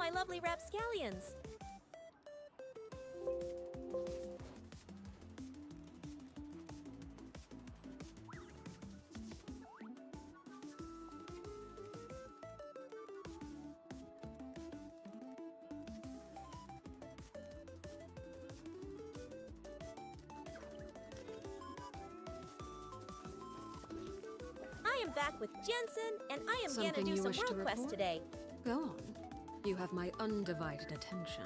my lovely rapscallions. I am back with Genshin, and I am gonna do some world quests today. Go on. You have my undivided attention.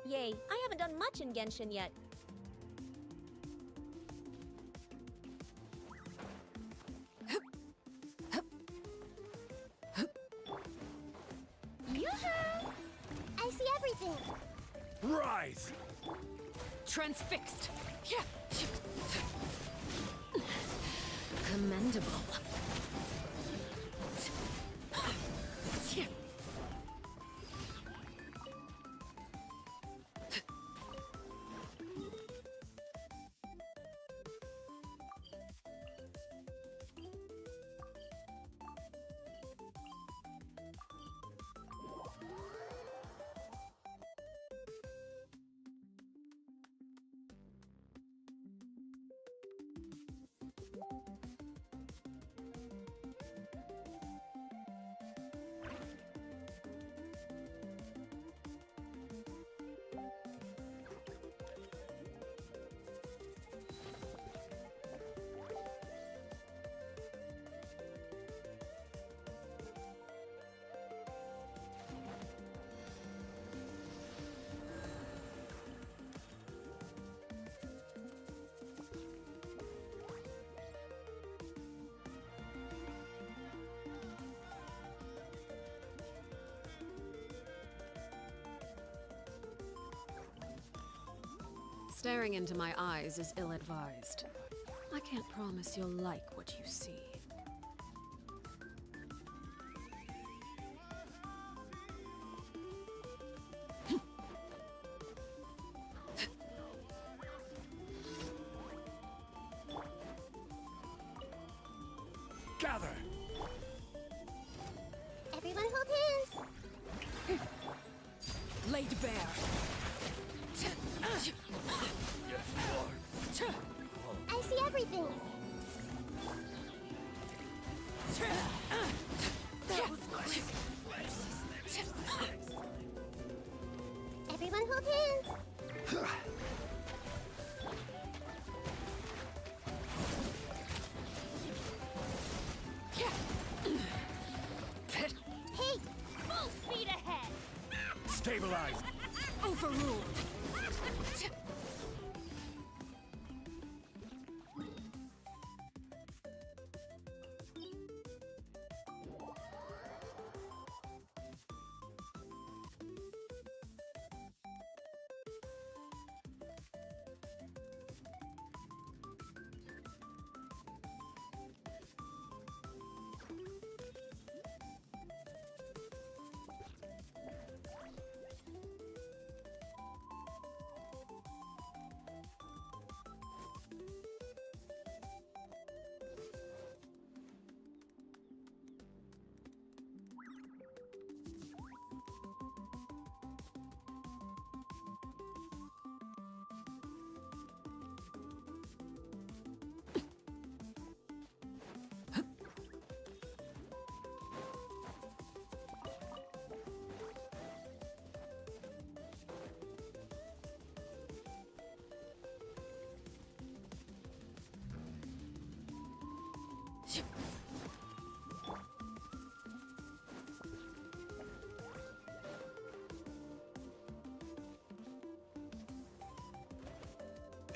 Yay, I haven't done much in Genshin yet. Yoo-hoo! I see everything. Rise! Transfixed! Commendable. Staring into my eyes is ill-advised. I can't promise you'll like what you see. Gather! Everyone hold hands. Laid bare. I see everything. Everyone hold hands. Hey, full speed ahead. Stabilize! Overruled.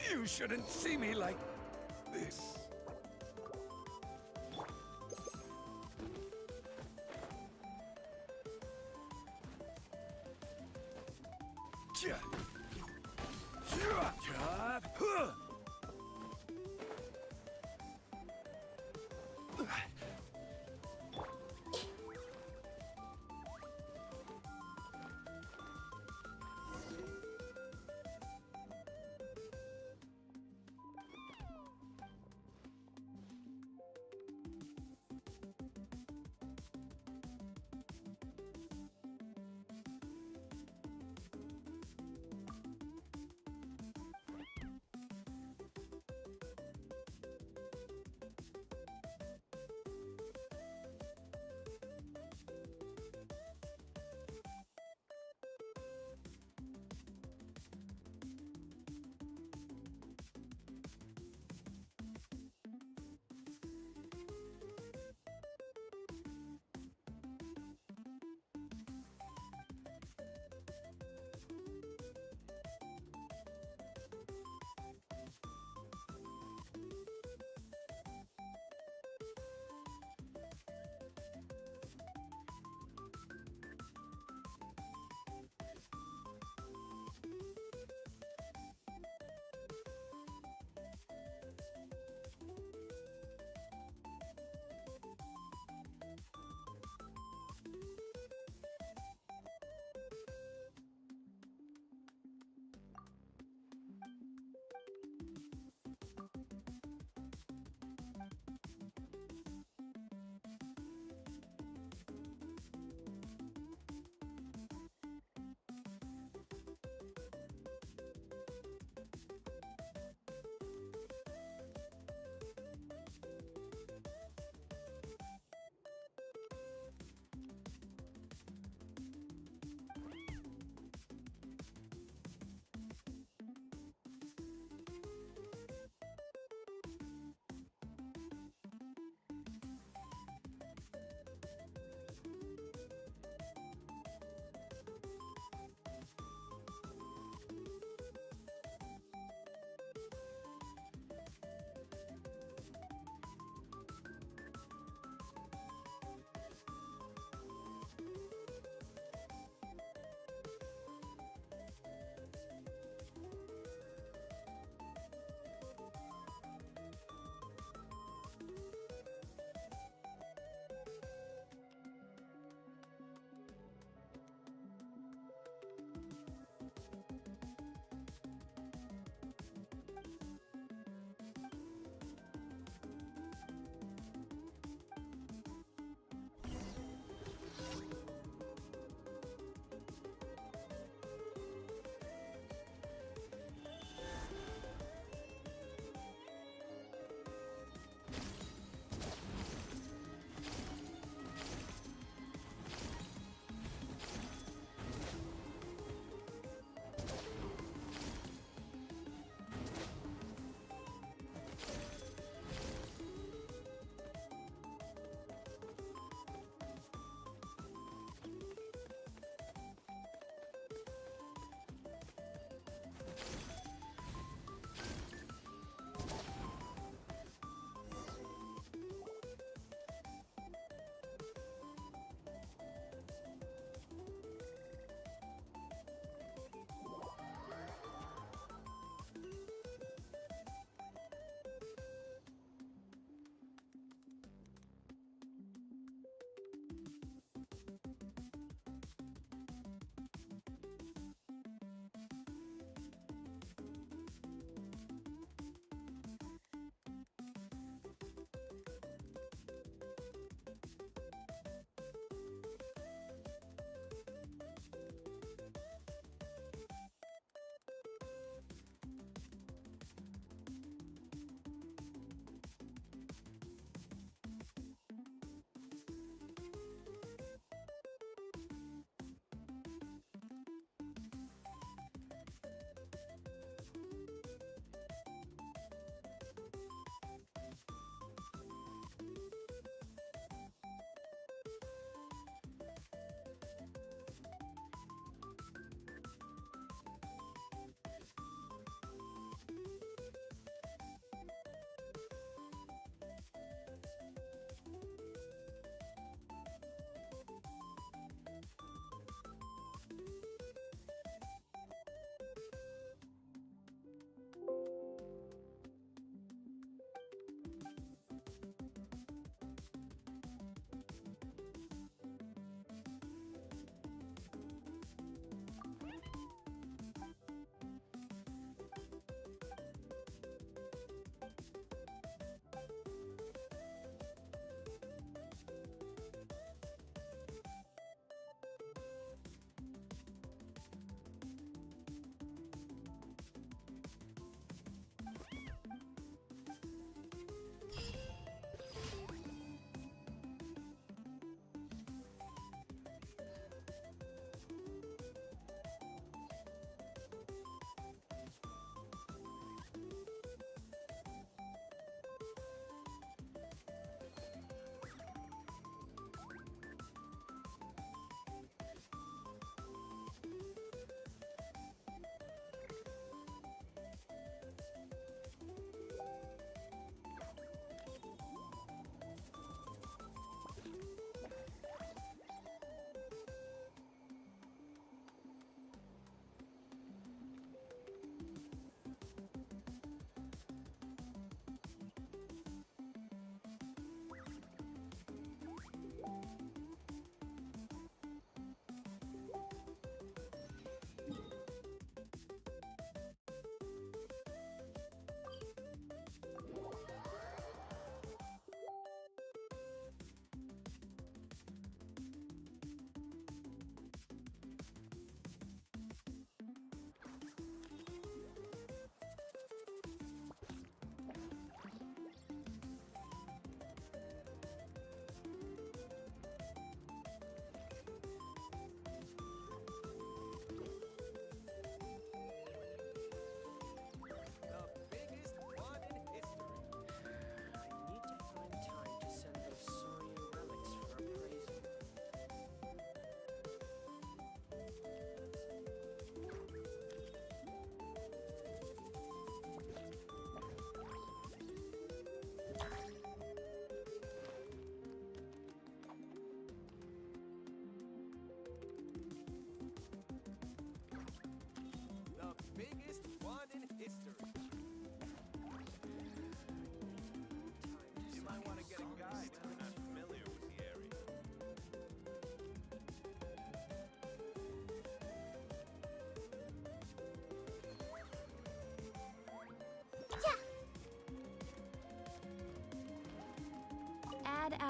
You shouldn't see me like this. Chia. Chia. Chia. Huh.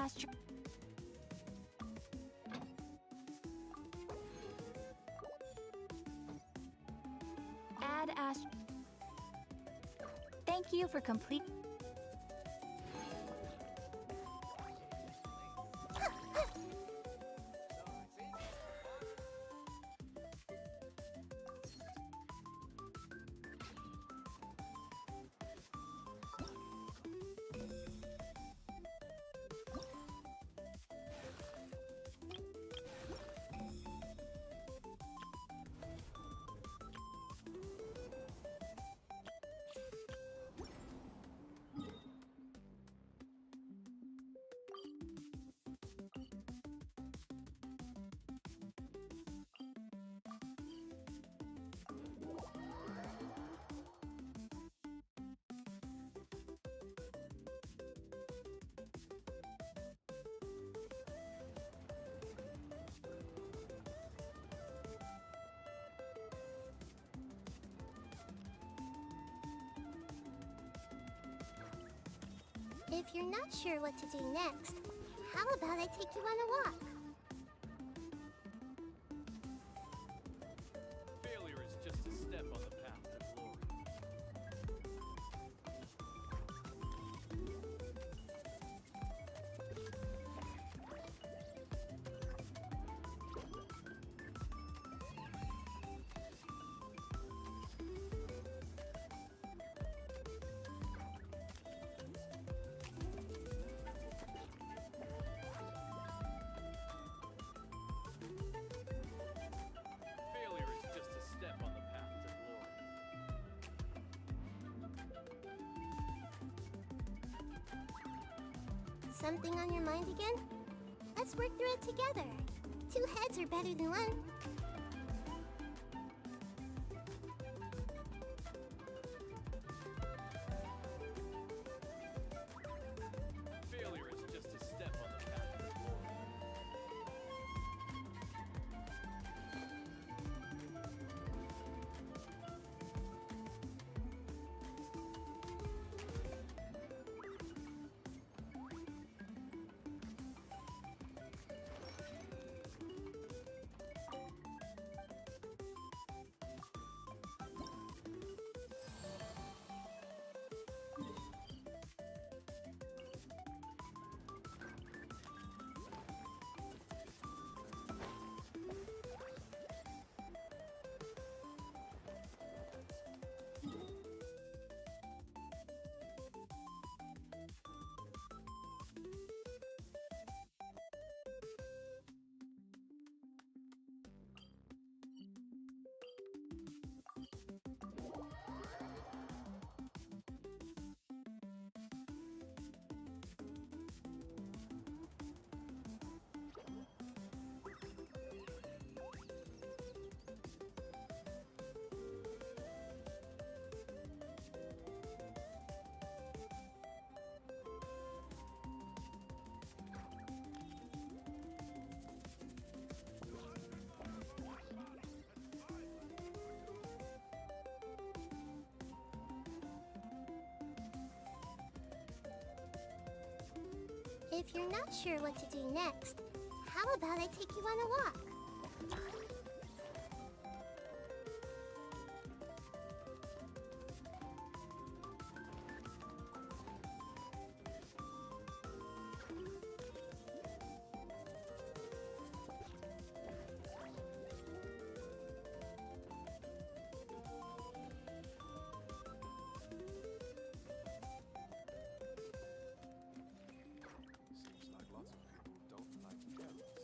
astro... Add astro... Thank you for complete... If you're not sure what to do next, how about I take you on a walk? Failure is just a step on the path to glory. Failure is just a step on the path to glory. Something on your mind again? Let's work through it together. 2 heads are better than 1. Failure is just a step on the path to glory. If you're not sure what to do next, how about I take you on a walk? Seems like lots of people don't like carrots.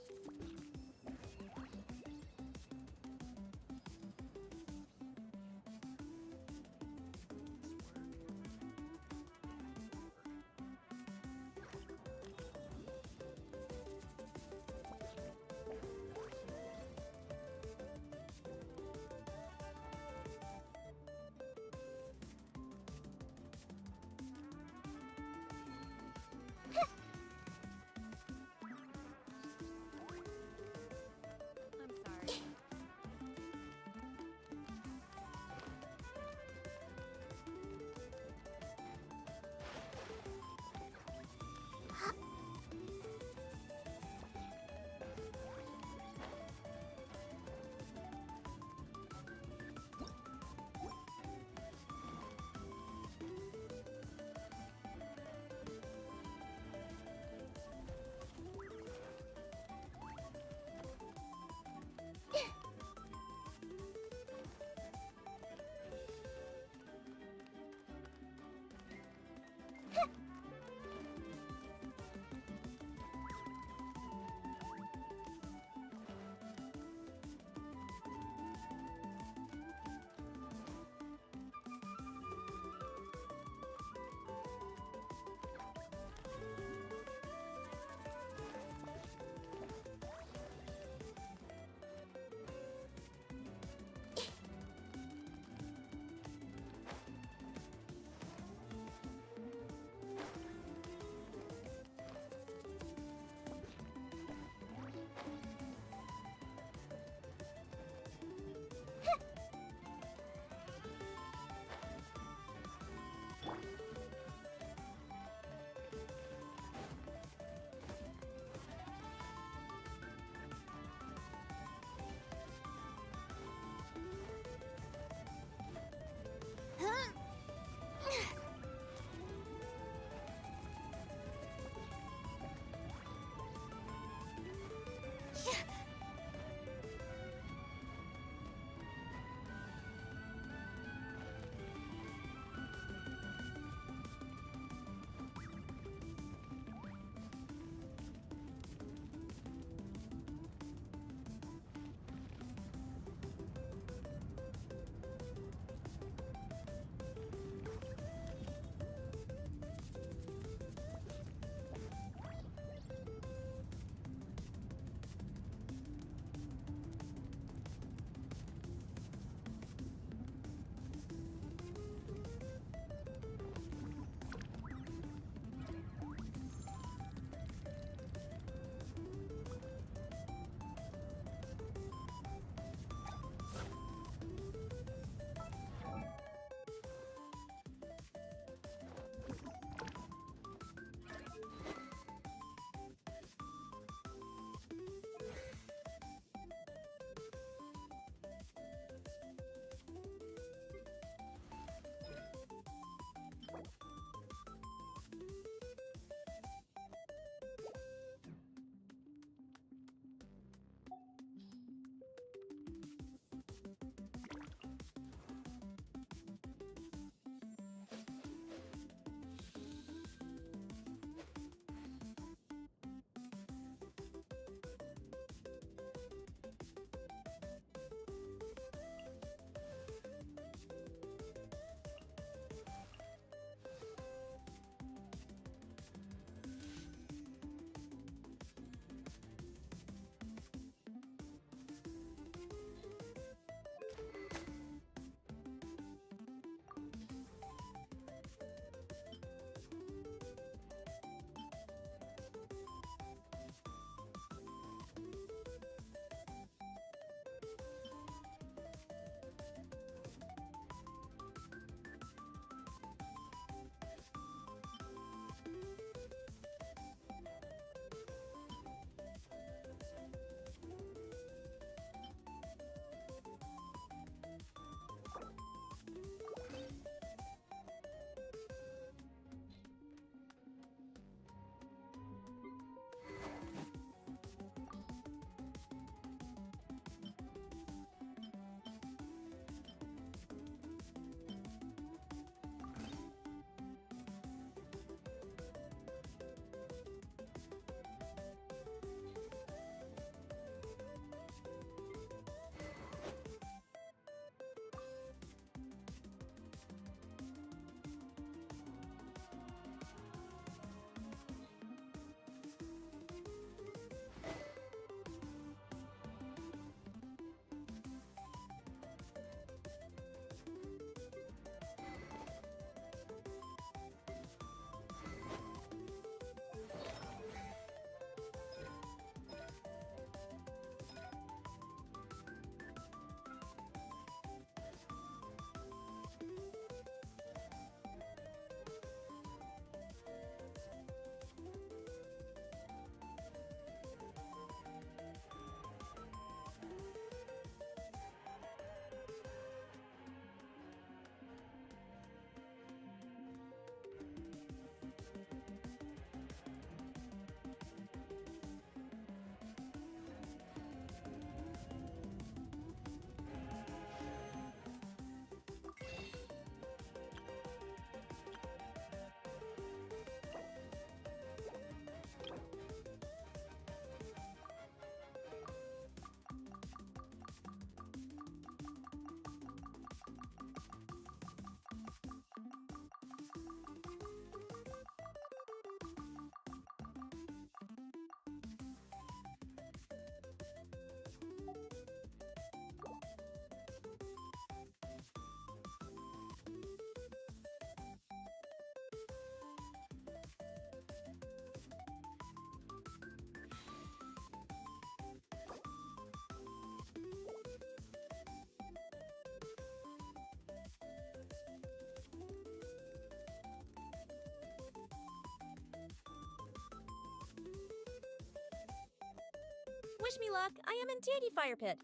Wish me luck. I am in Tandy Fire Pit.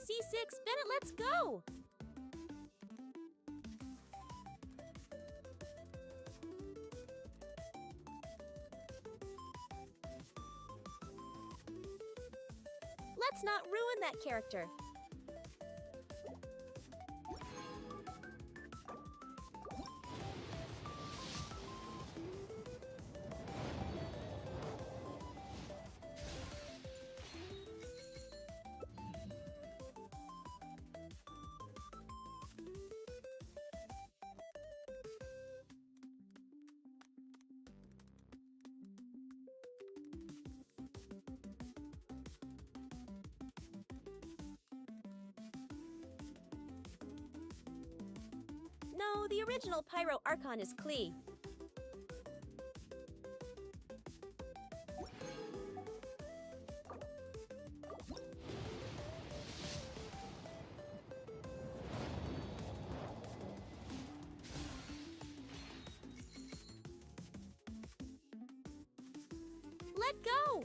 C6, Bennett, let's go! Let's not ruin that character. No, the original Pyro Archon is Klee. Let go!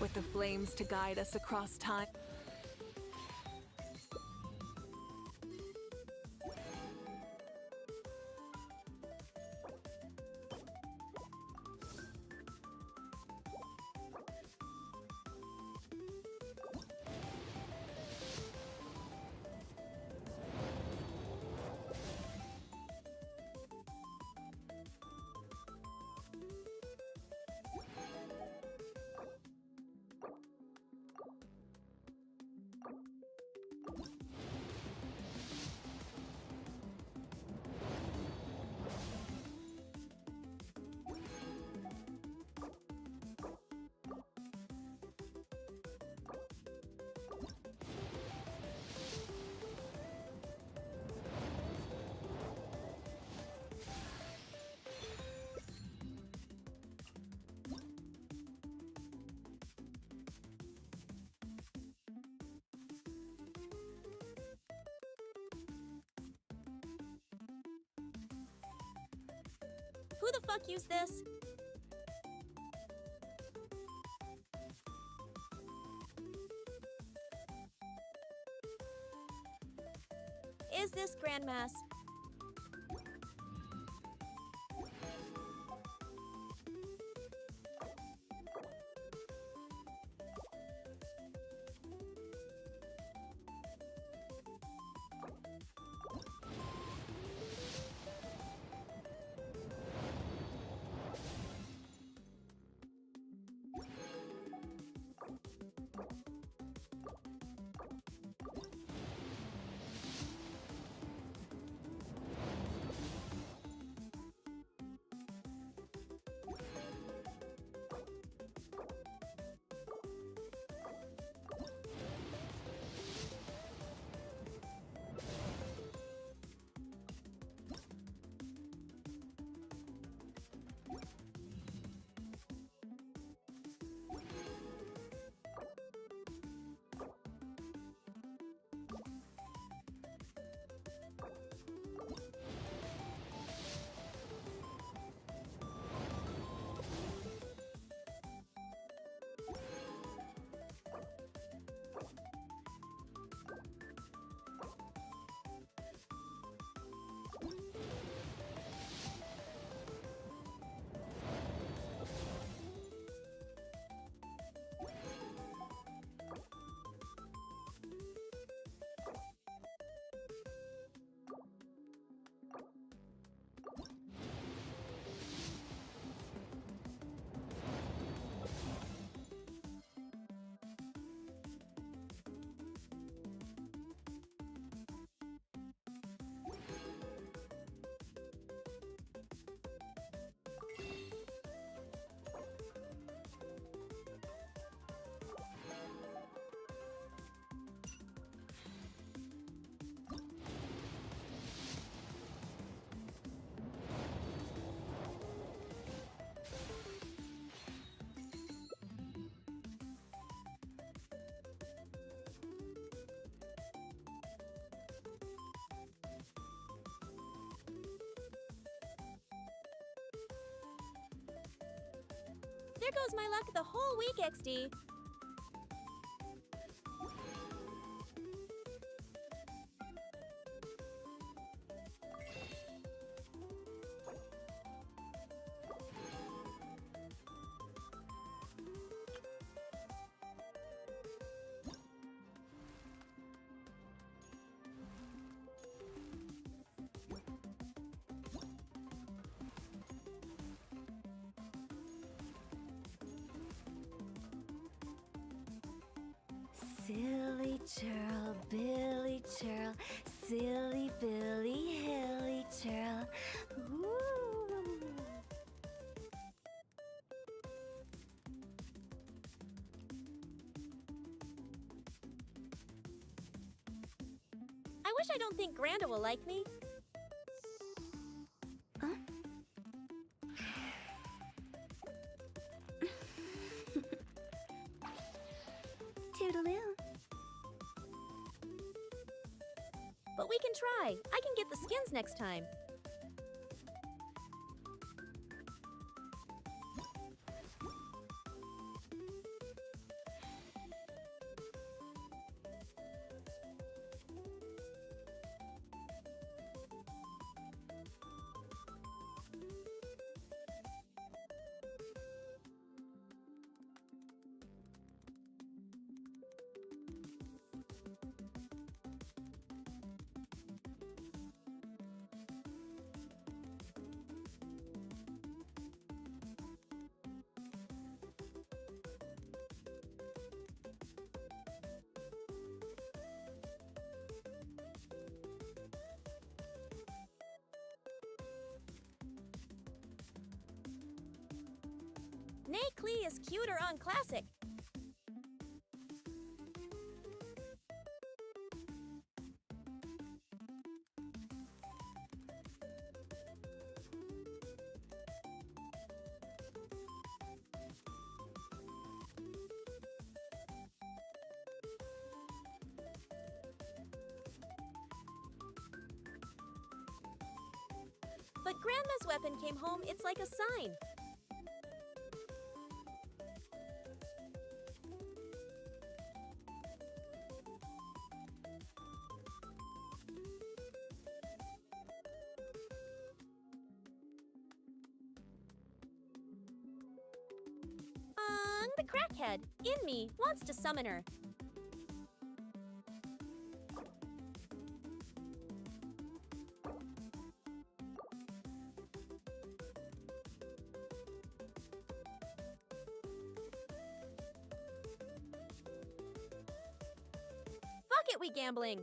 With the flames to guide us across time. Who the fuck used this? Is this Grandmass? There goes my luck the whole week, XD. Silly churl, Billy churl, silly Billy, hilly churl. Ooh. I wish I don't think Granda will like me. Toodaloo. But we can try. I can get the skins next time. Nay Klee is cuter on Classic. But Grandma's weapon came home, it's like a sign. The crackhead, in me, wants to summon her. Fuck it, we gambling.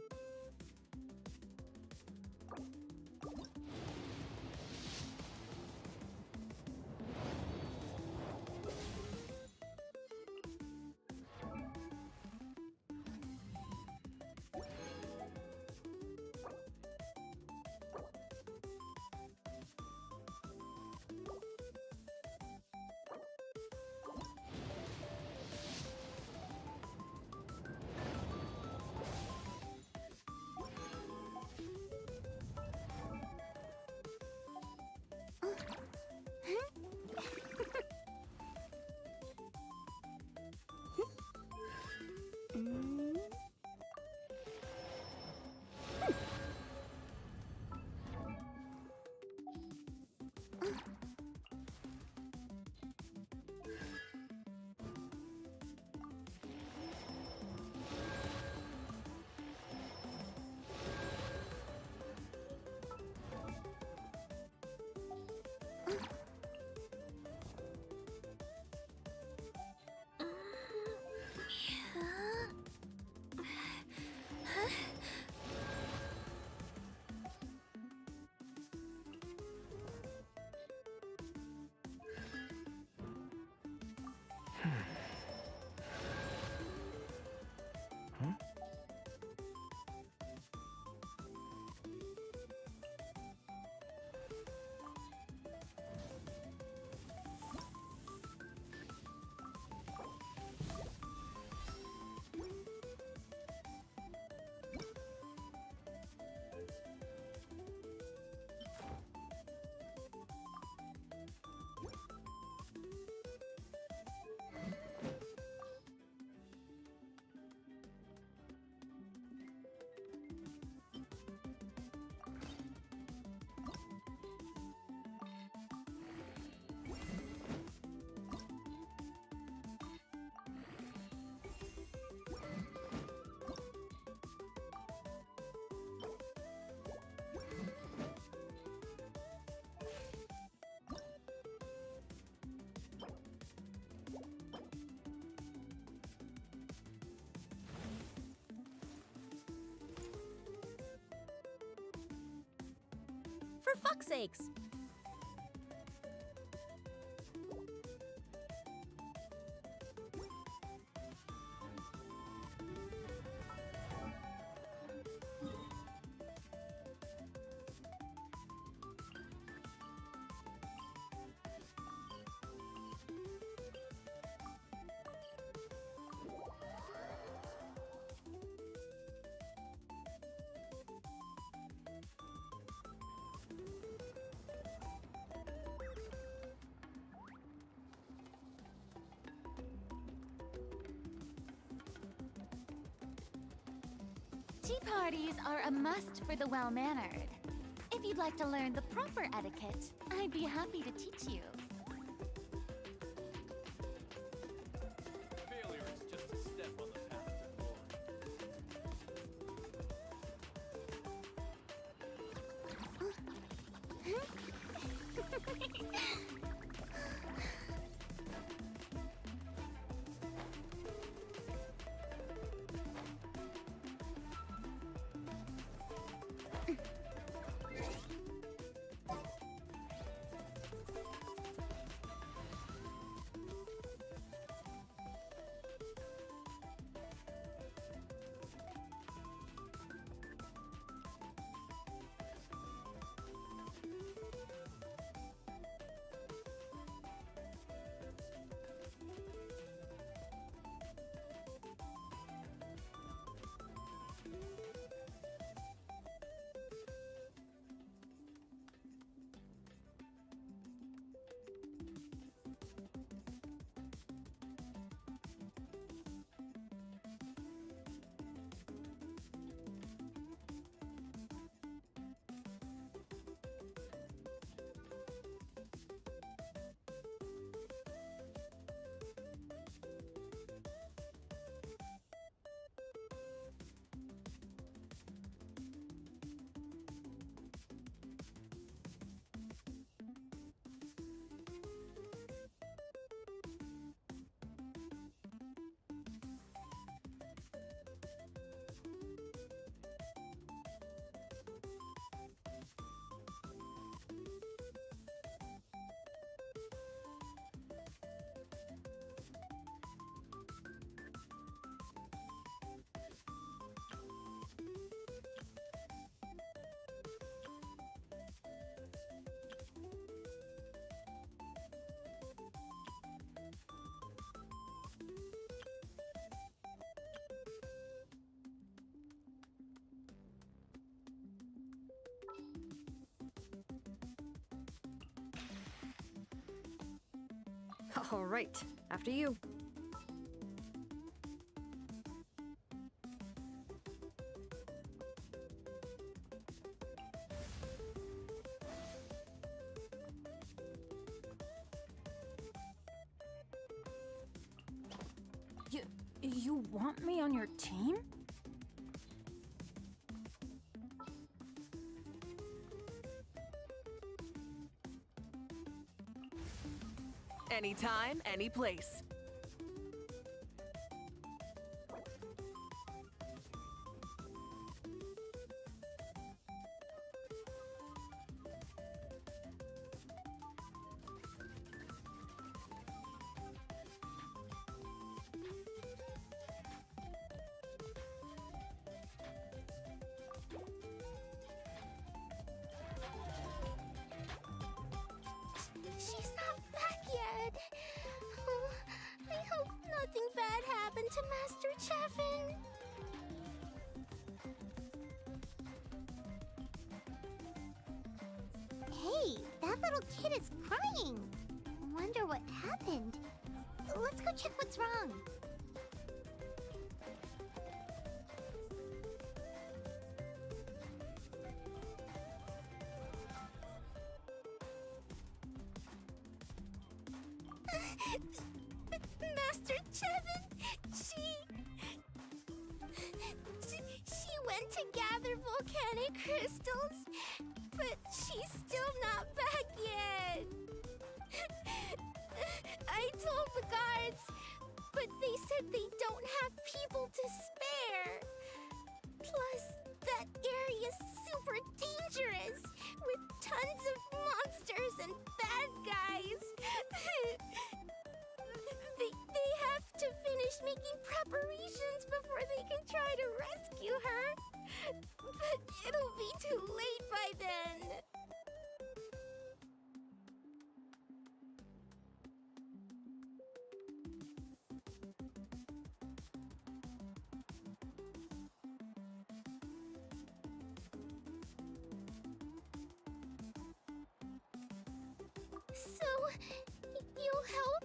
For fuck's sakes! Tea parties are a must for the well-mannered. If you'd like to learn the proper etiquette, I'd be happy to teach you. Failure is just a step on the path to glory. All right, after you. You want me on your team? Anytime, any place. She's not back yet. Oh, I hope nothing bad happened to Master Cheffin. Hey, that little kid is crying. Wonder what happened. Let's go check what's wrong. Master Chevin, she went to gather volcanic crystals, but she's still not back yet. I told the guards, but they said they don't have people to spare. Plus, that area's super dangerous with tons of monsters and bad guys. they have to finish making preparations before they can try to rescue her. But it'll be too late by then. So, you'll help?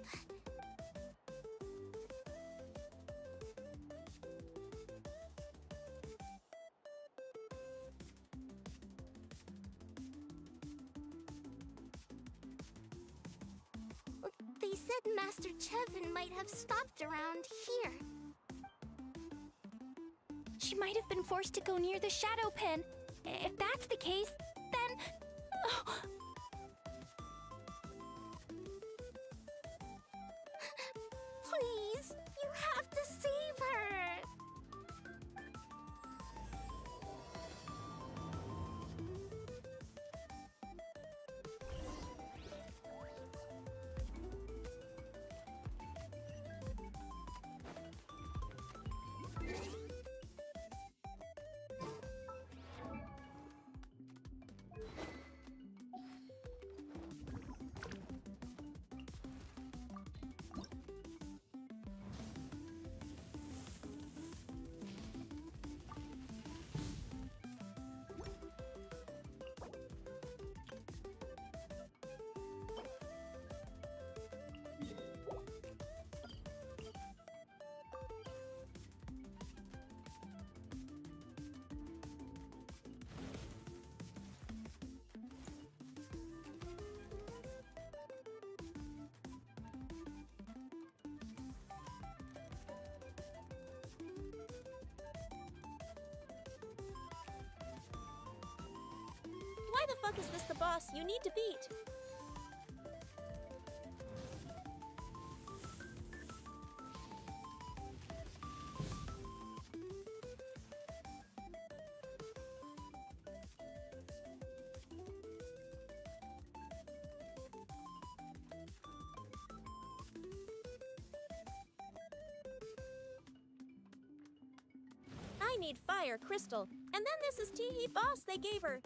They said Master Chevin might have stopped around here. She might have been forced to go near the shadow pen. If that's the case, then... Oh. Please, you have to save her. Why the fuck is this the boss you need to beat? I need fire crystal, and then this is Teehee Boss they gave her.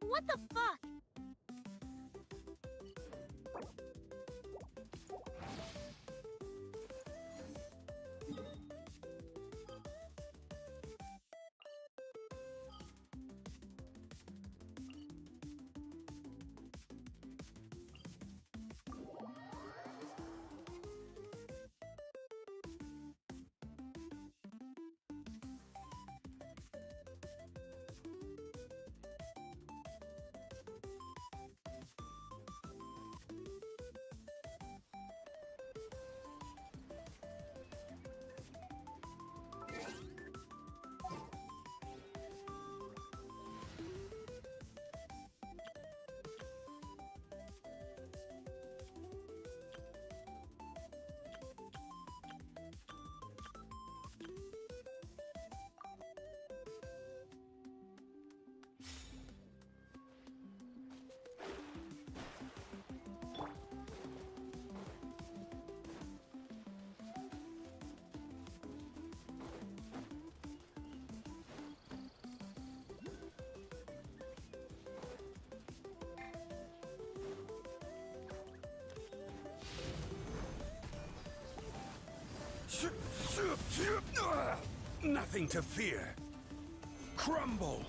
What the fuck? Nothing to fear. Crumble.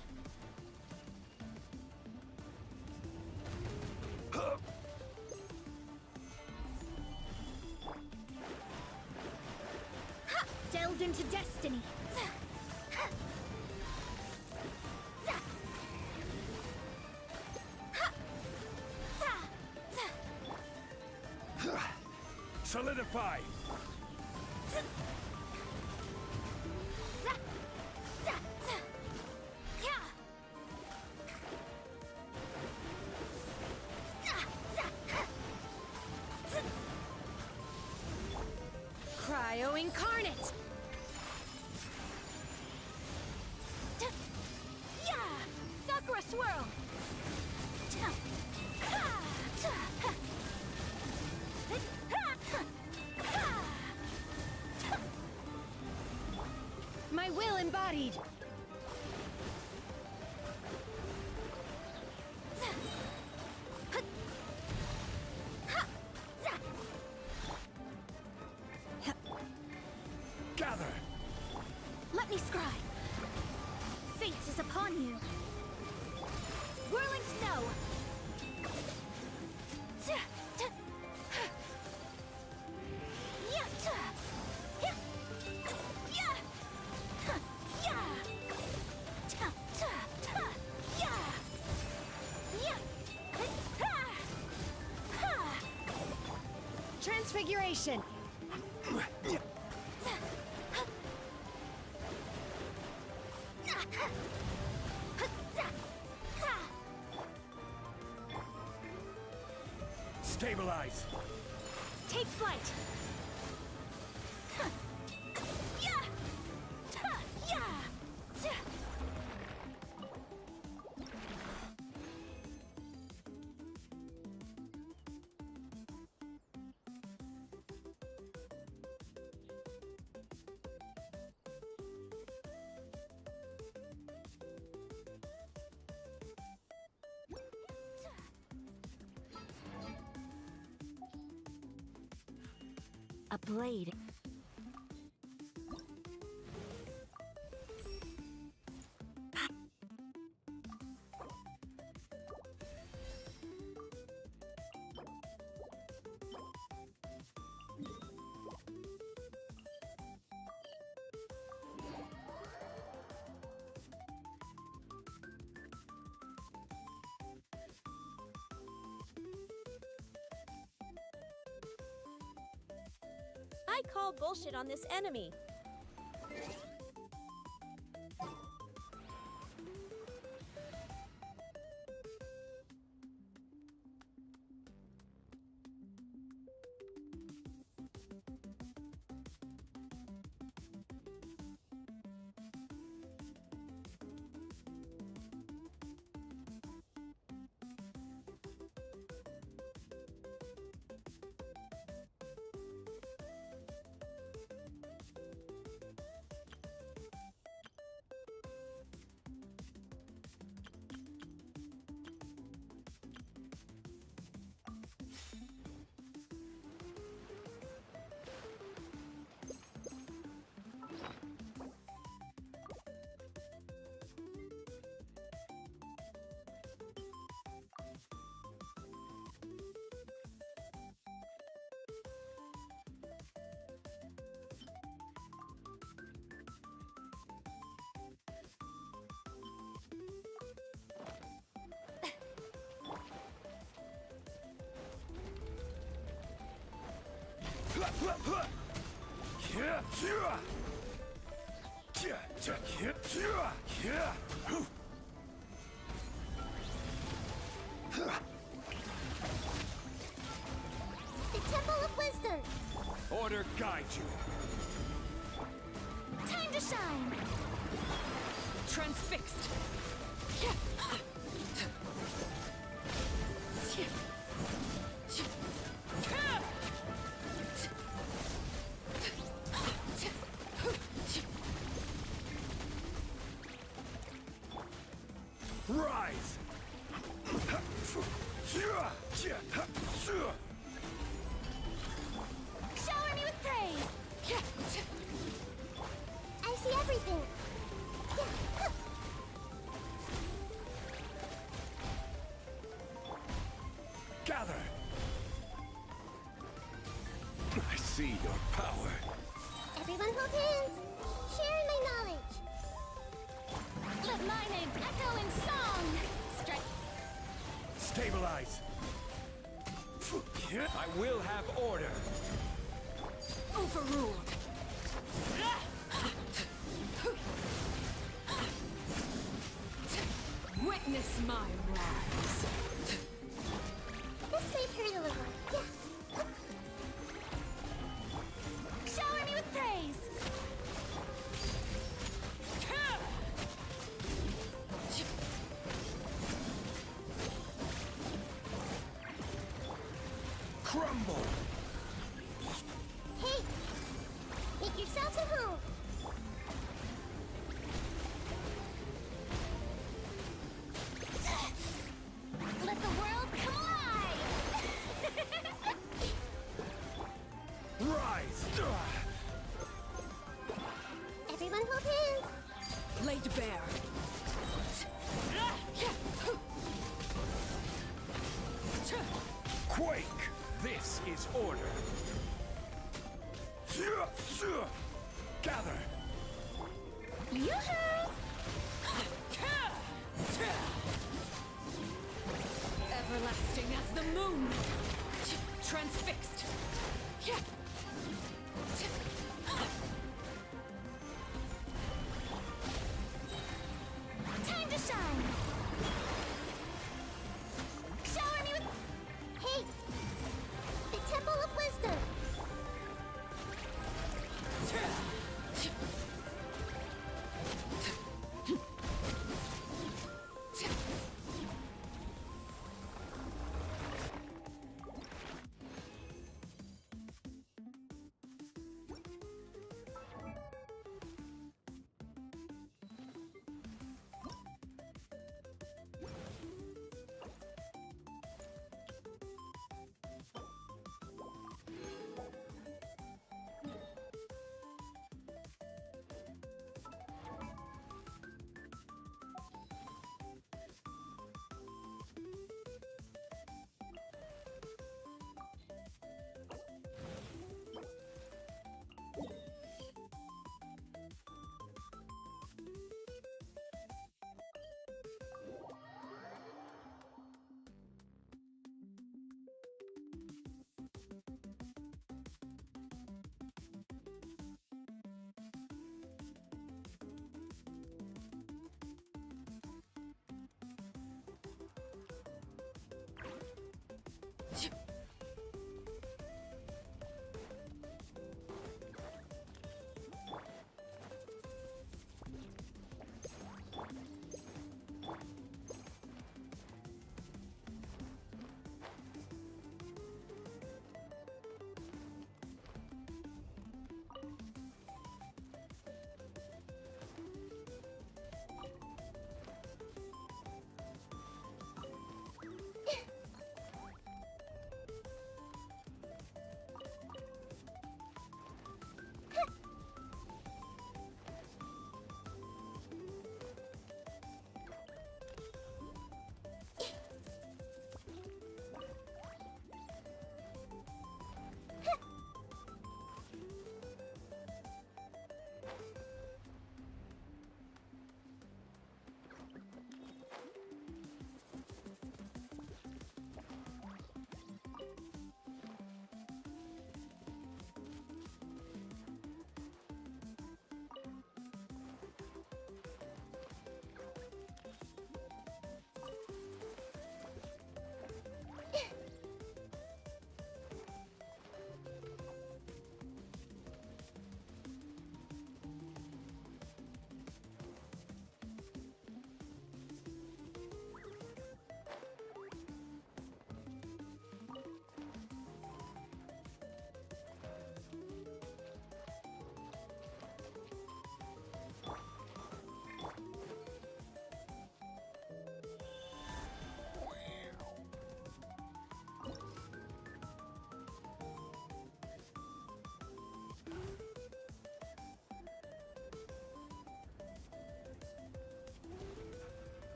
Delve into destiny. Solidify. Cryo incarnate. My will embodied. Gather! Let me scry. Fate is upon you. Whirling snow. Transfiguration. Stabilize! Take flight. A blade. I call bullshit on this enemy. The Temple of Wisdom. Order guide you. Time to shine. Transfixed. Rise! Shower me with praise. I see everything. Gather! I see your power. Everyone hold hands. Share in my knowledge. Let my name echo in song! Strike. Stabilize! I will have order. Overruled. Witness my rise. This may hurt a little. Yeah. Shower me with praise! Crumble! Hey, make yourselves at home. laid bare. Quake! This is order. Gather! Yoo-hoo! Everlasting as the moon. Transfixed. Time to shine! Shower me with... Hey! The Temple of Wisdom!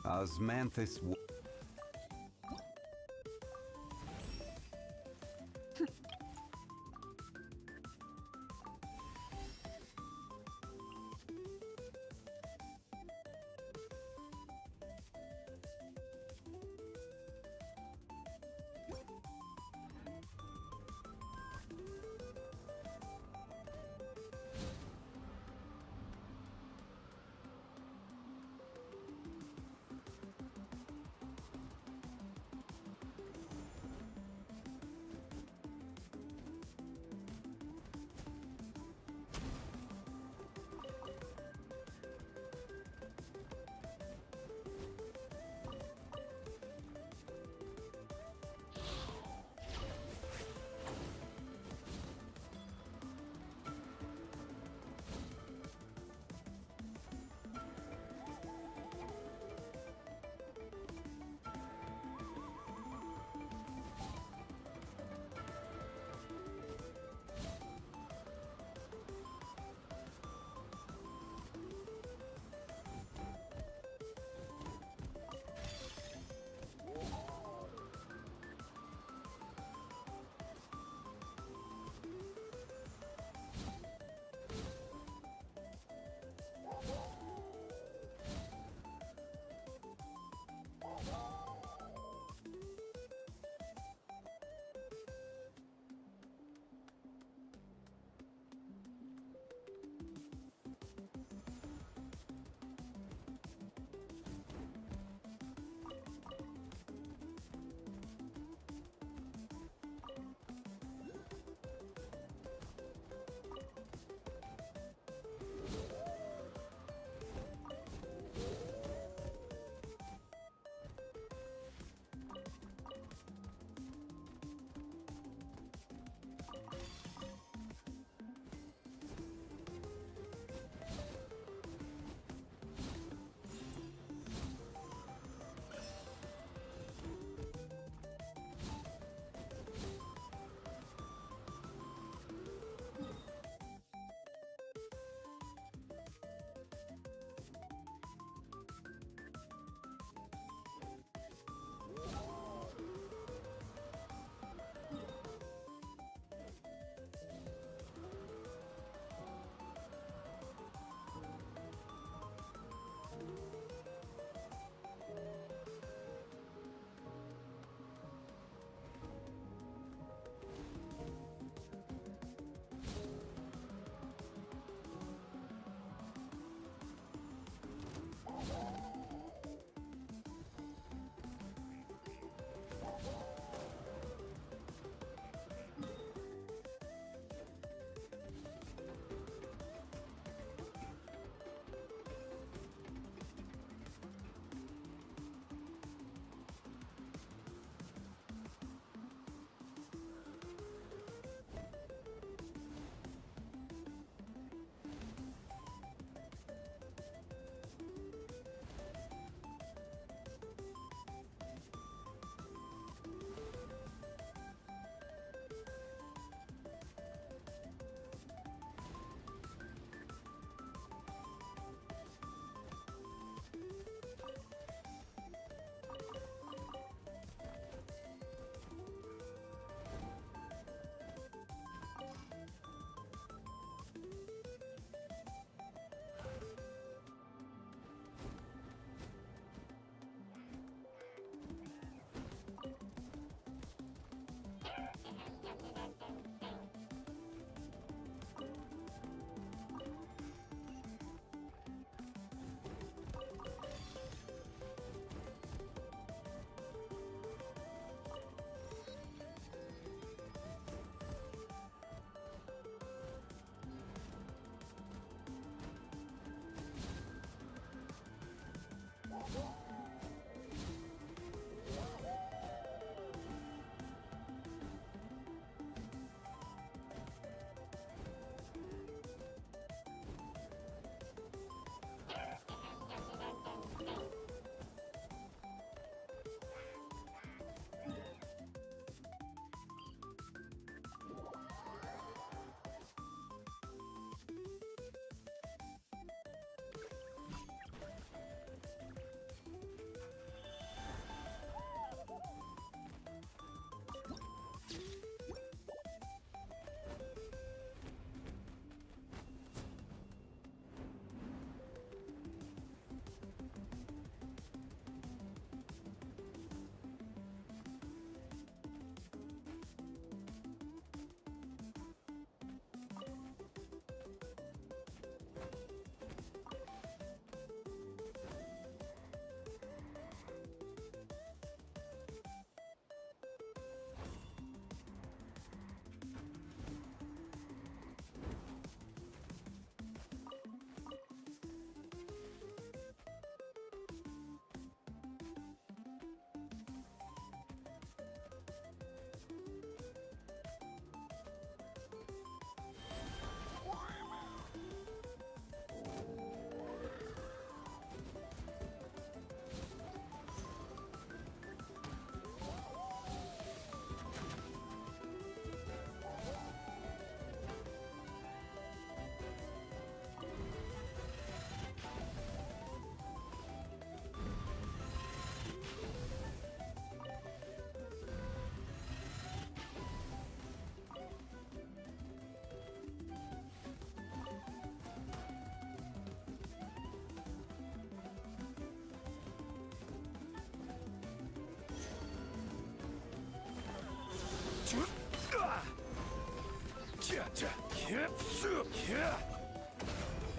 Osmanthus.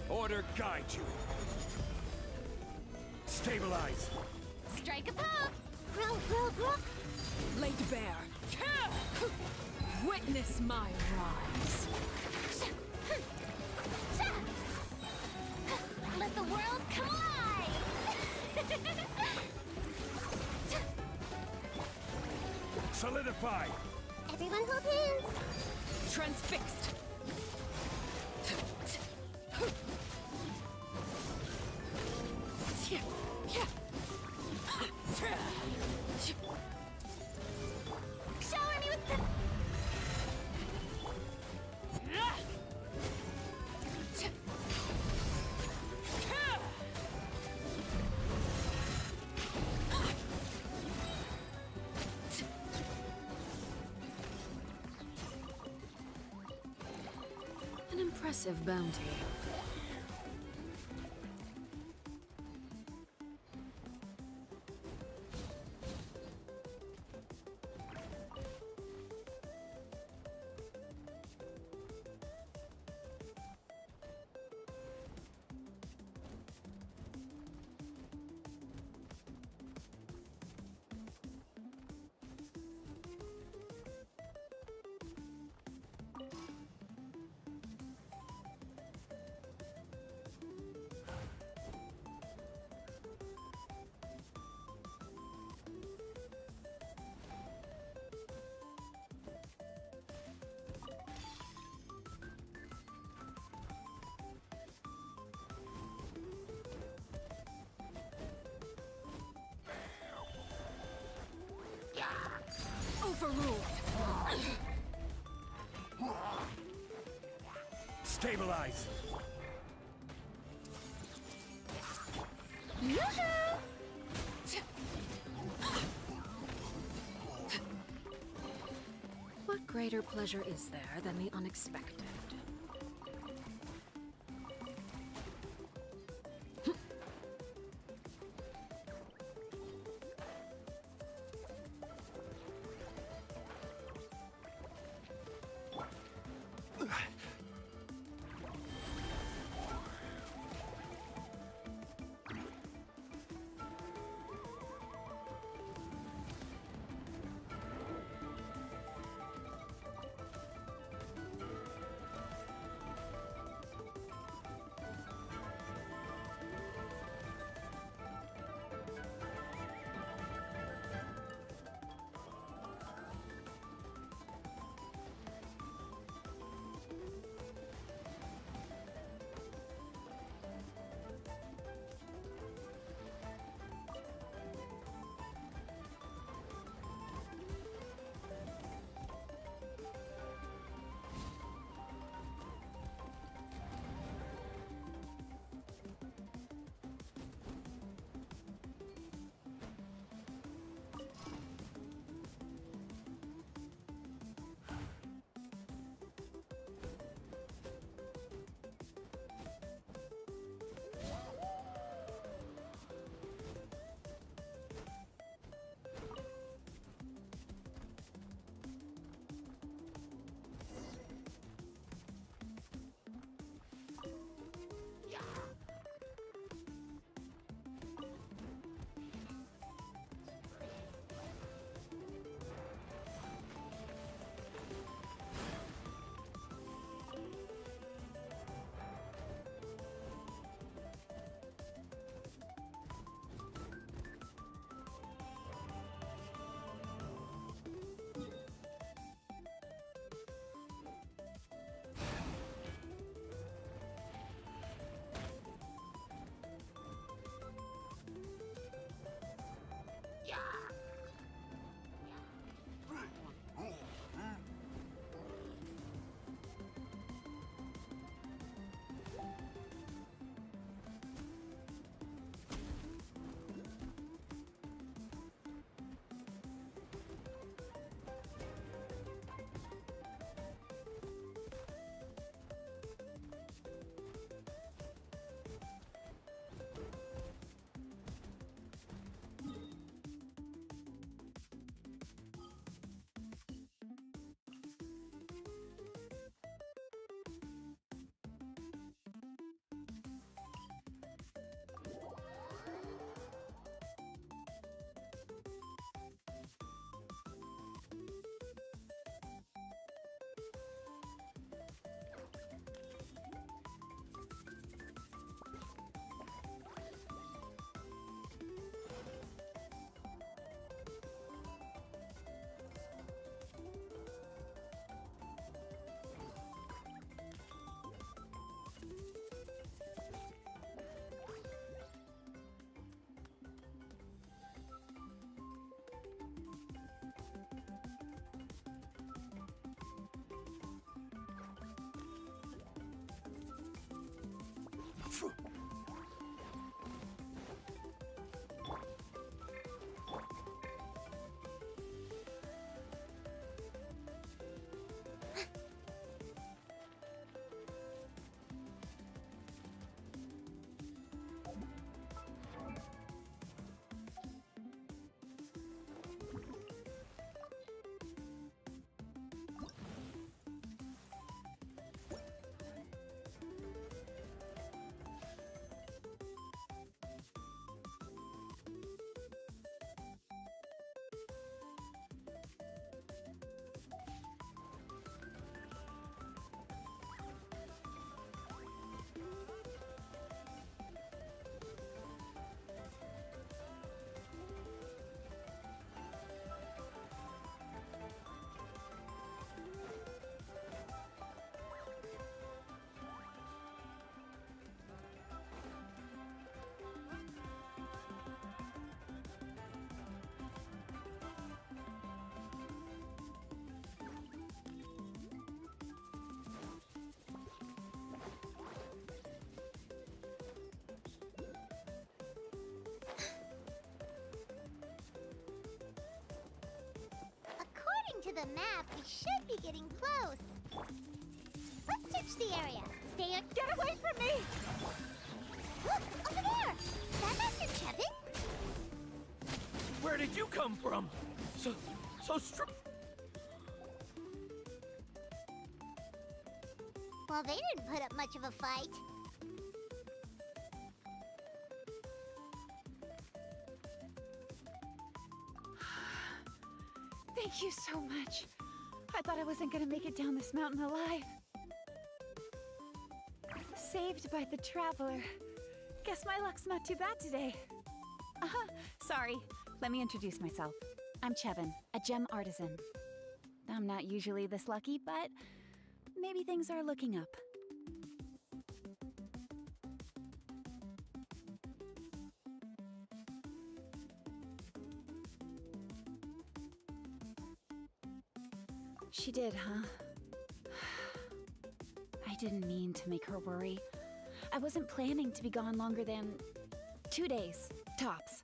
Order guide you. Stabilize. Strike a pose! Grow, grow, grow! Laid bare. Witness my rise. Let the world come alive! Solidify. Everyone hold hands! Transfixed. Shower me with the... An impressive bounty. Overruled. Stabilize. What greater pleasure is there than the unexpected? to the map, we should be getting close. Let's search the area. Get away from me! Look, over there! Is that Master Chevin? Where did you come from? So strong. Well, they didn't put up much of a fight. Thank you so much. I thought I wasn't gonna make it down this mountain alive. Saved by the Traveler. Guess my luck's not too bad today. Sorry. Let me introduce myself. I'm Chevin, a gem artisan. I'm not usually this lucky, but maybe things are looking up. She did, huh? I didn't mean to make her worry. I wasn't planning to be gone longer than 2 days, tops.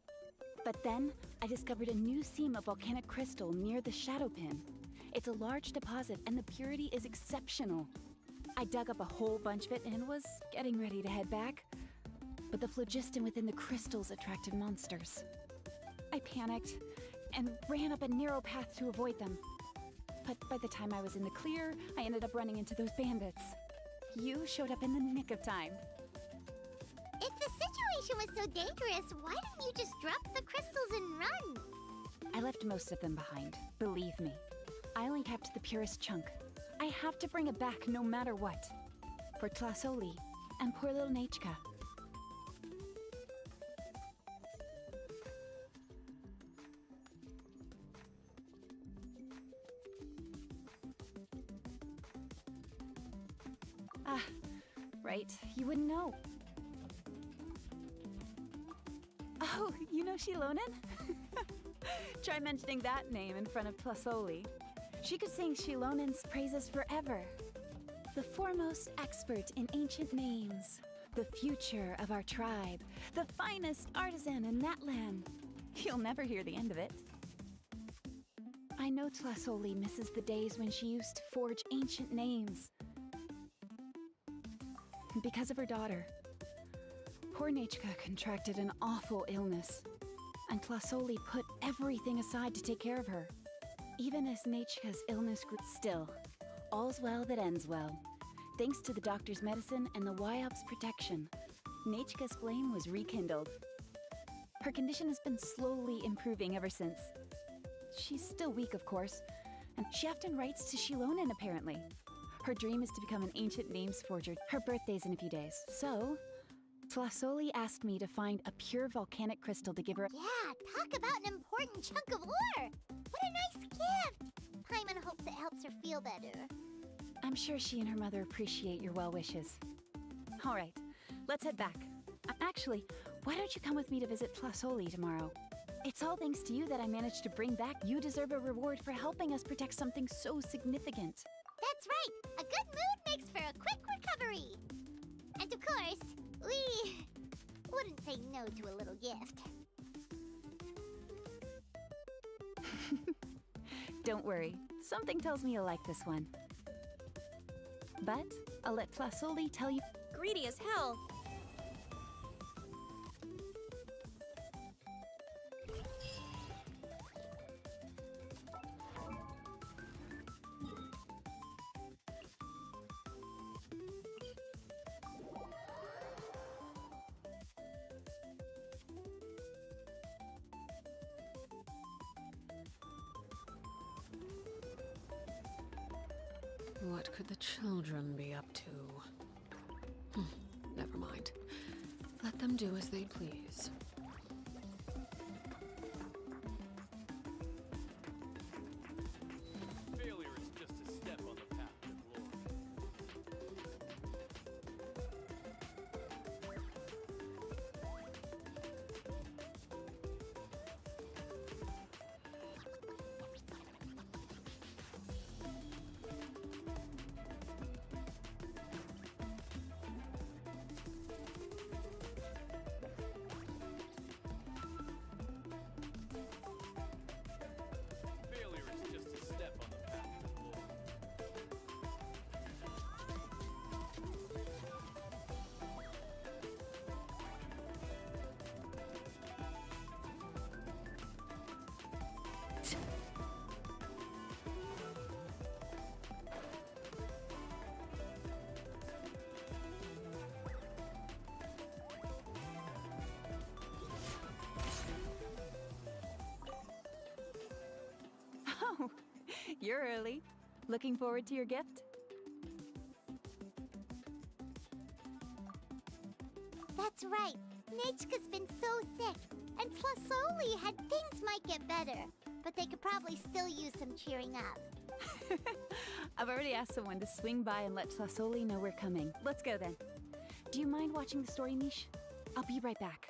But then, I discovered a new seam of volcanic crystal near the Shadow Pin. It's a large deposit, and the purity is exceptional. I dug up a whole bunch of it and was getting ready to head back. But the phlogiston within the crystals attracted monsters. I panicked and ran up a narrow path to avoid them. But by the time I was in the clear, I ended up running into those bandits. You showed up in the nick of time. If the situation was so dangerous, why didn't you just drop the crystals and run? I left most of them behind, believe me. I only kept the purest chunk. I have to bring it back no matter what. For Tlasoli and poor little Nachka. Ah, right, you wouldn't know. Oh, you know Shilonen? Try mentioning that name in front of Tlasoli. She could sing Shilonen's praises forever. The foremost expert in ancient names, the future of our tribe, the finest artisan in that land. You'll never hear the end of it. I know Tlasoli misses the days when she used to forge ancient names. Because of her daughter. Poor Nachka contracted an awful illness, and Tlasoli put everything aside to take care of her. Even as Nachka's illness grew, still, all's well that ends well. Thanks to the doctor's medicine and the Wyop's protection, Nachka's flame was rekindled. Her condition has been slowly improving ever since. She's still weak, of course, and she often writes to Shilonen, apparently. Her dream is to become an ancient names forger. Her birthday's in a few days, so Tlasoli asked me to find a pure volcanic crystal to give her. Yeah, talk about an important chunk of ore! What a nice gift! Paimon hopes it helps her feel better. I'm sure she and her mother appreciate your well wishes. All right, let's head back. Actually, why don't you come with me to visit Tlasoli tomorrow? It's all thanks to you that I managed to bring back. You deserve a reward for helping us protect something so significant. That's right! A good mood makes for a quick recovery! And of course, we wouldn't say no to a little gift. Don't worry, something tells me you'll like this one. But I'll let Tlasoli tell you. Greedy as hell. What could the children be up to? Never mind. Let them do as they please. Failure is just a step on the path to glory. You're early. Looking forward to your gift? That's right. Nechka's been so sick, and Tlasoli had things might get better, but they could probably still use some cheering up. I've already asked someone to swing by and let Tlasoli know we're coming. Let's go then. Do you mind watching the story, Mish? I'll be right back.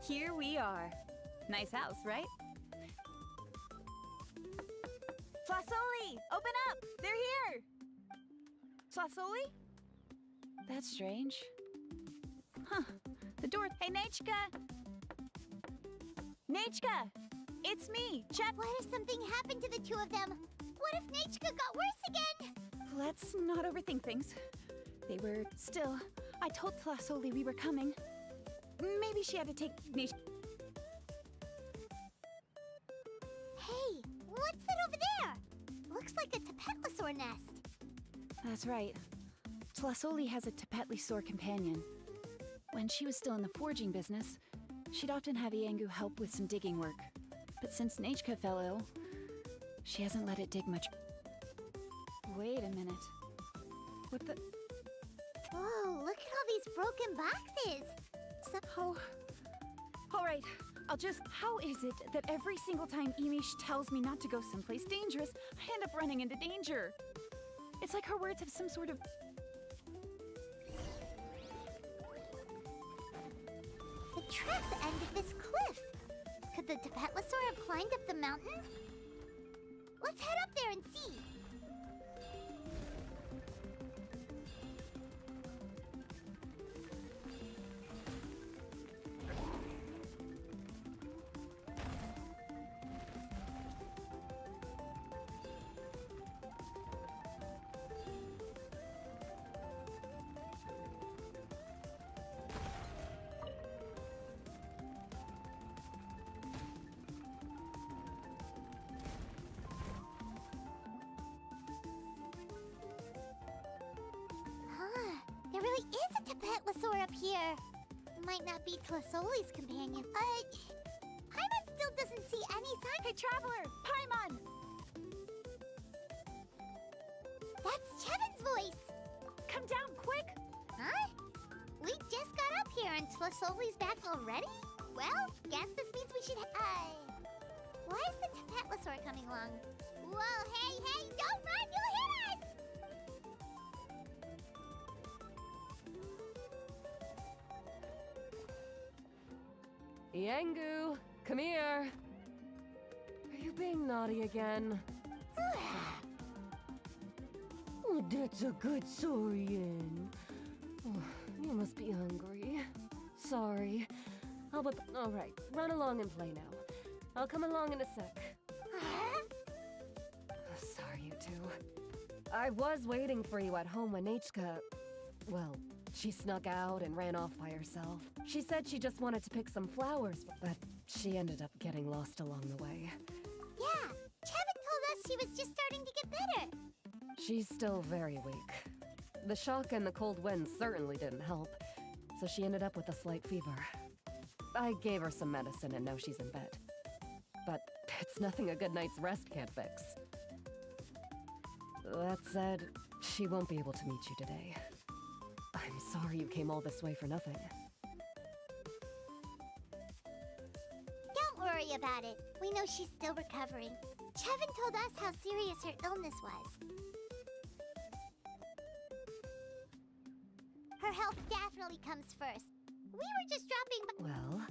Here we are. Nice house, right? Tlasoli! Open up! They're here! Tlasoli? That's strange. Huh. The door. Hey, Nechka! Nechka! It's me, Chet. What if something happened to the two of them? What if Nechka got worse again? Let's not overthink things. They were still. I told Tlasoli we were coming. Maybe she had to take Nish. Hey, what's that over there? Looks like a Tapetlosaur nest. That's right. Tlasoli has a Tapetlisaur companion. When she was still in the forging business, she'd often have Iangu help with some digging work. But since Nechka fell ill, she hasn't let it dig much. Wait a minute. What the? Whoa, look at all these broken boxes. Oh. All right. I'll just. How is it that every single time Emish tells me not to go someplace dangerous, I end up running into danger? It's like her words have some sort of. The track's end of this cliff. Could the Tapetlosaur have climbed up the mountain? Let's head up there and see. There really is a Tapetlosaur up here. Might not be Tlasoli's companion, but Paimon still doesn't see any sign. Hey, Traveler! Paimon! That's Chevin's voice. Come down, quick! Huh? We just got up here and Tlasoli's back already? Well, guess this means we should. Why is the Tapetlosaur coming along? Whoa! Hey! Don't run! You'll hit us! Iangu, come here. Are you being naughty again? Oh, that's a good Saurian. Oh, you must be hungry. Sorry. All right, run along and play now. I'll come along in a sec. Sorry, you two. I was waiting for you at home when Nechka... Well, she snuck out and ran off by herself. She said she just wanted to pick some flowers, but she ended up getting lost along the way. Yeah, Chevin told us she was just starting to get better. She's still very weak. The shock and the cold winds certainly didn't help, so she ended up with a slight fever. I gave her some medicine and now she's in bed. But it's nothing a good night's rest can't fix. That said, she won't be able to meet you today. I'm sorry you came all this way for nothing. Don't worry about it. We know she's still recovering. Chevin told us how serious her illness was. Her health definitely comes first. We were just dropping by. Well,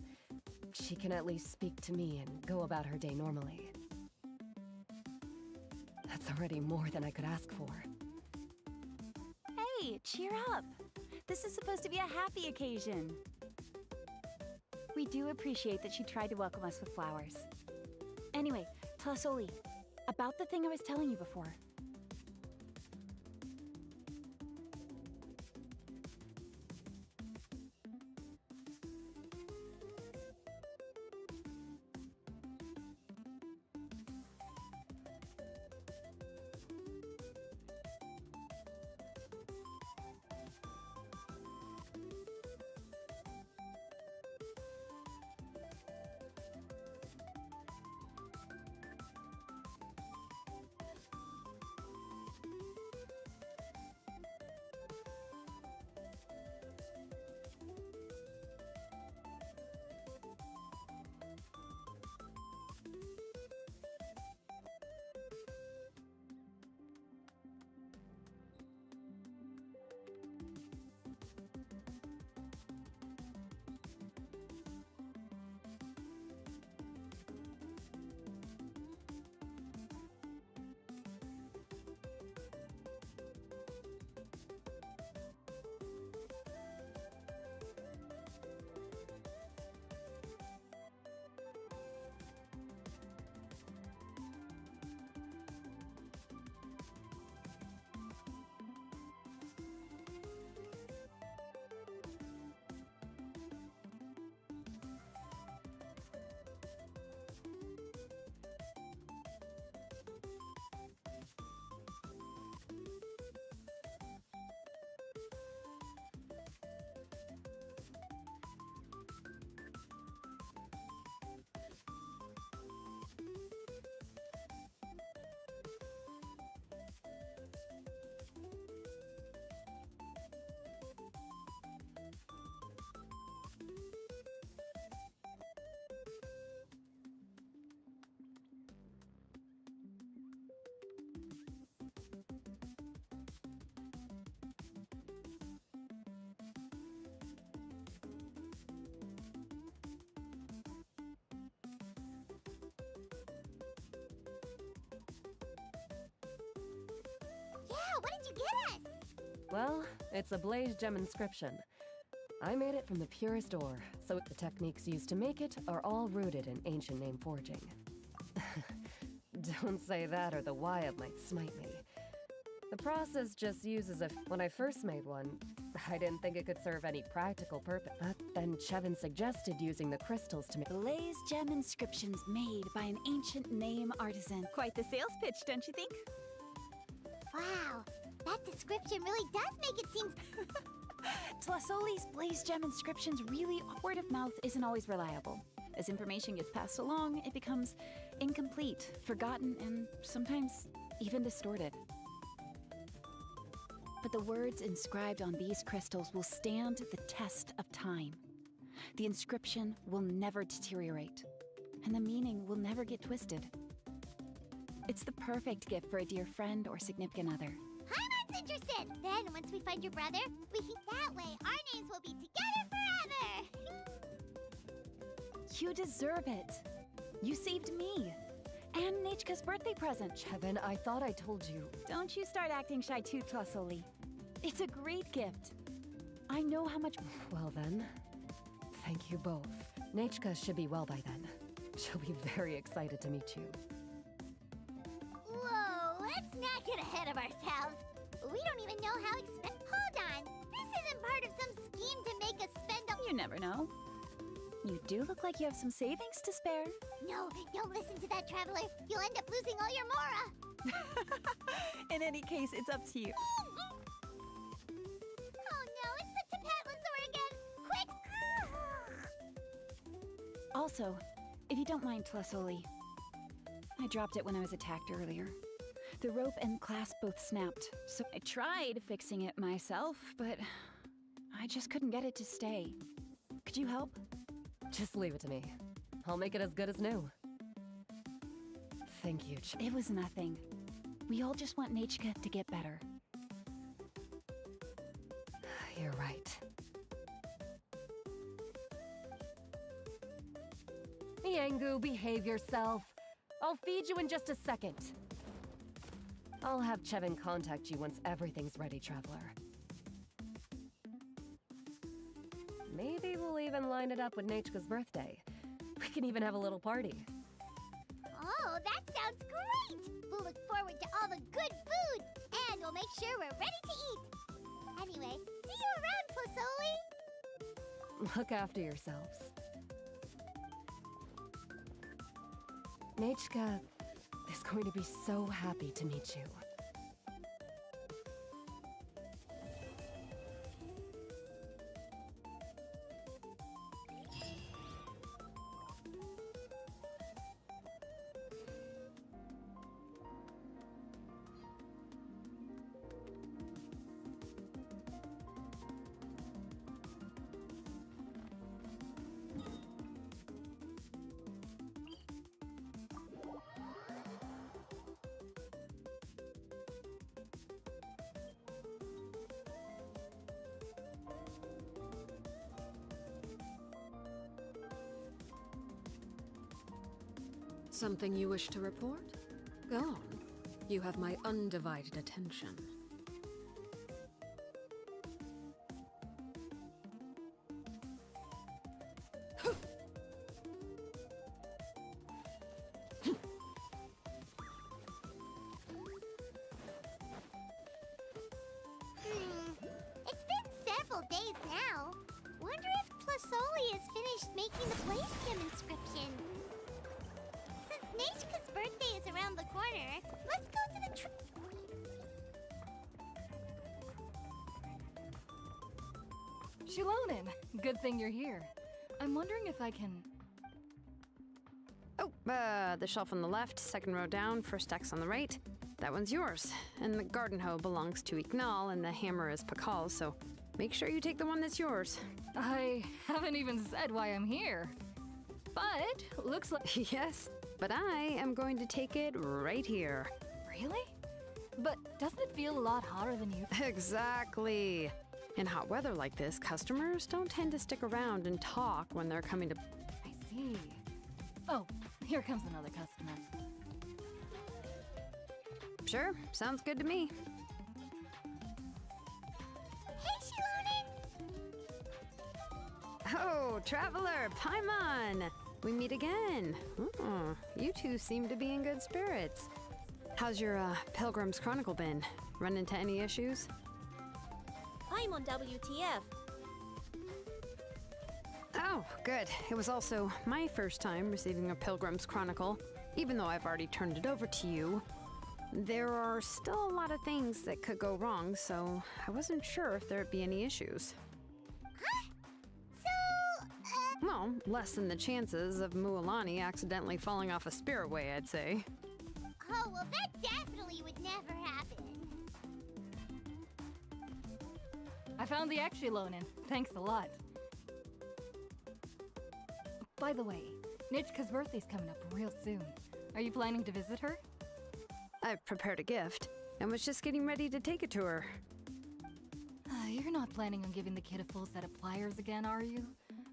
she can at least speak to me and go about her day normally. That's already more than I could ask for. Hey, cheer up. This is supposed to be a happy occasion. We do appreciate that she tried to welcome us with flowers. Anyway, Tlasoli, about the thing I was telling you before. Yeah, what did you get us? Well, it's a blaze gem inscription. I made it from the purest ore, so the techniques used to make it are all rooted in ancient name forging. Don't say that or the Wyatt might smite me. The process just uses a... When I first made one, I didn't think it could serve any practical purpose. But then Chevin suggested using the crystals to make... Blaze gem inscriptions made by an ancient name artisan. Quite the sales pitch, don't you think? Wow, that description really does make it seem... Tlasoli's blaze gem inscriptions really... Word of mouth isn't always reliable. As information gets passed along, it becomes incomplete, forgotten, and sometimes even distorted. But the words inscribed on these crystals will stand the test of time. The inscription will never deteriorate, and the meaning will never get twisted. It's the perfect gift for a dear friend or significant other. Paimon's interested! Then, once we find your brother, we can... That way, our names will be together forever! You deserve it. You saved me. And Nechka's birthday present. Chevin, I thought I told you. Don't you start acting shy too, Tlasoli. It's a great gift. I know how much... Well then, thank you both. Nechka should be well by then. She'll be very excited to meet you. Whoa, let's not get ahead of ourselves. We don't even know how Hold on, this isn't part of some scheme to make us spend a- You never know. You do look like you have some savings to spare. No, don't listen to that, Traveler. You'll end up losing all your Mora. In any case, it's up to you. Oh no, it's the Tapatlosaur again! Quick! Also, if you don't mind, Tlasoli, I dropped it when I was attacked earlier. The rope and clasp both snapped, so I tried fixing it myself, but I just couldn't get it to stay. Could you help? Just leave it to me. I'll make it as good as new. Thank you, It was nothing. We all just want Nechka to get better. You're right. Miangu, behave yourself. I'll feed you in just a second. I'll have Chevin contact you once everything's ready, Traveler. Maybe we'll even line it up with Nechka's birthday. We can even have a little party. Oh, that sounds great! We'll look forward to all the good food, and we'll make sure we're ready to eat. Anyway, see you around, Tlasoli! Look after yourselves. Nechka is going to be so happy to meet you. Something you wish to report? Go on. You have my undivided attention. It's been several days now. Wonder if Tlasoli has finished making the place gem inscription. Since Nechka's birthday is around the corner, let's go to the Shilonin, good thing you're here. I'm wondering if I can... Oh, the shelf on the left, second row down, first X on the right. That one's yours. And the garden hoe belongs to Ignal, and the hammer is Pakal's, so make sure you take the one that's yours. I haven't even said why I'm here. But, looks like... Yes, but I am going to take it right here. Really? But doesn't it feel a lot hotter than you? Exactly. In hot weather like this, customers don't tend to stick around and talk when they're coming to... I see. Oh, here comes another customer. Sure, sounds good to me. Hey, Shilonin! Oh, Traveler, Paimon! We meet again. Oh, you two seem to be in good spirits. How's your Pilgrim's Chronicle been? Run into any issues? I'm on WTF. Oh, good. It was also my first time receiving a Pilgrim's Chronicle, even though I've already turned it over to you. There are still a lot of things that could go wrong, so I wasn't sure if there'd be any issues. Huh? So, Well, less than the chances of Mualani accidentally falling off a spiritway, I'd say. Oh, well, that definitely would never happen. I found the Shilonin. Thanks a lot. By the way, Nitchka's birthday's coming up real soon. Are you planning to visit her? I've prepared a gift, and was just getting ready to take it to her. You're not planning on giving the kid a full set of pliers again, are you?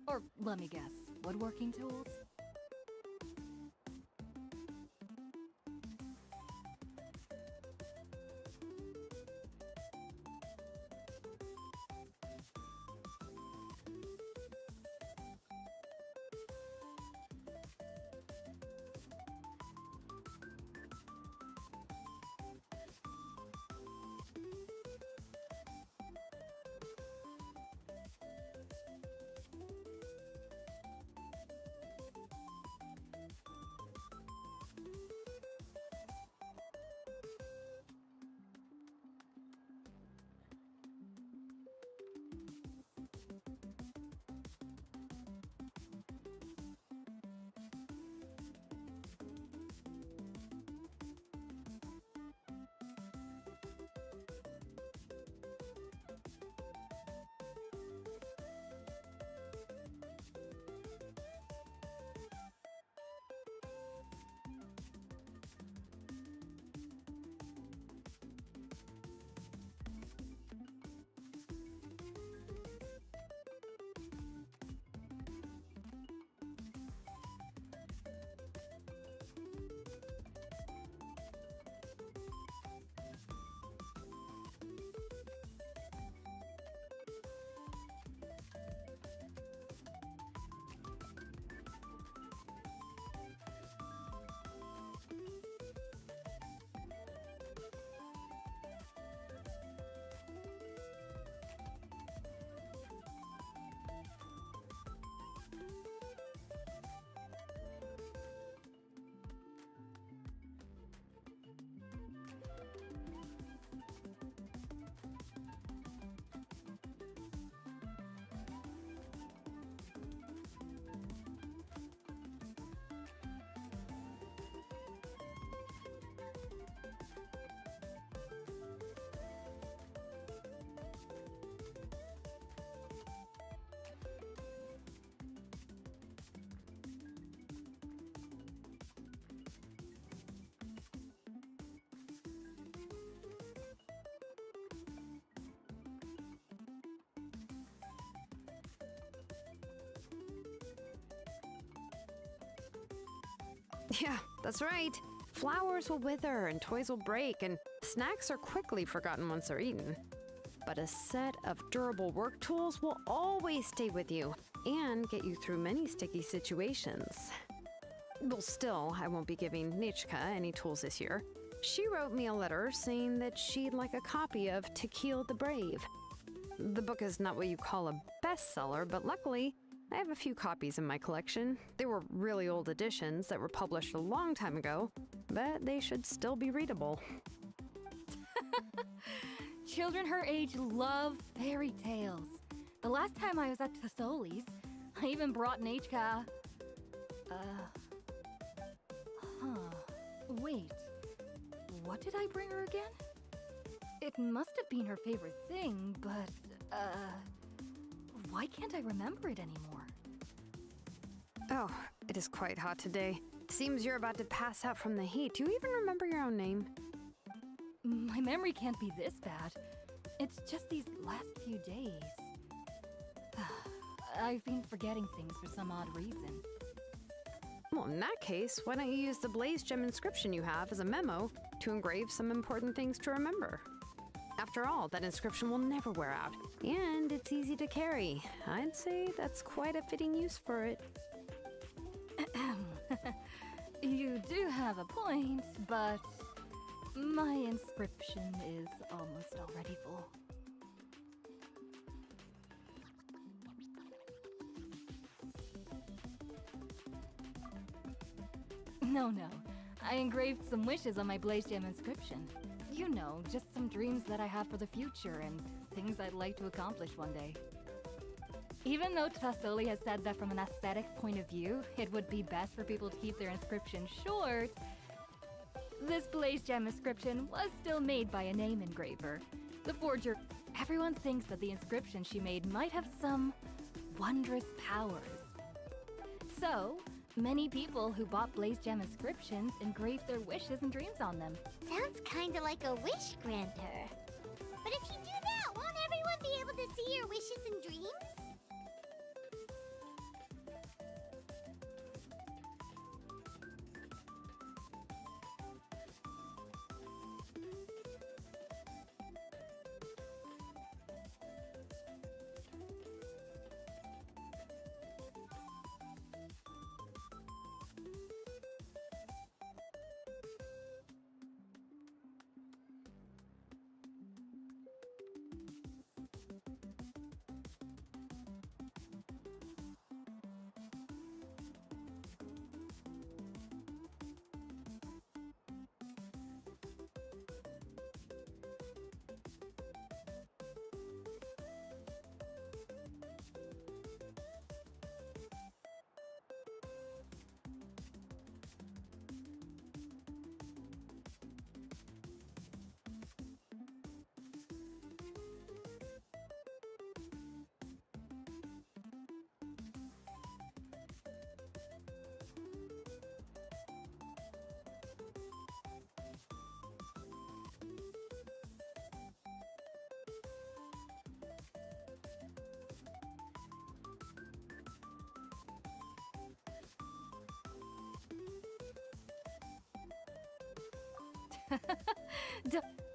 Or, let me guess, woodworking tools? Yeah, that's right. Flowers will wither and toys will break, and snacks are quickly forgotten once they're eaten. But a set of durable work tools will always stay with you and get you through many sticky situations. Well, still, I won't be giving Nichka any tools this year. She wrote me a letter saying that she'd like a copy of To Kill the Brave. The book is not what you call a bestseller, but luckily, I have a few copies in my collection. They were really old editions that were published a long time ago, but they should still be readable. Children her age love fairy tales. The last time I was at Thesoli's, I even brought Nachka. Wait. What did I bring her again? It must have been her favorite thing, but, why can't I remember it anymore? Oh, it is quite hot today. Seems you're about to pass out from the heat. Do you even remember your own name? My memory can't be this bad. It's just these last few days. I've been forgetting things for some odd reason. Well, in that case, why don't you use the Blaze Gem inscription you have as a memo to engrave some important things to remember? After all, that inscription will never wear out, and it's easy to carry. I'd say that's quite a fitting use for it. You do have a point, but my inscription is almost already full. No. I engraved some wishes on my Blaze Gem inscription. You know, just some dreams that I have for the future and things I'd like to accomplish one day. Even though Thesoli has said that from an aesthetic point of view, it would be best for people to keep their inscription short, this Blaze Gem inscription was still made by a name engraver. The forger. Everyone thinks that the inscription she made might have some wondrous powers. So, many people who bought Blaze Gem inscriptions engraved their wishes and dreams on them. Sounds kinda like a wish granter. But if you do that, won't everyone be able to see your wishes and dreams?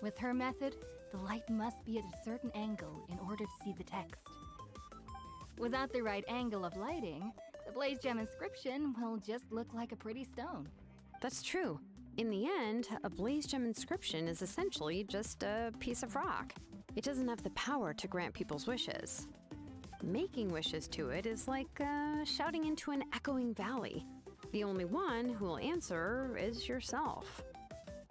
With her method, the light must be at a certain angle in order to see the text. Without the right angle of lighting, the Blaze Gem inscription will just look like a pretty stone. That's true. In the end, a Blaze Gem inscription is essentially just a piece of rock. It doesn't have the power to grant people's wishes. Making wishes to it is like shouting into an echoing valley. The only one who will answer is yourself.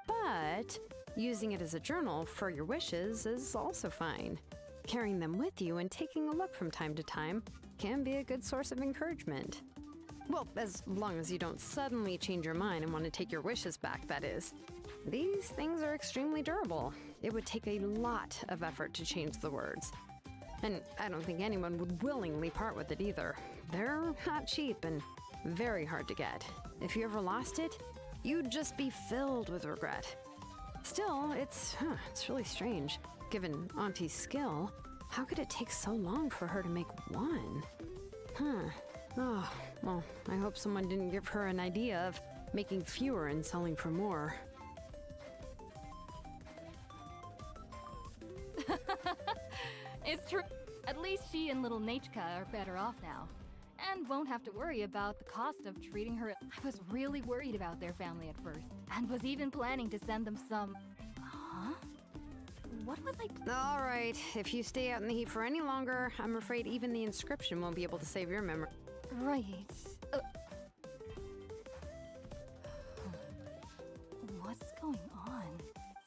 But using it as a journal for your wishes is also fine. Carrying them with you and taking a look from time to time can be a good source of encouragement. Well, as long as you don't suddenly change your mind and want to take your wishes back, that is. These things are extremely durable. It would take a lot of effort to change the words. And I don't think anyone would willingly part with it either. They're not cheap and very hard to get. If you ever lost it, you'd just be filled with regret. Still, it's really strange. Given Auntie's skill, how could it take so long for her to make one? Oh, well, I hope someone didn't give her an idea of making fewer and selling for more. It's true. At least she and little Nachka are better off now. And won't have to worry about the cost of treating her. I was really worried about their family at first, and was even planning to send them some... Huh? What was I... All right, if you stay out in the heat for any longer, I'm afraid even the inscription won't be able to save your memory. Right. What's going on?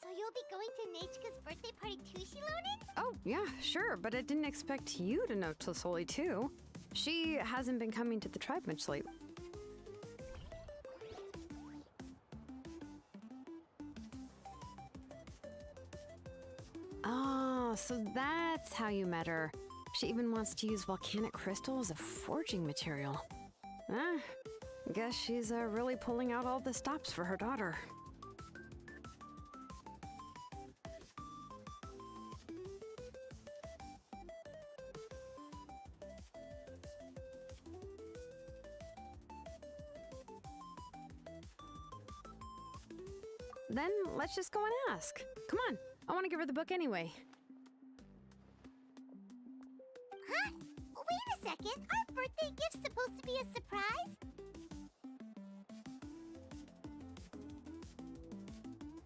So you'll be going to Nachka's birthday party too, Shilonen? Oh, yeah, sure, but I didn't expect you to know Tlisoli too. She hasn't been coming to the tribe much lately. Oh, so that's how you met her. She even wants to use volcanic crystal as a forging material. Guess she's really pulling out all the stops for her daughter. Then let's just go and ask. Come on, I want to give her the book anyway. Huh? Wait a second, our birthday gift's supposed to be a surprise?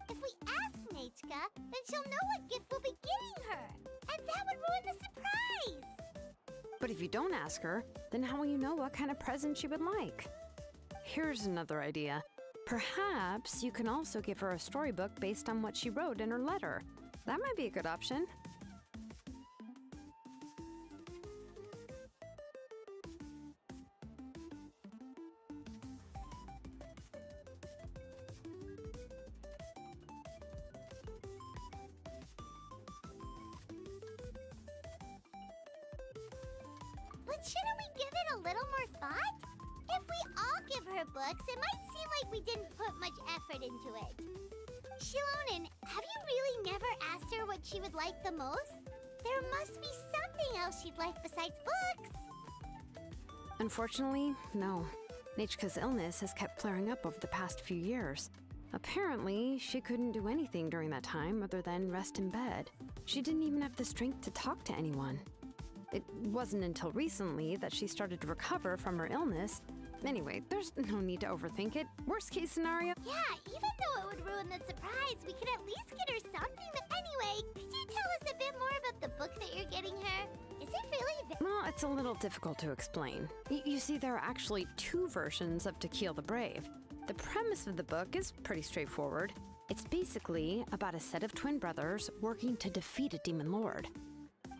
If we ask Nachka, then she'll know what gift we'll be getting her. And that would ruin the surprise! But if you don't ask her, then how will you know what kind of present she would like? Here's another idea. Perhaps you can also give her a storybook based on what she wrote in her letter. That might be a good option. But shouldn't we give it a little more thought? If we all give her books, it might seem like we didn't put much effort into it. Shilonen, have you really never asked her what she would like the most? There must be something else she'd like besides books. Unfortunately, no. Nachka's illness has kept flaring up over the past few years. Apparently, she couldn't do anything during that time other than rest in bed. She didn't even have the strength to talk to anyone. It wasn't until recently that she started to recover from her illness. Anyway, there's no need to overthink it. Worst case scenario... Yeah, even though it would ruin the surprise, we could at least get her something. But anyway, could you tell us a bit more about the book that you're getting her? Is it really... Well, it's a little difficult to explain. You see, there are actually two versions of To Kill the Brave. The premise of the book is pretty straightforward. It's basically about a set of twin brothers working to defeat a demon lord.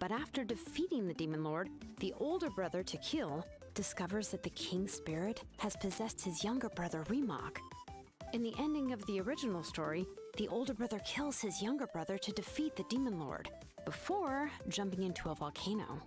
But after defeating the demon lord, the older brother, To Kill, discovers that the king's spirit has possessed his younger brother, Remog. In the ending of the original story, the older brother kills his younger brother to defeat the demon lord, before jumping into a volcano.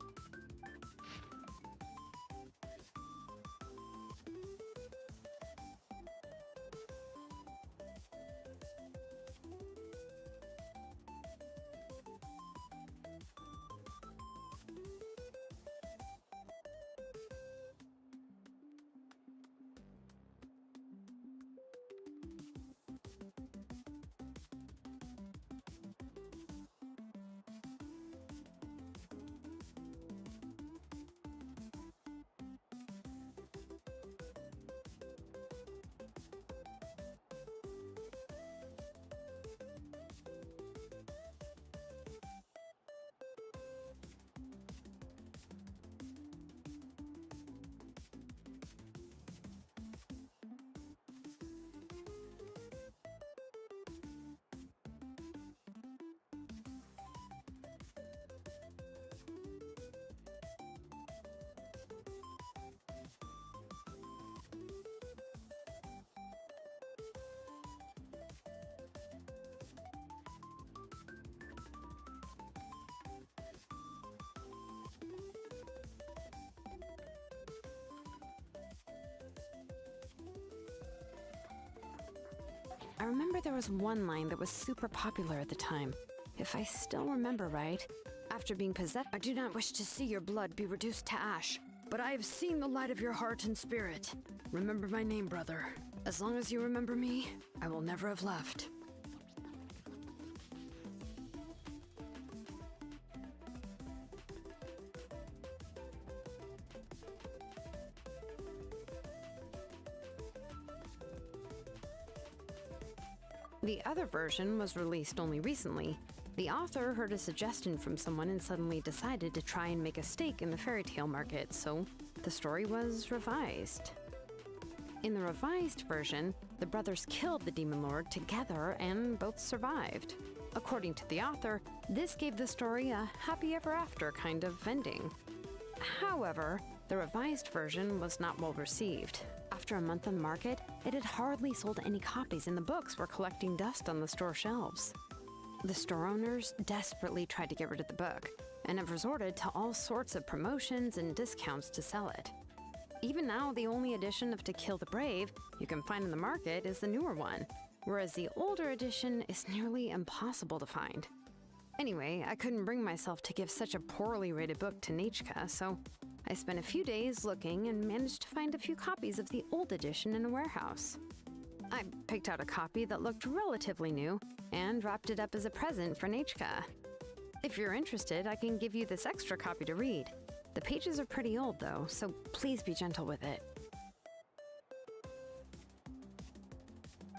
I remember there was one line that was super popular at the time. If I still remember right, after being possessed, I do not wish to see your blood be reduced to ash, but I have seen the light of your heart and spirit. Remember my name, brother. As long as you remember me, I will never have left. The other version was released only recently. The author heard a suggestion from someone and suddenly decided to try and make a stake in the fairy tale market, so the story was revised. In the revised version, the brothers killed the Demon Lord together and both survived. According to the author, this gave the story a happy ever after kind of ending. However, the revised version was not well received. After a month on the market, it had hardly sold any copies and the books were collecting dust on the store shelves. The store owners desperately tried to get rid of the book and have resorted to all sorts of promotions and discounts to sell it. Even now, the only edition of To Kill the Brave you can find in the market is the newer one, whereas the older edition is nearly impossible to find. Anyway, I couldn't bring myself to give such a poorly rated book to Nechka, so I spent a few days looking and managed to find a few copies of the old edition in a warehouse. I picked out a copy that looked relatively new and wrapped it up as a present for Nechka. If you're interested, I can give you this extra copy to read. The pages are pretty old though, so please be gentle with it.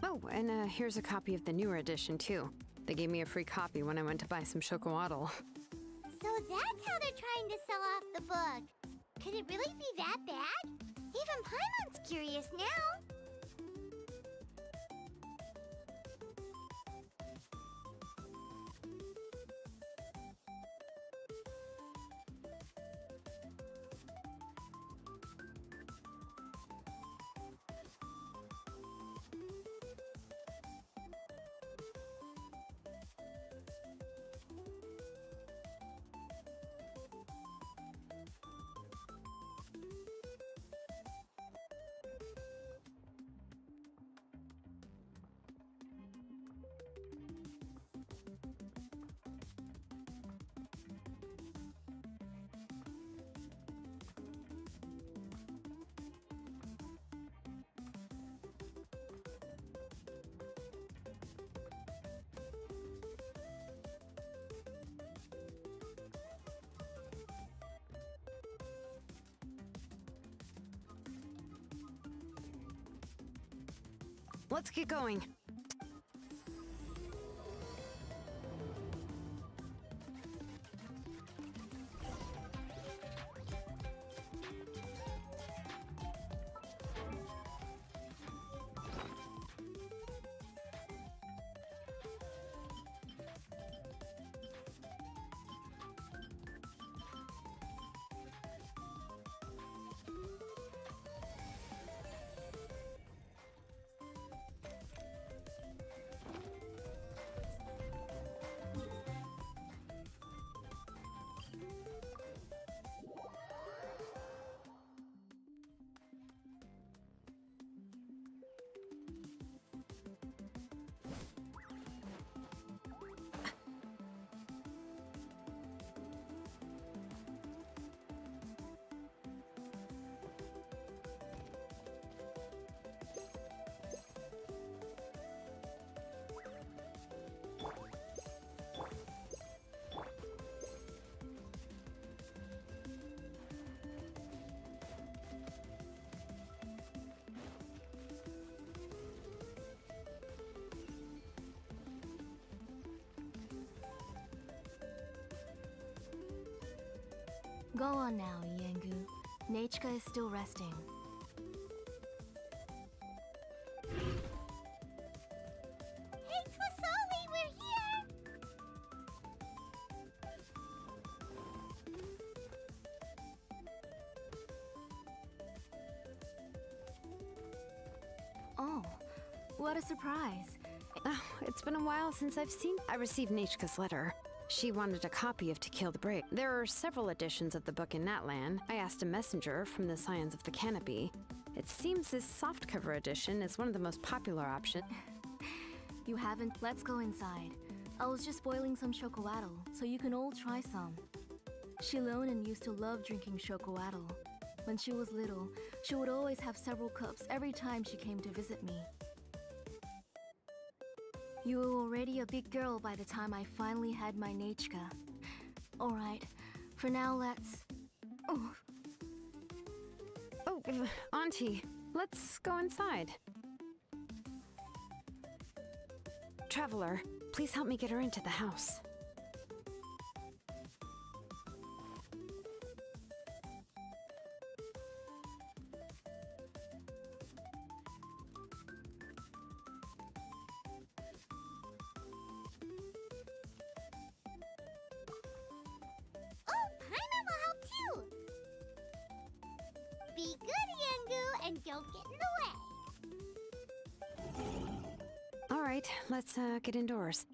Oh, and here's a copy of the newer edition too. They gave me a free copy when I went to buy some chocolatl. So that's how they're trying to sell off the book. Could it really be that bad? Even Paimon's curious now. Let's get going. Go on now, Yengu. Nechka is still resting. Hey, Twisoli, we're here! Oh, what a surprise. Oh, it's been a while since I've seen. I received Nechka's letter. She wanted a copy of To Kill the Brave. There are several editions of the book in Natlan. I asked a messenger from the Scions of the Canopy. It seems this softcover edition is one of the most popular options. You haven't? Let's go inside. I was just boiling some chocolatl, so you can all try some. Shilonen used to love drinking chocolatl. When she was little, she would always have several cups every time she came to visit me. You were already a big girl by the time I finally had my Nechka. Alright, for now let's... Oh. Oh, Auntie, let's go inside. Traveler, please help me get her into the house. Oh, Paimon will help too! Be good, Yangu, and don't get in the way. All right, let's get indoors.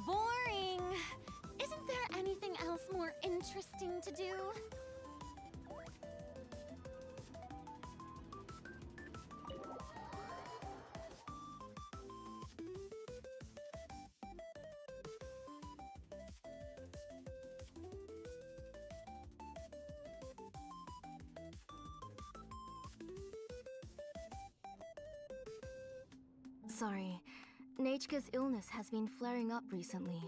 Boring! Isn't there anything else more interesting to do? Sorry. Nechka's illness has been flaring up recently,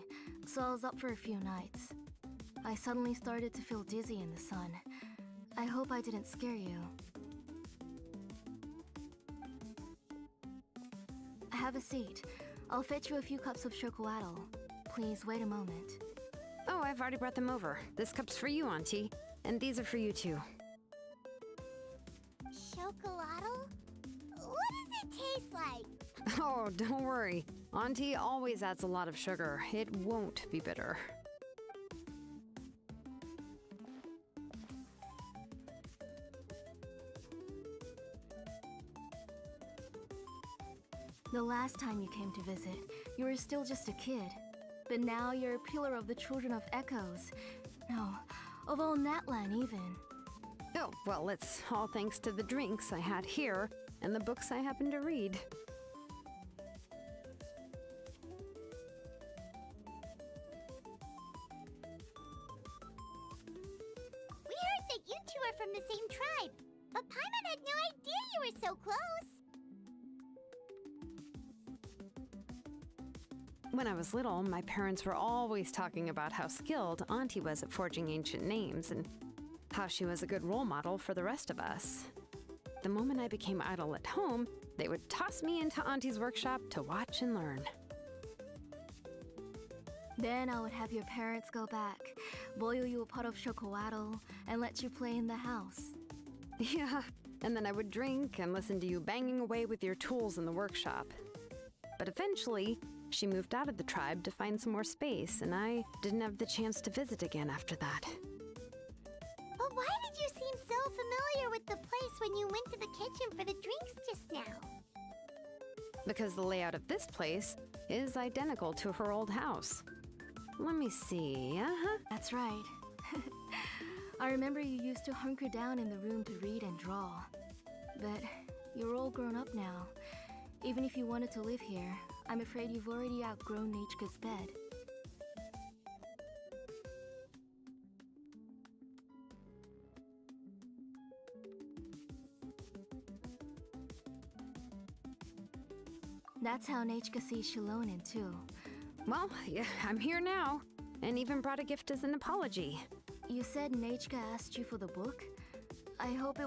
so I was up for a few nights. I suddenly started to feel dizzy in the sun. I hope I didn't scare you. Have a seat. I'll fetch you a few cups of chocolatl. Please wait a moment. Oh, I've already brought them over. This cup's for you, Auntie. And these are for you, too. Chocolatl? What does it taste like? Oh, don't worry. Auntie always adds a lot of sugar. It won't be bitter. The last time you came to visit, you were still just a kid. But now you're a pillar of the Children of Echoes. No, of all Natlan even. Oh, well, it's all thanks to the drinks I had here and the books I happen to read. We heard that you two are from the same tribe, but Paimon had no idea you were so close. When I was little, my parents were always talking about how skilled Auntie was at forging ancient names and how she was a good role model for the rest of us. The moment I became idle at home, they would toss me into Auntie's workshop to watch and learn. Then I would have your parents go back, boil you a pot of chocolatl, and let you play in the house. Yeah, and then I would drink and listen to you banging away with your tools in the workshop. But eventually, she moved out of the tribe to find some more space, and I didn't have the chance to visit again after that. But why did you seem so familiar with the place when you went to the kitchen for the drinks just now? Because the layout of this place is identical to her old house. Let me see, That's right. I remember you used to hunker down in the room to read and draw. But you're all grown up now. Even if you wanted to live here, I'm afraid you've already outgrown Nechka's bed. That's how Nechka sees Shilonen, too. Well, yeah, I'm here now, and even brought a gift as an apology. You said Nechka asked you for the book? I hope it...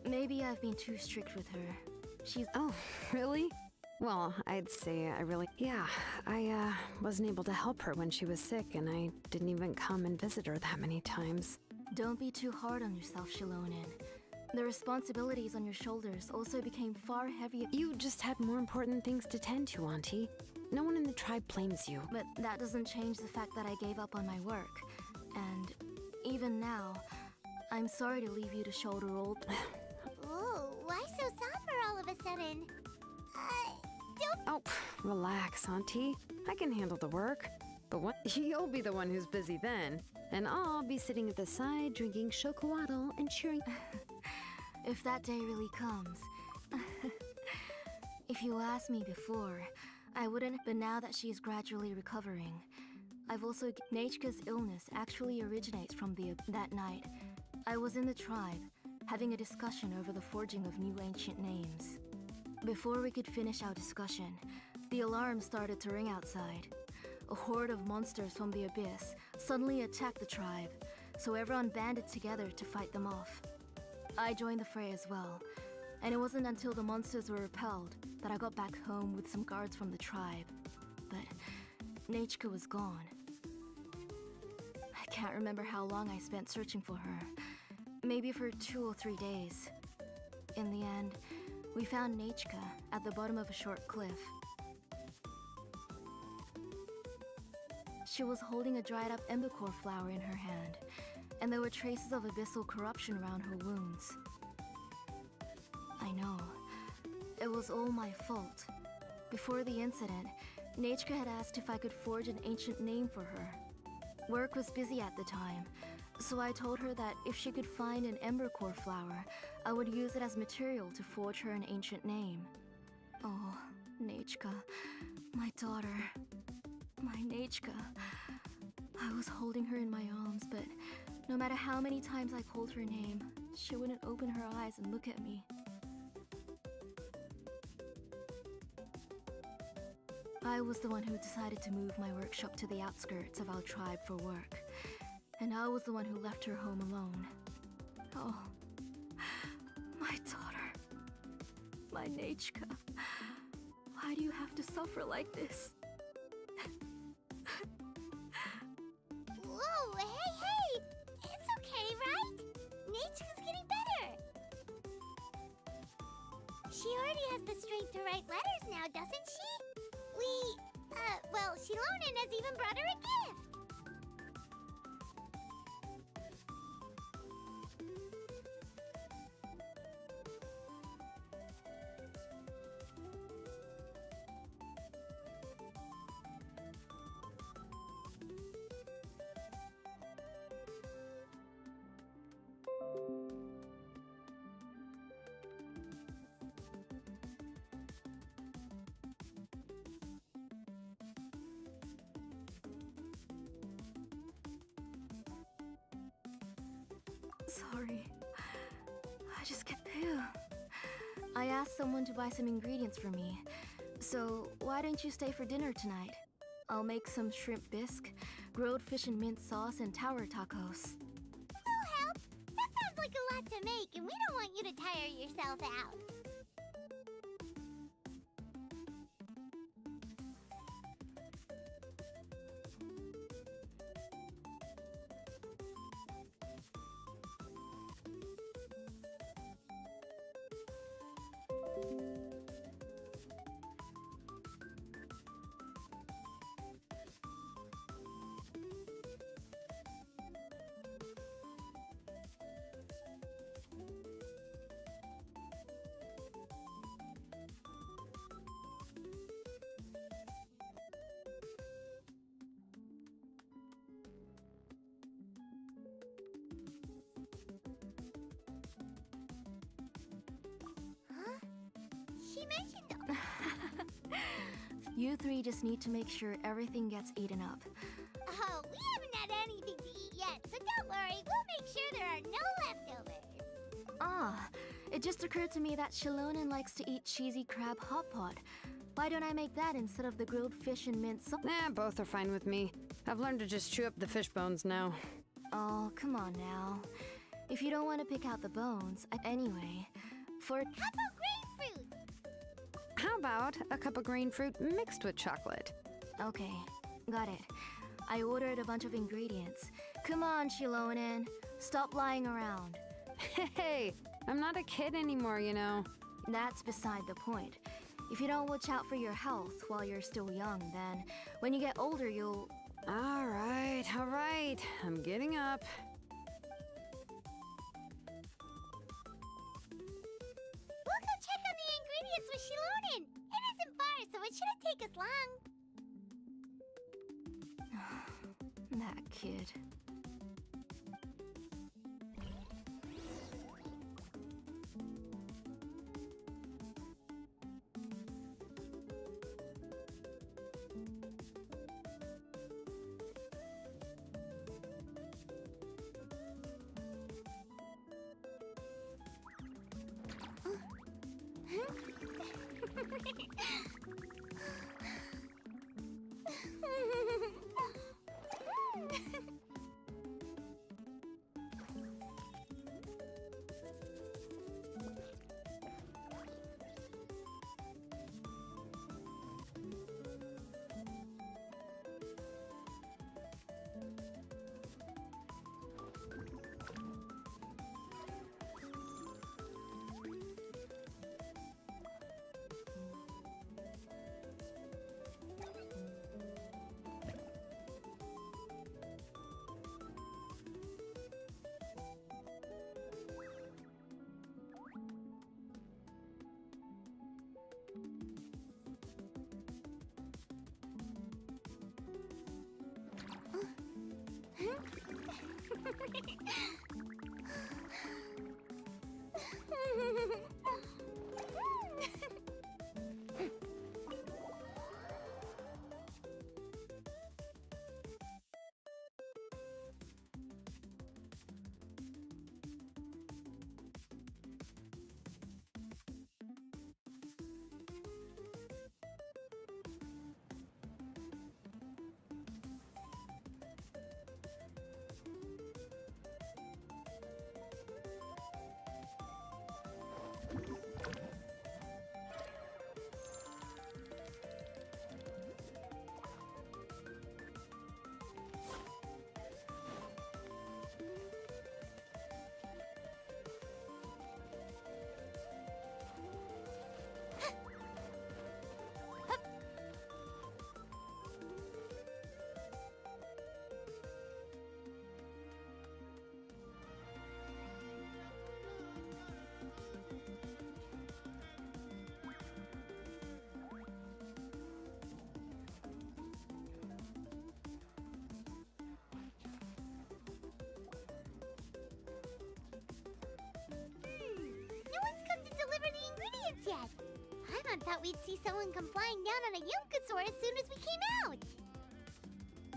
Maybe I've been too strict with her. She's... Oh, really? Well, I'd say I really... Yeah, I wasn't able to help her when she was sick, and I didn't even come and visit her that many times. Don't be too hard on yourself, Shilonen. The responsibilities on your shoulders also became far heavier. You just had more important things to tend to, Auntie. No one in the tribe blames you. But that doesn't change the fact that I gave up on my work. And even now, I'm sorry to leave you to shoulder all... Whoa, why so somber all of a sudden? Don't... Oh, relax, Auntie. I can handle the work. But you'll be the one who's busy then. And I'll be sitting at the side drinking chocolatl and cheering... If that day really comes. If you asked me before, I wouldn't, but now that she's gradually recovering, I've also... Nechka's illness actually originates from that night. I was in the tribe, having a discussion over the forging of new ancient names. Before we could finish our discussion, the alarm started to ring outside. A horde of monsters from the abyss suddenly attacked the tribe, so everyone banded together to fight them off. I joined the fray as well, and it wasn't until the monsters were repelled that I got back home with some guards from the tribe. But Nechka was gone. I can't remember how long I spent searching for her. Maybe for 2 or 3 days. In the end, we found Nechka at the bottom of a short cliff. She was holding a dried up embercore flower in her hand, and there were traces of abyssal corruption around her wounds. I know. It was all my fault. Before the incident, Nechka had asked if I could forge an ancient name for her. Work was busy at the time, so I told her that if she could find an embercore flower, I would use it as material to forge her an ancient name. Oh, Nechka, my daughter. My Nechka. I was holding her in my arms, but no matter how many times I called her name, she wouldn't open her eyes and look at me. I was the one who decided to move my workshop to the outskirts of our tribe for work, and I was the one who left her home alone. Oh, my daughter. My Nechka. Why do you have to suffer like this? Whoa, hey! It's okay, right? Nechka's getting better. She already has the strength to write letters now, doesn't she? Well, Shilonen has even brought her a gift. Sorry. I just can't. I asked someone to buy some ingredients for me. So, why don't you stay for dinner tonight? I'll make some shrimp bisque, grilled fish and mint sauce, and tower tacos. We'll help. That sounds like a lot to make, and we don't want you to tire yourself out. She mentioned... You three just need to make sure everything gets eaten up. Oh, we haven't had anything to eat yet, so don't worry. We'll make sure there are no leftovers. Ah, it just occurred to me that Shilonen likes to eat cheesy crab hot pot. Why don't I make that instead of the grilled fish and mint sauce? Both are fine with me. I've learned to just chew up the fish bones now. Oh, come on now. If you don't want to pick out the bones, anyway, for... How about grapefruit? How about a cup of green fruit mixed with chocolate? Okay, got it. I ordered a bunch of ingredients. Come on, Shilonen. Stop lying around. Hey, I'm not a kid anymore, you know. That's beside the point. If you don't watch out for your health while you're still young, then when you get older, you'll... All right. I'm getting up. We'll go check on the ingredients with Shilonen. It isn't far, so it shouldn't take us long. That kid. No one's come to deliver the ingredients yet. Paimon thought we'd see someone come flying down on a Yunkasaur as soon as we came out.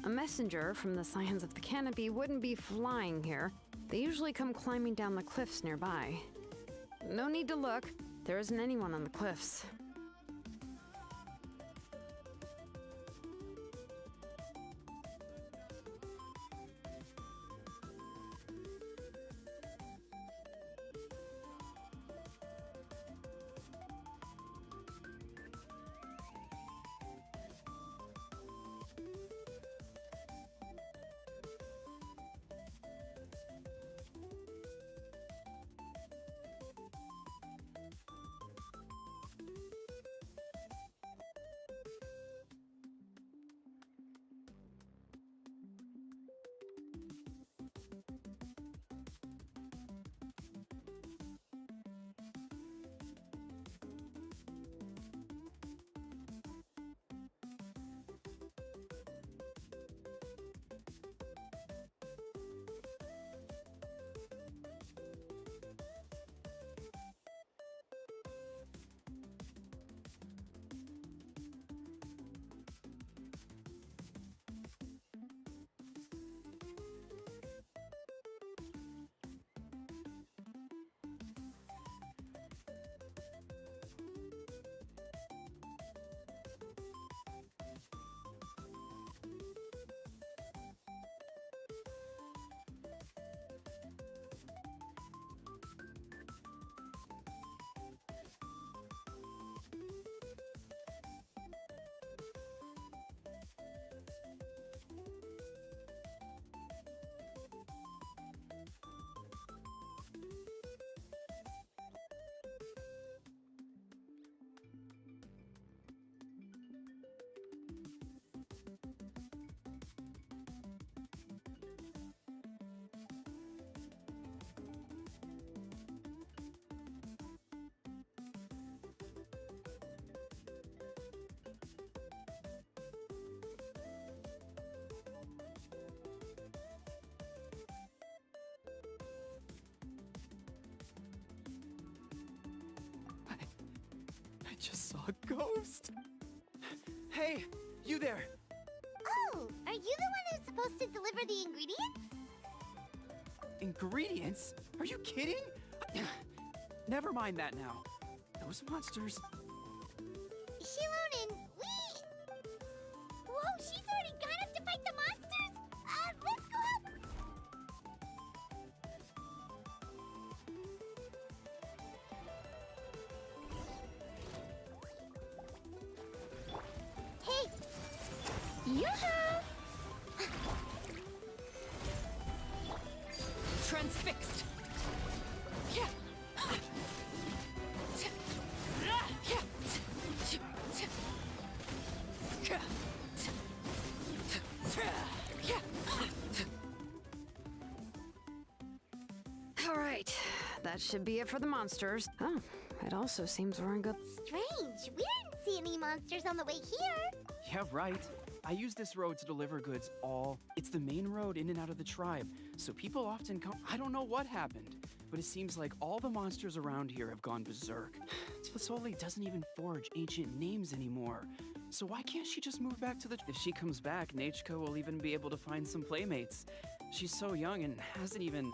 A messenger from the Scions of the Canopy wouldn't be flying here. They usually come climbing down the cliffs nearby. No need to look. There isn't anyone on the cliffs. moves! Hey, you there! Oh, are you the one who's supposed to deliver the ingredients? Ingredients? Are you kidding? Never mind that now. Those monsters... Shilonen, Whoa, she's already gone up to fight the monsters? Let's go up! Hey! Yoo-hoo! Transfixed! All right, that should be it for the monsters. Oh, it also seems we're in good... Strange, we didn't see any monsters on the way here. Yeah, right. I use this road to deliver goods It's the main road in and out of the tribe, so people often come... I don't know what happened, but it seems like all the monsters around here have gone berserk. Tlasoli doesn't even forge ancient names anymore. So why can't she just move back to the... If she comes back, Nachka will even be able to find some playmates. She's so young and hasn't even,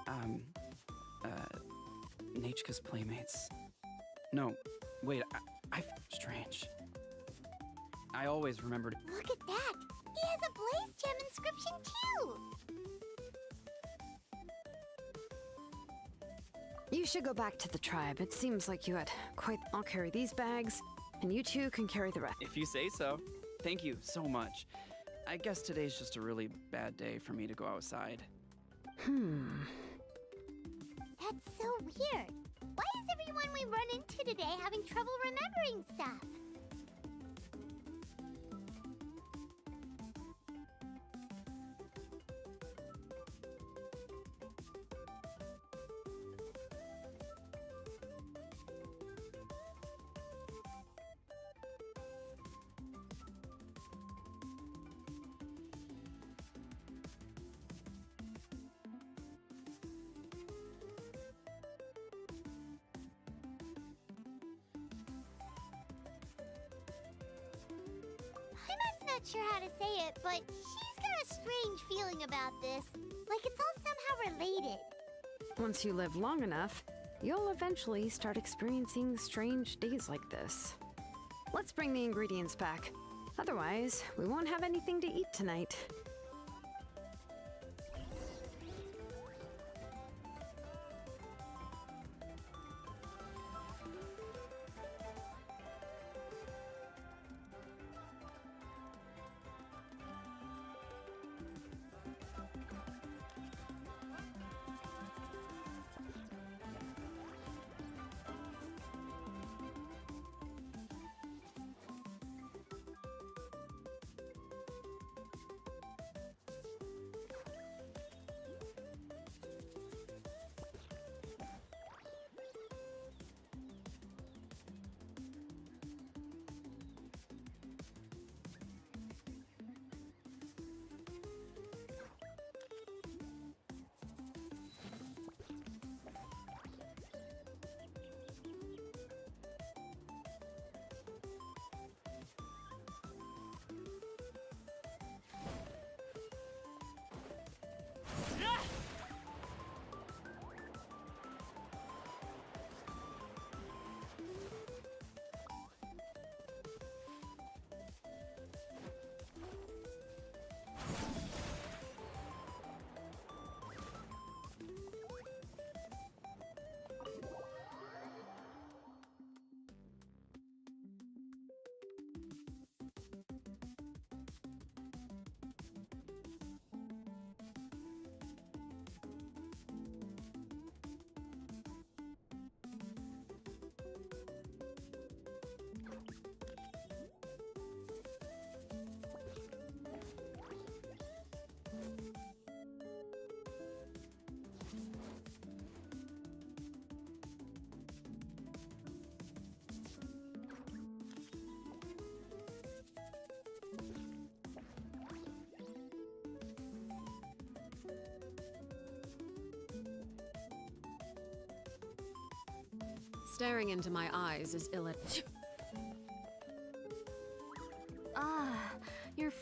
Nachka's playmates. No, wait, strange. I always remembered... Look at that! He has a Blaze Gem inscription too! You should go back to the tribe. It seems like you had quite... I'll carry these bags, and you two can carry the rest. If you say so. Thank you so much. I guess today's just a really bad day for me to go outside. That's so weird. Why is everyone we run into today having trouble remembering stuff? I'm not sure how to say it, but she's got a strange feeling about this. Like it's all somehow related. Once you live long enough, you'll eventually start experiencing strange days like this. Let's bring the ingredients back. Otherwise, we won't have anything to eat tonight. Staring into my eyes is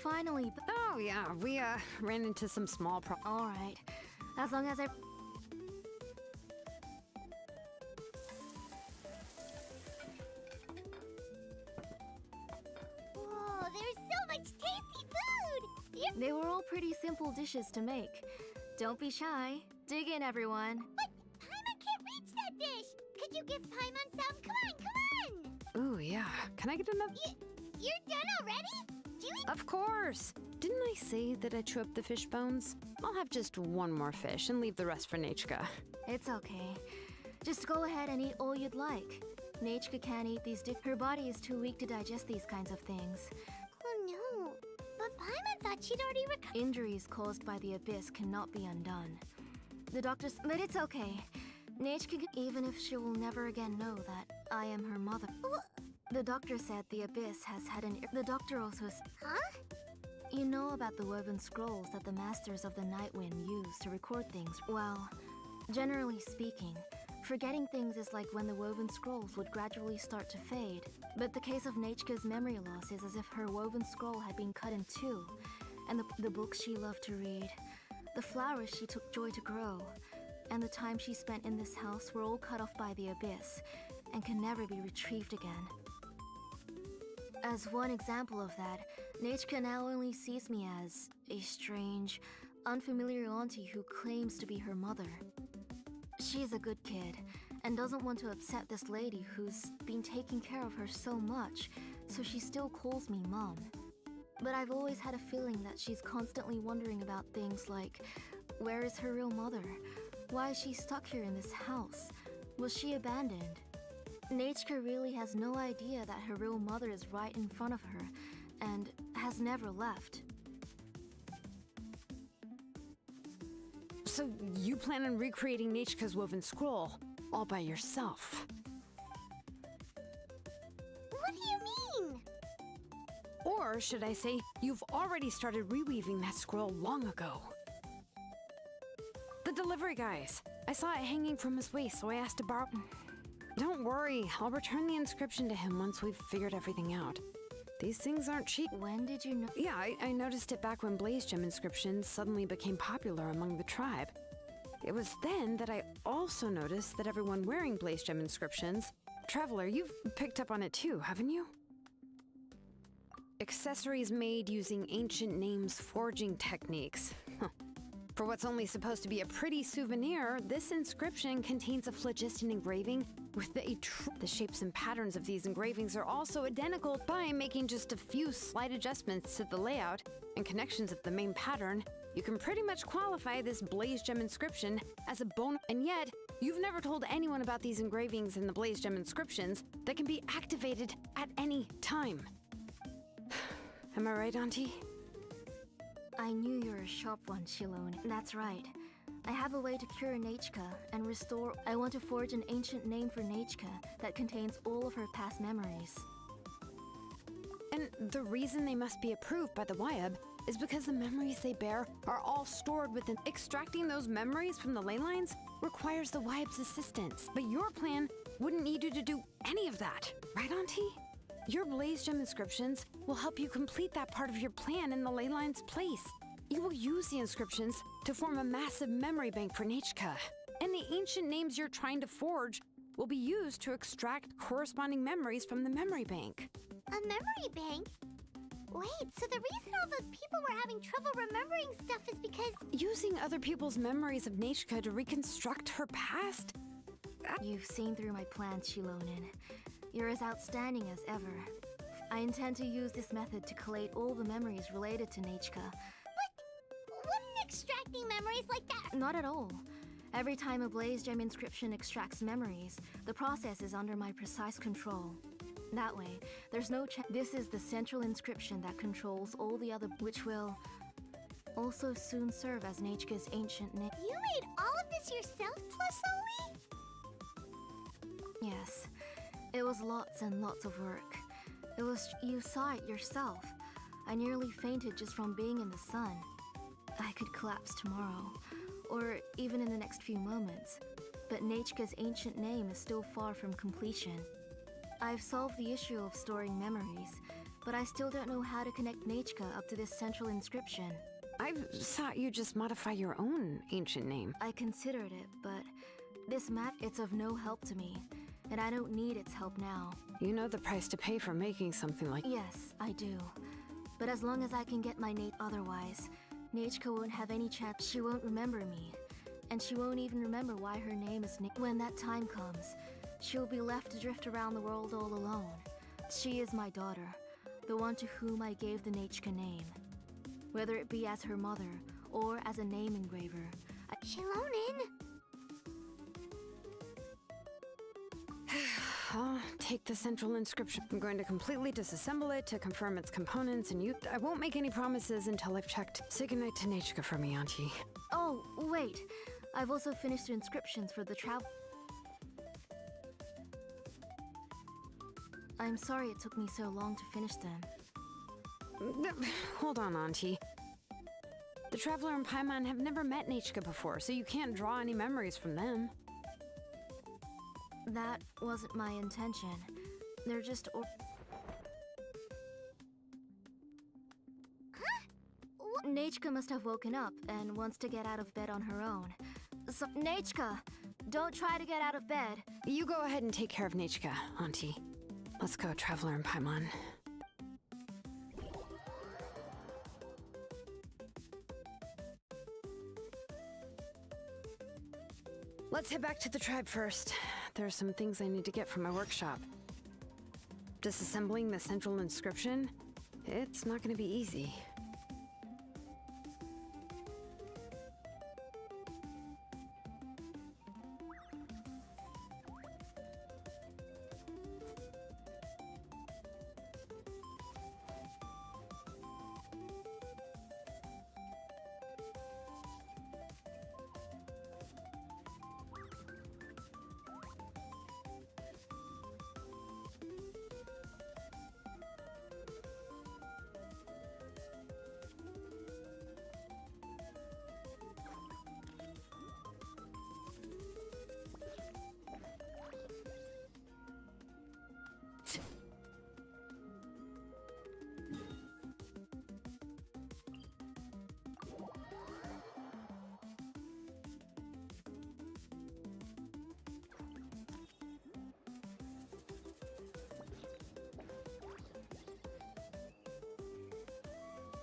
finally. Oh, yeah, we, ran into some small Alright. As long as I. Whoa, there's so much tasty food! They were all pretty simple dishes to make. Don't be shy. Dig in, everyone. But Paimon can't reach that dish! Could you give Paimon some? Come on, come on! Ooh, yeah. Can I get another? You're done already? Do you eat? Of course! Didn't I say that I chew up the fish bones? I'll have just one more fish and leave the rest for Nechka. It's okay. Just go ahead and eat all you'd like. Nechka can't eat these her body is too weak to digest these kinds of things. Oh no. But Paimon thought she'd already recovered. Injuries caused by the abyss cannot be undone. The doctors. But it's okay. Nechka, even if she will never again know that I am her mother. The doctor said the abyss has had an. The doctor also. Huh? You know about the woven scrolls that the Masters of the Nightwind use to record things. Well, generally speaking, forgetting things is like when the woven scrolls would gradually start to fade. But the case of Nechka's memory loss is as if her woven scroll had been cut in two, and the books she loved to read, the flowers she took joy to grow, and the time she spent in this house were all cut off by the abyss and can never be retrieved again. As one example of that, Nechka now only sees me as a strange, unfamiliar auntie who claims to be her mother. She's a good kid, and doesn't want to upset this lady who's been taking care of her so much, so she still calls me Mom. But I've always had a feeling that she's constantly wondering about things like, where is her real mother? Why is she stuck here in this house? Was she abandoned? Nechka really has no idea that her real mother is right in front of her, and has never left. So you plan on recreating Nechka's woven scroll all by yourself? What do you mean? Or should I say, you've already started reweaving that scroll long ago? The delivery guys. I saw it hanging from his waist, so I asked to borrow. Don't worry, I'll return the inscription to him once we've figured everything out. These things aren't cheap. When did you know? Yeah, I noticed it back when Blaze Gem inscriptions suddenly became popular among the tribe. It was then that I also noticed that everyone wearing Blaze Gem inscriptions... Traveler, you've picked up on it too, haven't you? Accessories made using ancient names forging techniques. For what's only supposed to be a pretty souvenir, this inscription contains a phlogiston engraving with the shapes and patterns of these engravings are also identical. By making just a few slight adjustments to the layout and connections of the main pattern, you can pretty much qualify this Blaze Gem inscription as a bonus. And yet, you've never told anyone about these engravings in the Blaze Gem inscriptions that can be activated at any time. Am I right, Auntie? I knew you were a sharp one, Shilone. That's right. I have a way to cure Nechka and restore. I want to forge an ancient name for Nechka that contains all of her past memories. And the reason they must be approved by the Wyab is because the memories they bear are all stored within. Extracting those memories from the ley lines requires the Wyab's assistance. But your plan wouldn't need you to do any of that. Right, Auntie? Your Blaze Gem inscriptions will help you complete that part of your plan in the ley line's place. You will use the inscriptions to form a massive memory bank for Nechka. And the ancient names you're trying to forge will be used to extract corresponding memories from the memory bank. A memory bank? Wait, so the reason all those people were having trouble remembering stuff is because... Using other people's memories of Nechka to reconstruct her past? You've seen through my plans, Shilonin. You're as outstanding as ever. I intend to use this method to collate all the memories related to Nechka. But wouldn't extracting memories like that... Not at all. Every time a Blaze Gem inscription extracts memories, the process is under my precise control. That way, there's no This is the central inscription that controls all the other, which will also soon serve as Nechka's ancient name. You made all of this yourself, Plusoli? Yes. It was lots and lots of work. You saw it yourself. I nearly fainted just from being in the sun. I could collapse tomorrow, or even in the next few moments. But Nechka's ancient name is still far from completion. I've solved the issue of storing memories, but I still don't know how to connect Nechka up to this central inscription. I thought you just modify your own ancient name. I considered it, but this map, it's of no help to me, and I don't need its help now. You know the price to pay for making something like... Yes, I do. But as long as I can get my Nate otherwise, Nechka won't have any chance. She won't remember me. And she won't even remember why her name is Nick. When that time comes, she'll be left to drift around the world all alone. She is my daughter, the one to whom I gave the Nechka name. Whether it be as her mother, or as a name engraver. Shilonin! I'll take the central inscription. I'm going to completely disassemble it to confirm its components, and I won't make any promises until I've checked. Say goodnight to Nechka for me, Auntie. Oh, wait. I've also finished the inscriptions for the travel. I'm sorry it took me so long to finish them. Hold on, Auntie. The Traveler and Paimon have never met Nechka before, so you can't draw any memories from them. That wasn't my intention. They're just Nechka must have woken up and wants to get out of bed on her own. So, Nechka, don't try to get out of bed. You go ahead and take care of Nechka, Auntie. Let's go, Traveler and Paimon. Let's head back to the tribe first. There are some things I need to get from my workshop. Disassembling the central inscription? It's not going to be easy.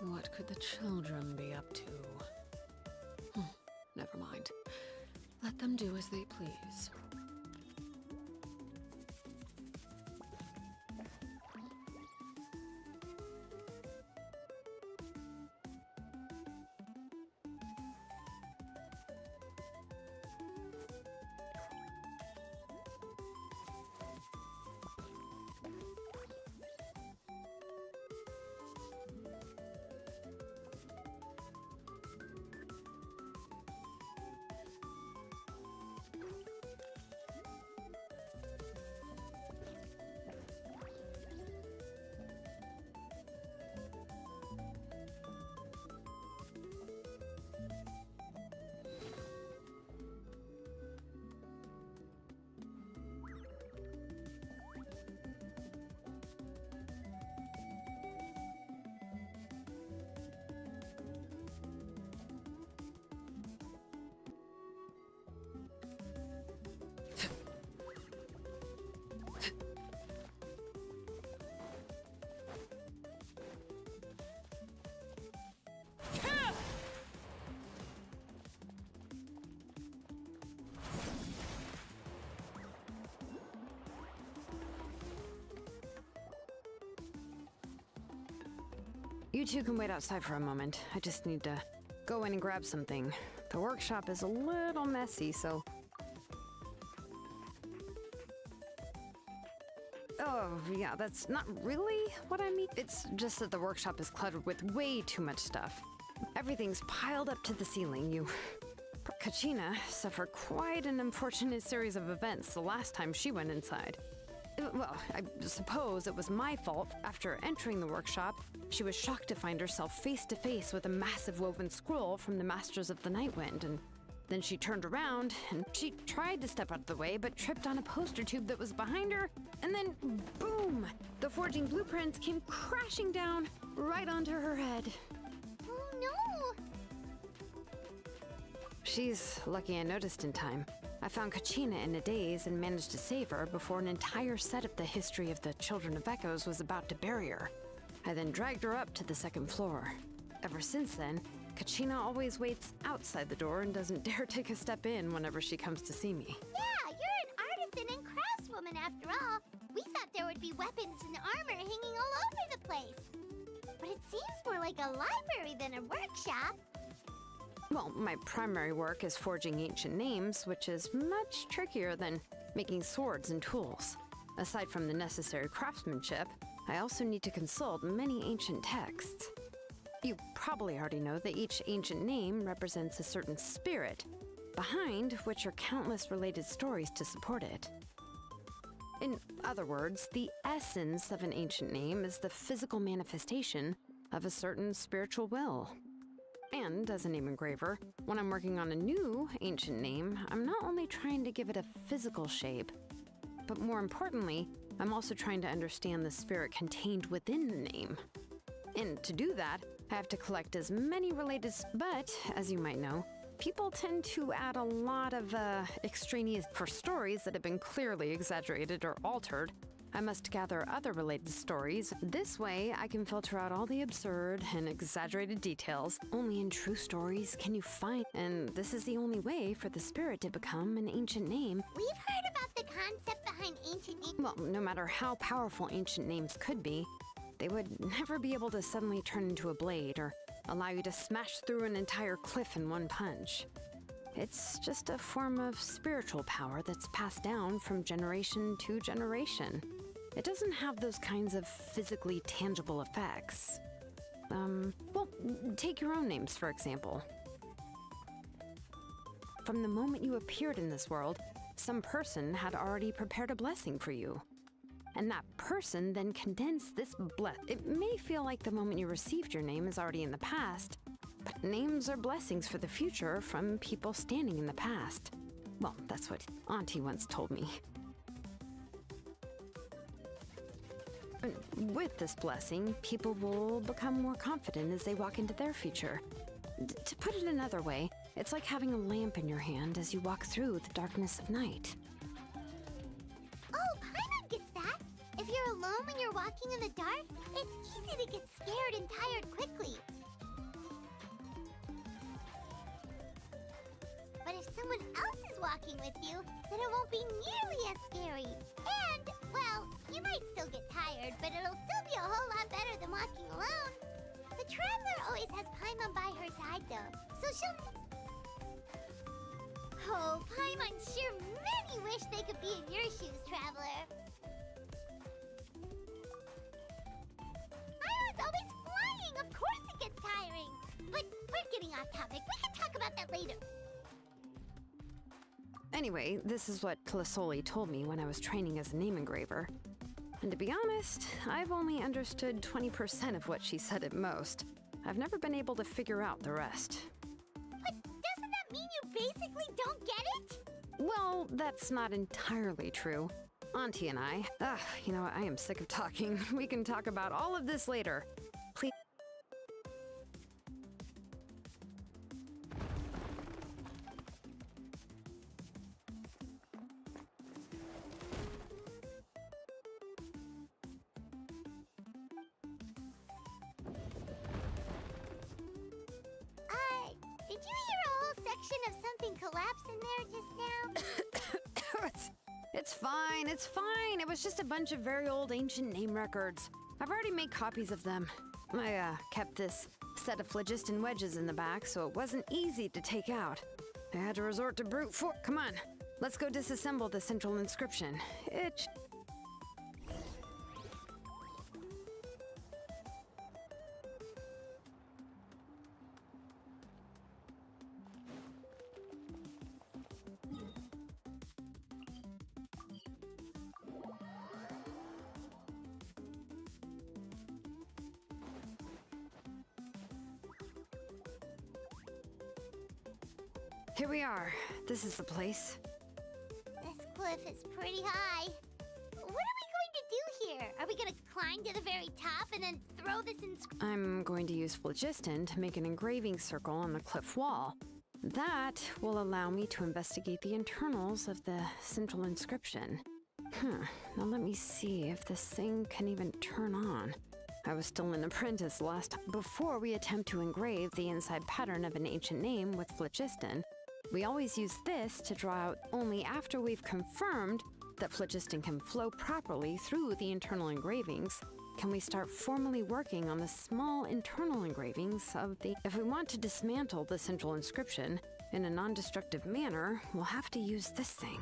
What could the children be up to? Never mind. Let them do as they please. You two can wait outside for a moment. I just need to go in and grab something. The workshop is a little messy, so... Oh, yeah, that's not really what I mean. It's just that the workshop is cluttered with way too much stuff. Everything's piled up to the ceiling. Kachina suffered quite an unfortunate series of events the last time she went inside. Well, I suppose it was my fault. After entering the workshop, she was shocked to find herself face to face with a massive woven scroll from the Masters of the Nightwind, and then she turned around and she tried to step out of the way but tripped on a poster tube that was behind her, and then boom! The the forging blueprints came crashing down right onto her head. Oh no! She's lucky I noticed in time. I found Kachina in a daze and managed to save her before an entire set of the history of the Children of Echoes was about to bury her. I then dragged her up to the second floor. Ever since then, Kachina always waits outside the door and doesn't dare take a step in whenever she comes to see me. Yeah, you're an artisan and craftswoman after all. We thought there would be weapons and armor hanging all over the place. But it seems more like a library than a workshop. Well, my primary work is forging ancient names, which is much trickier than making swords and tools. Aside from the necessary craftsmanship, I also need to consult many ancient texts. You probably already know that each ancient name represents a certain spirit, behind which are countless related stories to support it. In other words, the essence of an ancient name is the physical manifestation of a certain spiritual will. And as a name engraver, when I'm working on a new ancient name, I'm not only trying to give it a physical shape, but more importantly, I'm also trying to understand the spirit contained within the name. And to do that, I have to collect as many related, but as you might know, people tend to add a lot of extraneous for stories that have been clearly exaggerated or altered. I must gather other related stories. This way, I can filter out all the absurd and exaggerated details. Only in true stories can you find, and this is the only way for the spirit to become an ancient name. We've heard about the concept behind ancient names. Well, no matter how powerful ancient names could be, they would never be able to suddenly turn into a blade or allow you to smash through an entire cliff in one punch. It's just a form of spiritual power that's passed down from generation to generation. It doesn't have those kinds of physically tangible effects. Well, take your own names, for example. From the moment you appeared in this world, some person had already prepared a blessing for you. And that person then condensed this It may feel like the moment you received your name is already in the past, but names are blessings for the future from people standing in the past. Well, that's what Auntie once told me. With this blessing, people will become more confident as they walk into their future. To put it another way, it's like having a lamp in your hand as you walk through the darkness of night. Oh, Paimon gets that. If you're alone when you're walking in the dark, it's easy to get scared and tired quickly. But if someone else is walking with you, then it won't be nearly as scary. And, well, you might still get tired, but it'll still be a whole lot better than walking alone. The Traveler always has Paimon by her side, though, so she'll... Oh, Paimon sure many wish they could be in your shoes, Traveler. Paimon's always flying! Of course it gets tiring! But we're getting off topic. We can talk about that later. Anyway, this is what Plisoli told me when I was training as a name engraver. And to be honest, I've only understood 20% of what she said at most. I've never been able to figure out the rest. But doesn't that mean you basically don't get it? Well, that's not entirely true. Auntie and I... you know what, I am sick of talking. We can talk about all of this later. Please... Did you hear a whole section of something collapse in there just now? It's fine, it's fine. It was just a bunch of very old ancient name records. I've already made copies of them. I kept this set of phlogiston wedges in the back, so it wasn't easy to take out. I had to resort to brute force. Come on, let's go disassemble the central inscription. Here we are. This is the place. This cliff is pretty high. What are we going to do here? Are we gonna climb to the very top and then throw this in? I'm going to use phlogiston to make an engraving circle on the cliff wall. That will allow me to investigate the internals of the central inscription. Now let me see if this thing can even turn on. I was still an apprentice last time. Before we attempt to engrave the inside pattern of an ancient name with phlogiston, we always use this to draw out only after we've confirmed that phlogiston can flow properly through the internal engravings. Can we start formally working on the small internal engravings of the... If we want to dismantle the central inscription in a non-destructive manner, we'll have to use this thing.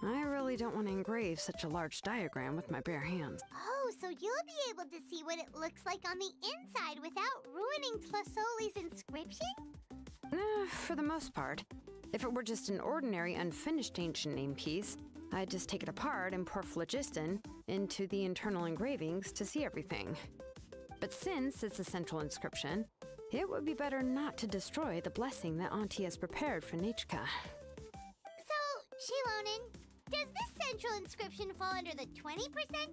I really don't want to engrave such a large diagram with my bare hands. Oh, so you'll be able to see what it looks like on the inside without ruining Tlasoli's inscription? For the most part. If it were just an ordinary unfinished ancient name piece, I'd just take it apart and pour phlogiston into the internal engravings to see everything. But since it's a central inscription, it would be better not to destroy the blessing that Auntie has prepared for Nechka. So, Shilonen, does this central inscription fall under the 20%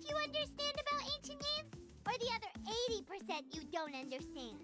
you understand about ancient names, or the other 80% you don't understand?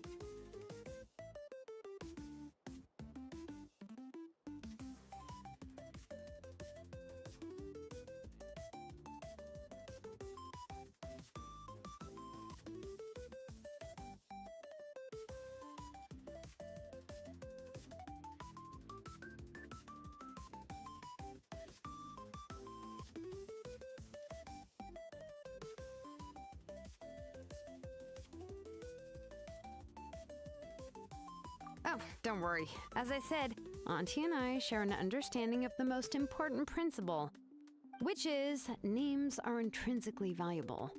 Oh, don't worry. As I said, Auntie and I share an understanding of the most important principle, which is names are intrinsically valuable.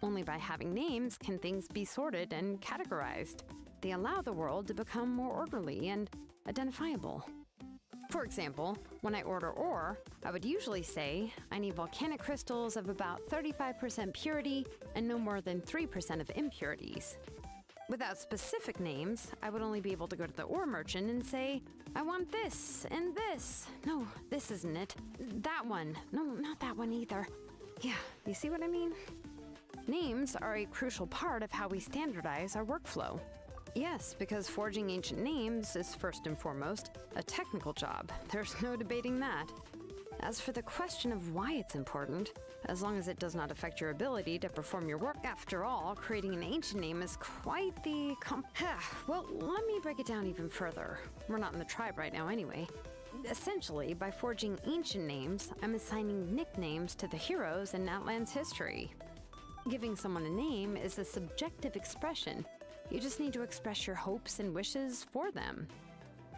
Only by having names can things be sorted and categorized. They allow the world to become more orderly and identifiable. For example, when I order ore, I would usually say I need volcanic crystals of about 35% purity and no more than 3% of impurities. Without specific names, I would only be able to go to the ore merchant and say, I want this and this. No, this isn't it. That one. No, not that one either. Yeah, you see what I mean? Names are a crucial part of how we standardize our workflow. Yes, because forging ancient names is first and foremost a technical job. There's no debating that. As for the question of why it's important, as long as it does not affect your ability to perform your work, after all, creating an ancient name is quite the Well, let me break it down even further. We're not in the tribe right now anyway. Essentially, by forging ancient names, I'm assigning nicknames to the heroes in Outland's history. Giving someone a name is a subjective expression. You just need to express your hopes and wishes for them.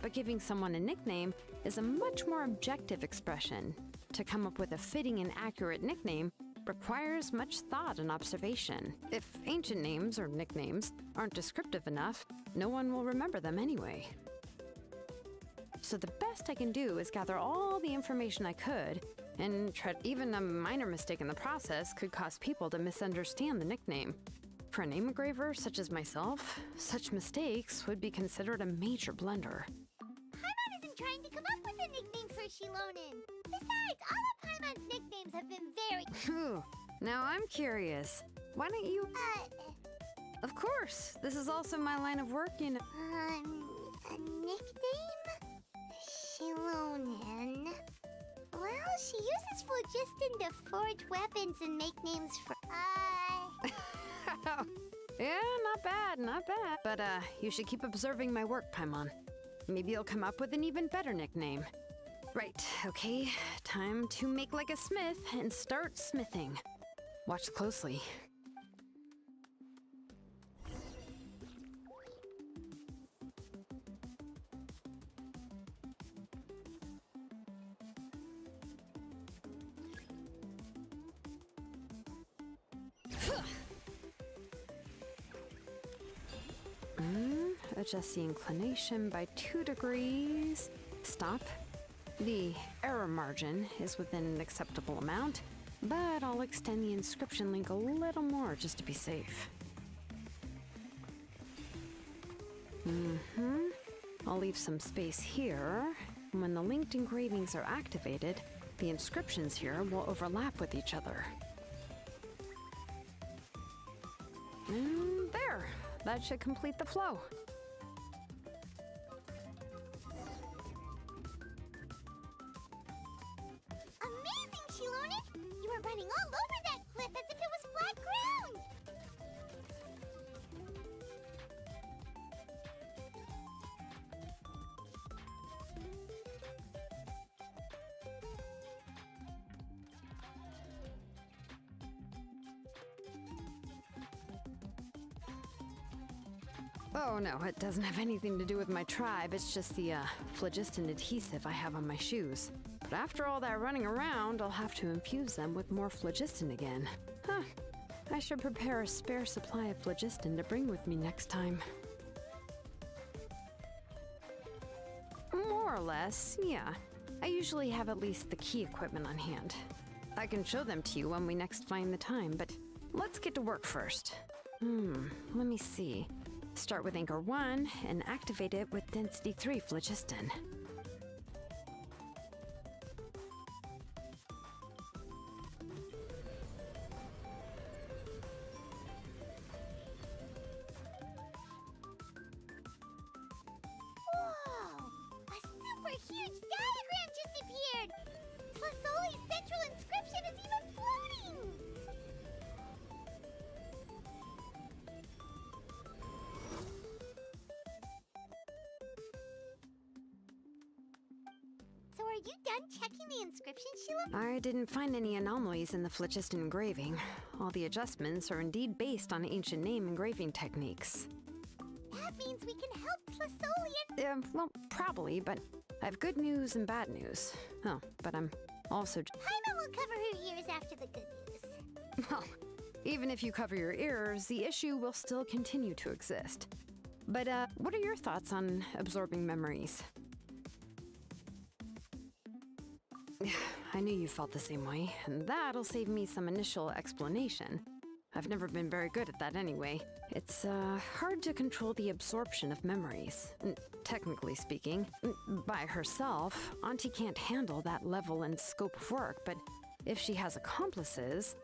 But giving someone a nickname is a much more objective expression. To come up with a fitting and accurate nickname requires much thought and observation. If ancient names or nicknames aren't descriptive enough, no one will remember them anyway. So the best I can do is gather all the information I could, and even a minor mistake in the process could cause people to misunderstand the nickname. For a name engraver such as myself, such mistakes would be considered a major blunder. Paimon isn't trying to come up with a nickname for Shilonen. Besides, all of Paimon's nicknames have been very... Phew. Now I'm curious. Why don't you... Of course. This is also my line of work, you know. A nickname? Shilonen. Well, she uses phlogiston to forge weapons and make names for... Yeah, not bad, not bad. But, you should keep observing my work, Paimon. Maybe you'll come up with an even better nickname. Right, okay. Time to make like a smith and start smithing. Watch closely. Adjust the inclination by 2 degrees. Stop. The error margin is within an acceptable amount, but I'll extend the inscription link a little more just to be safe. I'll leave some space here. When the linked engravings are activated, the inscriptions here will overlap with each other. And there! That should complete the flow. Amazing, Shiloni! You were running all over that cliff as if it was flat ground! Oh no, it doesn't have anything to do with my tribe. It's just the phlogiston adhesive I have on my shoes. But after all that running around, I'll have to infuse them with more phlogiston again. Huh. I should prepare a spare supply of phlogiston to bring with me next time. More or less, yeah. I usually have at least the key equipment on hand. I can show them to you when we next find the time, but let's get to work first. Let me see. Start with Anchor 1 and activate it with Density 3 phlogiston. Whoa! A super huge diagram just appeared! Tlasoli's central inscription is even floating! So are you done checking the inscription, Sheila? I didn't find any anomalies in the phlogiston engraving. All the adjustments are indeed based on ancient name engraving techniques. That means we can help Tlasoli and... Well, probably, but I have good news and bad news. Oh, but I'm also... Paimon will cover her ears after the good news. Well, even if you cover your ears, the issue will still continue to exist. But, what are your thoughts on absorbing memories? I knew you felt the same way, and that'll save me some initial explanation. I've never been very good at that anyway. It's, hard to control the absorption of memories. Technically speaking, by herself, Auntie can't handle that level and scope of work, but if she has accomplices,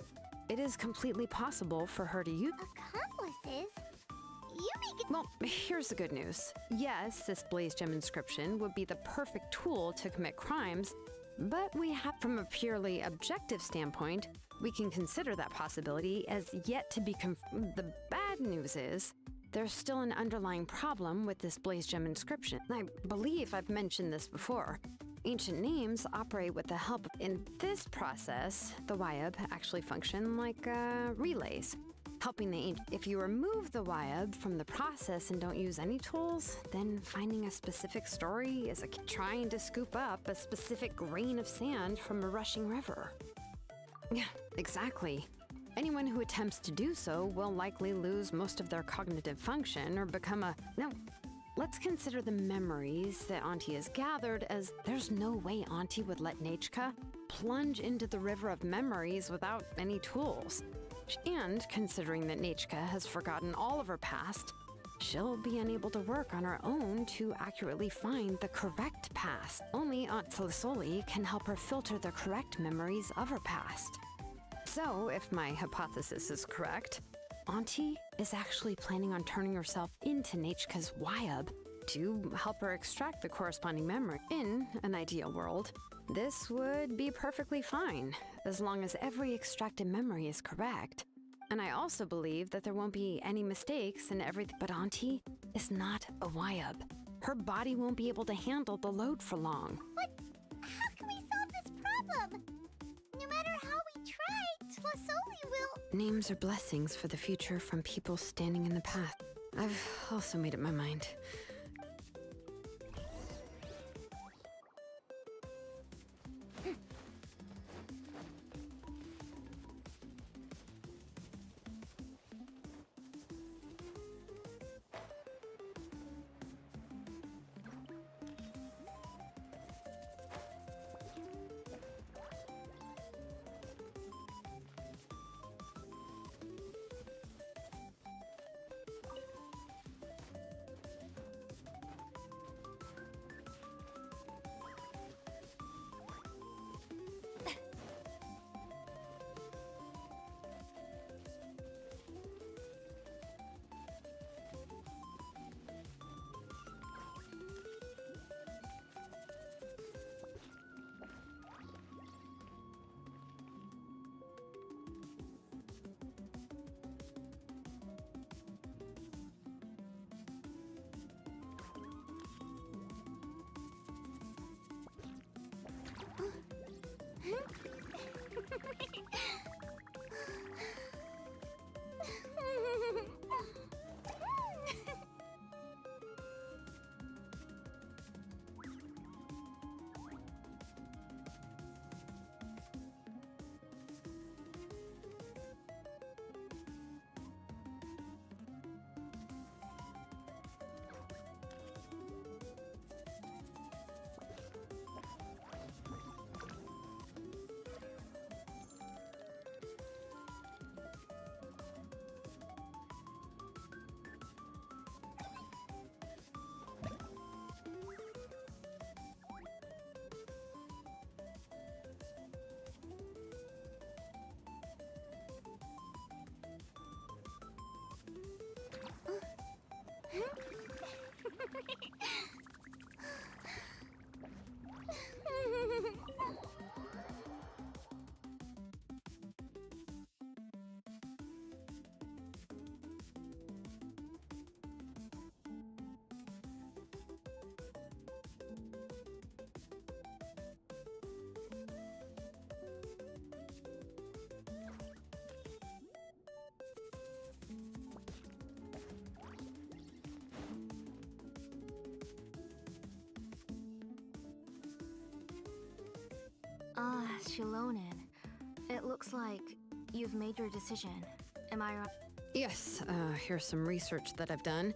it is completely possible for her to use— Accomplices? You make it— Well, here's the good news. Yes, this Blaze Gem inscription would be the perfect tool to commit crimes, but we have, from a purely objective standpoint, we can consider that possibility as yet to be The bad news is, there's still an underlying problem with this Blaze Gem inscription. I believe I've mentioned this before. Ancient names operate with the help— In this process, the Wyab actually function like, relays, helping the If you remove the Wyab from the process and don't use any tools, then finding a specific story is like trying to scoop up a specific grain of sand from a rushing river. Yeah, exactly. Anyone who attempts to do so will likely lose most of their cognitive function or become a— No, let's consider the memories that Auntie has gathered as there's no way Auntie would let Nechka plunge into the river of memories without any tools. And considering that Nechka has forgotten all of her past, she'll be unable to work on her own to accurately find the correct past. Only Aunt Tlasoli can help her filter the correct memories of her past. So, if my hypothesis is correct, Auntie is actually planning on turning herself into Nechka's Wyab to help her extract the corresponding memory. In an ideal world, this would be perfectly fine, as long as every extracted memory is correct. And I also believe that there won't be any mistakes in everything. But Auntie is not a Wyab. Her body won't be able to handle the load for long. But how can we solve this problem? No matter how we try, Tlasoli will— Names are blessings for the future from people standing in the path. I've also made up my mind. Shilonen, it looks like you've made your decision. Am I right? Yes, here's some research that I've done.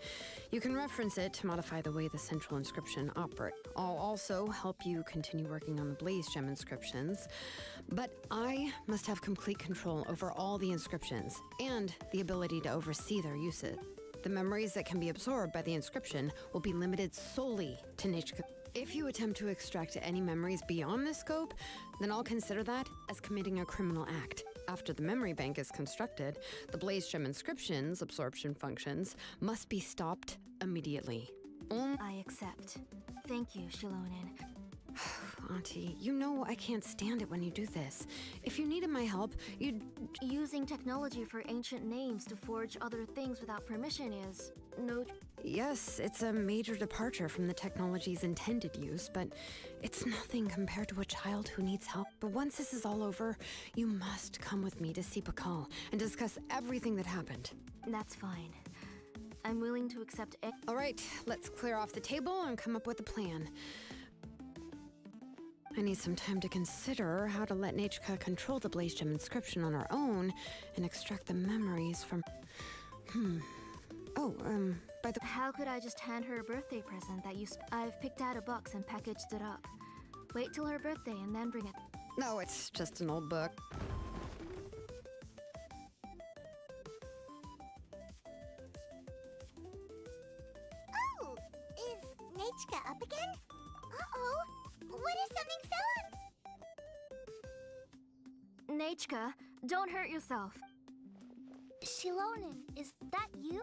You can reference it to modify the way the central inscription operates. I'll also help you continue working on the Blaze Gem inscriptions, but I must have complete control over all the inscriptions and the ability to oversee their usage. The memories that can be absorbed by the inscription will be limited solely to Nichka. If you attempt to extract any memories beyond this scope, then I'll consider that as committing a criminal act. After the memory bank is constructed, the Blaze Gem inscription's absorption functions must be stopped immediately. I accept. Thank you, Shilonen. Auntie, you know I can't stand it when you do this. If you needed my help, you'd... Using technology for ancient names to forge other things without permission is... no... Yes, it's a major departure from the technology's intended use, but it's nothing compared to a child who needs help. But once this is all over, you must come with me to see Pakal and discuss everything that happened. That's fine. I'm willing to accept it. All right, let's clear off the table and come up with a plan. I need some time to consider how to let Nachka control the Blaze Gem inscription on our own and extract the memories from... by the... How could I just hand her a birthday present that I've picked out a box and packaged it up. Wait till her birthday and then bring it. No, it's just an old book. Oh, is Nachka up again? Uh-oh, what if something fell on? Nachka, don't hurt yourself. Shilonen, is that you?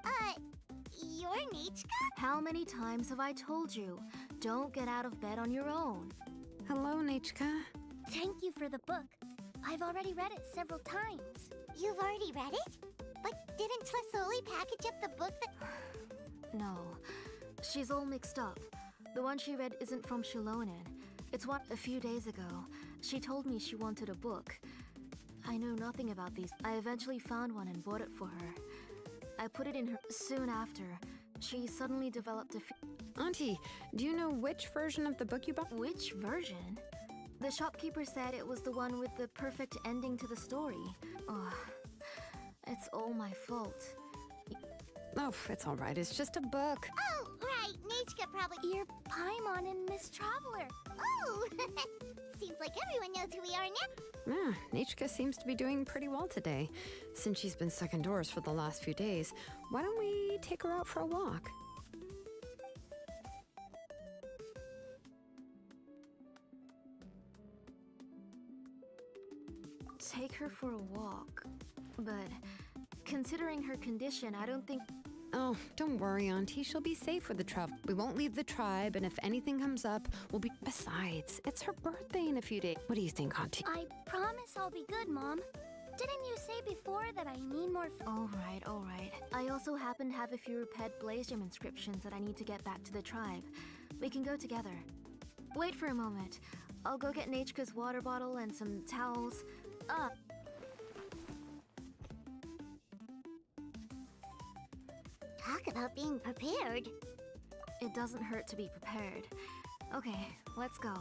You're Nachka? How many times have I told you? Don't get out of bed on your own. Hello, Nachka. Thank you for the book. I've already read it several times. You've already read it? But didn't Tlasoli package up the book that... No, she's all mixed up. The one she read isn't from Shilonen. It's one a few days ago. She told me she wanted a book. I know nothing about these. I eventually found one and bought it for her. I put it in her. Soon after, she suddenly developed a Auntie, do you know which version of the book you bought? Which version? The shopkeeper said it was the one with the perfect ending to the story. Oh, it's all my fault. Oh, it's all right. It's just a book. Oh, right. Nachka probably... You're Paimon and Miss Traveler. Oh! Seems like everyone knows who we are now. Yeah, Nachka seems to be doing pretty well today. Since she's been stuck indoors for the last few days, why don't we take her out for a walk? Take her for a walk. But considering her condition, I don't think... Oh, don't worry, Auntie. She'll be safe with the travel. We won't leave the tribe, and if anything comes up, we'll be... Besides, it's her birthday in a few days. What do you think, Auntie? I promise I'll be good, Mom. Didn't you say before that I need more... All right. I also happen to have a few pet Blaze Gem inscriptions that I need to get back to the tribe. We can go together. Wait for a moment. I'll go get Nachka's water bottle and some towels. Talk about being prepared. It doesn't hurt to be prepared. Okay, let's go.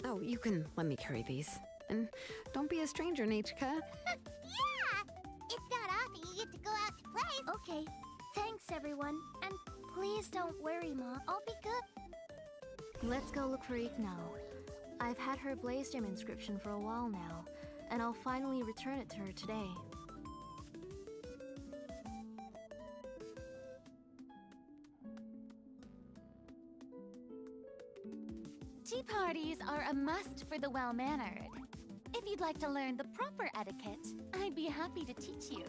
Oh, you can let me carry these. And don't be a stranger, Nachka. Yeah! It's not often you get to go out to play. Okay, thanks everyone. And please don't worry, Mom. I'll be good. Let's go look for Iknao. I've had her Blaze Gem inscription for a while now, and I'll finally return it to her today. Tea parties are a must for the well-mannered. If you'd like to learn the proper etiquette, I'd be happy to teach you.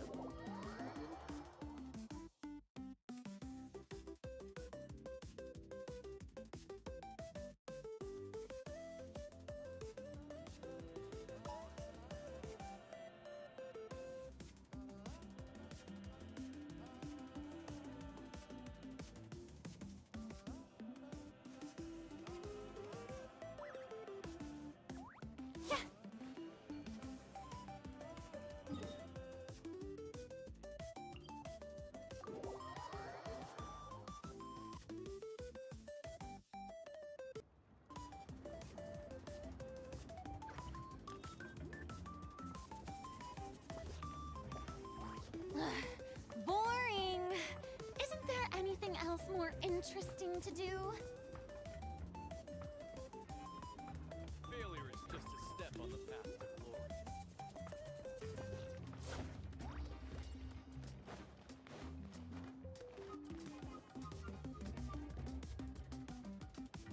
interesting to do. Failure is just a step on the path to glory.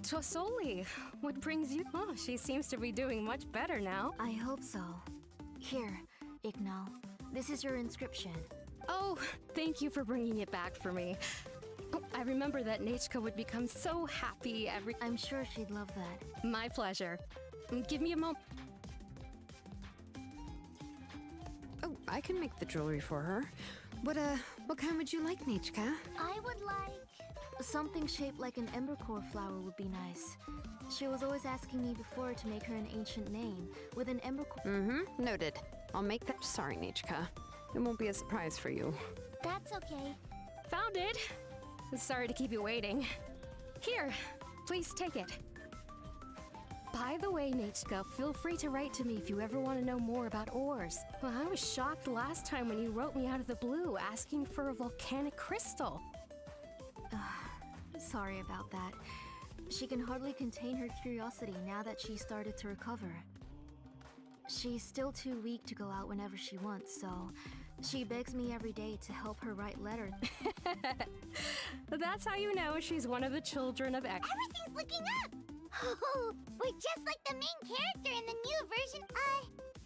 Tosoli, what brings you? Oh, she seems to be doing much better now. I hope so. Here, Ignal. This is your inscription. Oh, thank you for bringing it back for me. Oh, I remember that Nechka would become so happy every... I'm sure she'd love that. My pleasure. Give me a moment. Oh, I can make the jewelry for her. What kind would you like, Nechka? I would like... Something shaped like an ember core flower would be nice. She was always asking me before to make her an ancient name with an ember core. Mm-hmm, noted. I'll make that. Sorry, Nechka. It won't be a surprise for you. That's okay. Found it. Sorry to keep you waiting. Here, please take it. By the way, Nechka, feel free to write to me if you ever want to know more about ores. Well, I was shocked last time when you wrote me out of the blue asking for a volcanic crystal. Sorry about that. She can hardly contain her curiosity now that she started to recover. She's still too weak to go out whenever she wants, so she begs me every day to help her write letters. That's how you know she's one of the children of X. Everything's looking up! Oh, we're just like the main character in the new version.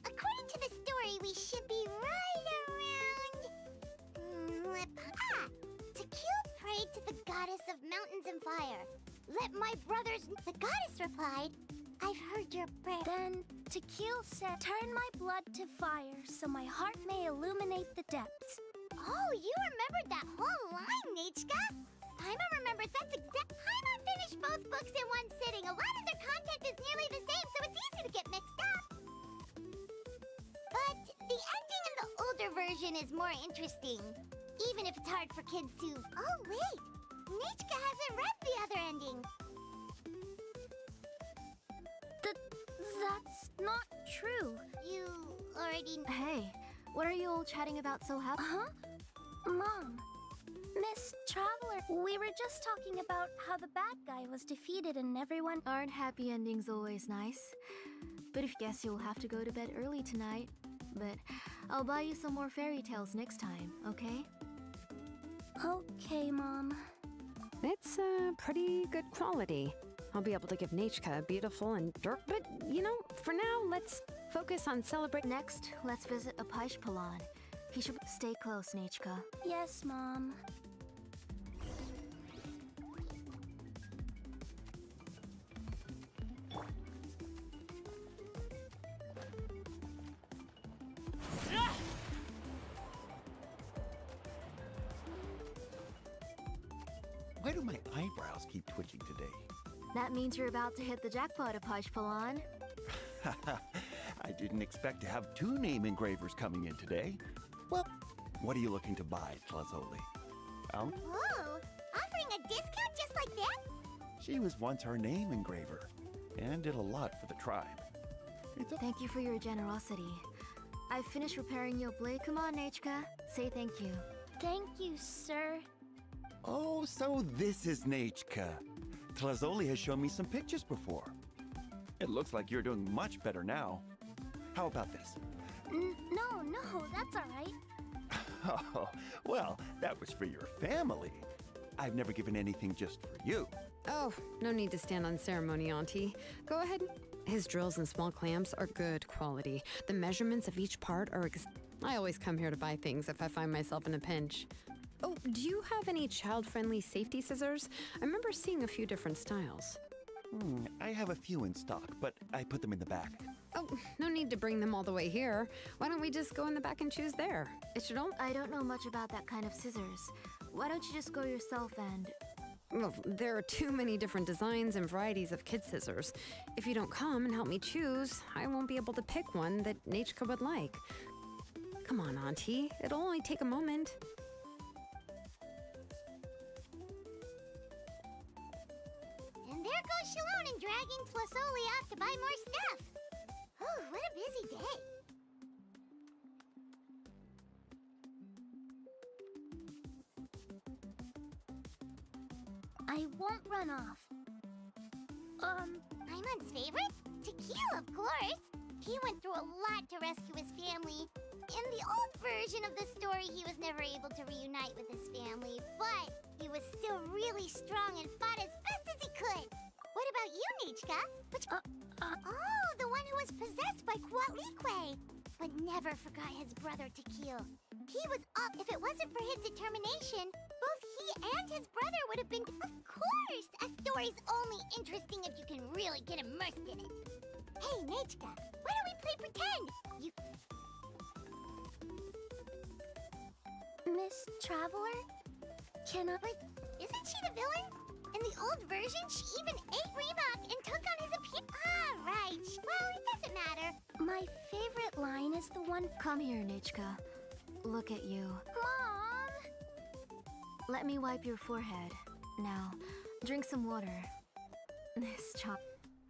According to the story, we should be right around... Takil prayed to the goddess of mountains and fire. Let my brothers... The goddess replied, I've heard your prayer. Then Takil said, turn my blood to fire so my heart may illuminate the depths. Oh, you remembered that whole line, Nechka? Paimon remembers that's exact... Paimon finished both books in one sitting. A lot of their content is nearly the same, so it's easy to get mixed up. But the ending in the older version is more interesting. Even if it's hard for kids to... Oh, wait! Nechka hasn't read the other ending. That's not true. You already... Hey, what are you all chatting about so happy? Huh? Mom, Miss Traveler, we were just talking about how the bad guy was defeated and everyone... Aren't happy endings always nice? But if guess you'll have to go to bed early tonight. But I'll buy you some more fairy tales next time, okay? Okay, Mom. It's pretty good quality. I'll be able to give Nechka a beautiful and dark, but, you know, for now, let's focus on celebrate. Next, let's visit Apaish Palan. He should stay close, Nechka. Yes, Mom. Why do my eyebrows keep twitching today? That means you're about to hit the jackpot, Apaish Palan. I didn't expect to have 2 name engravers coming in today. Well, what are you looking to buy, Tlazoli? Whoa! Offering a discount just like that? She was once our name engraver, and did a lot for the tribe. Thank you for your generosity. I've finished repairing your blade. Come on, Nechka. Say thank you. Thank you, sir. Oh, so this is Nechka. Tlazoli has shown me some pictures before. It looks like you're doing much better now. How about this? No, that's all right. Oh, well, that was for your family. I've never given anything just for you. Oh, no need to stand on ceremony, Auntie. Go ahead. His drills and small clamps are good quality. The measurements of each part are I always come here to buy things if I find myself in a pinch. Oh, do you have any child-friendly safety scissors? I remember seeing a few different styles. I have a few in stock, but I put them in the back. Oh, no need to bring them all the way here. Why don't we just go in the back and choose there? It should only... I don't know much about that kind of scissors. Why don't you just go yourself and... Well, there are too many different designs and varieties of kid scissors. If you don't come and help me choose, I won't be able to pick one that Nechka would like. Come on, Auntie. It'll only take a moment. And there goes Shalon and dragging Tlazoli off to buy more stuff. Oh, what a busy day. I won't run off. Paimon's favorite? Tequila, of course. He went through a lot to rescue his family. In the old version of the story, he was never able to reunite with his family, but he was still really strong and fought as best as he could. What about you, Nichka? Oh, the one who was possessed by Quatlique, but never forgot his brother Tequila. He was up. If it wasn't for his determination, both he and his brother would have been. Of course, a story's only interesting if you can really get immersed in it. Hey, Nichka, why don't we play pretend? You. Miss Traveler? Can I? But isn't she the villain? In the old version, she even ate Reebok and took on his appearance. Ah, right. Well, it doesn't matter. My favorite line is the one. Come here, Nichka. Look at you. Mom! Let me wipe your forehead. Now, drink some water. This chop.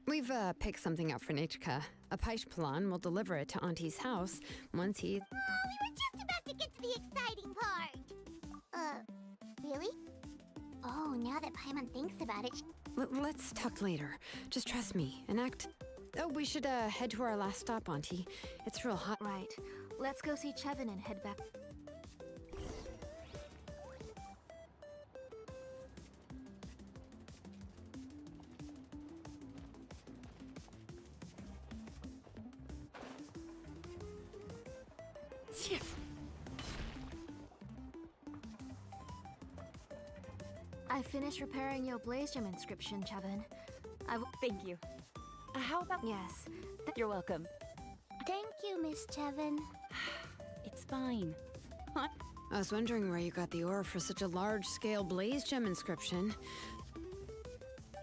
We've picked something out for Nichka. A Paishpalan will deliver it to Auntie's house once he. Oh, we were just about to get to the exciting part. Really? Oh, now that Paimon thinks about it. Let's talk later. Just trust me and act. Oh, we should head to our last stop, Auntie. It's real hot. Right. Let's go see Chevin and head back. I finished repairing your Blaze Gem inscription, Chevin. Thank you. How about... Yes. You're welcome. Thank you, Miss Chevin. It's fine. What? I was wondering where you got the ore for such a large-scale Blaze Gem inscription.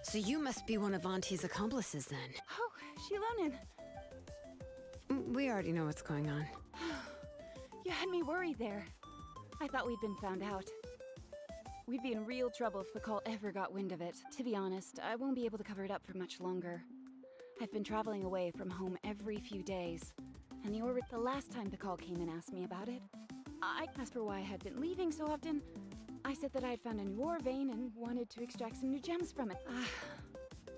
So you must be one of Auntie's accomplices, then. Oh, Shilonen. We already know what's going on. You had me worried there. I thought we'd been found out. We'd be in real trouble if Pakal ever got wind of it. To be honest, I won't be able to cover it up for much longer. I've been traveling away from home every few days. And the last time Pakal came and asked me about it, I asked for why I had been leaving so often. I said that I had found a new ore vein and wanted to extract some new gems from it.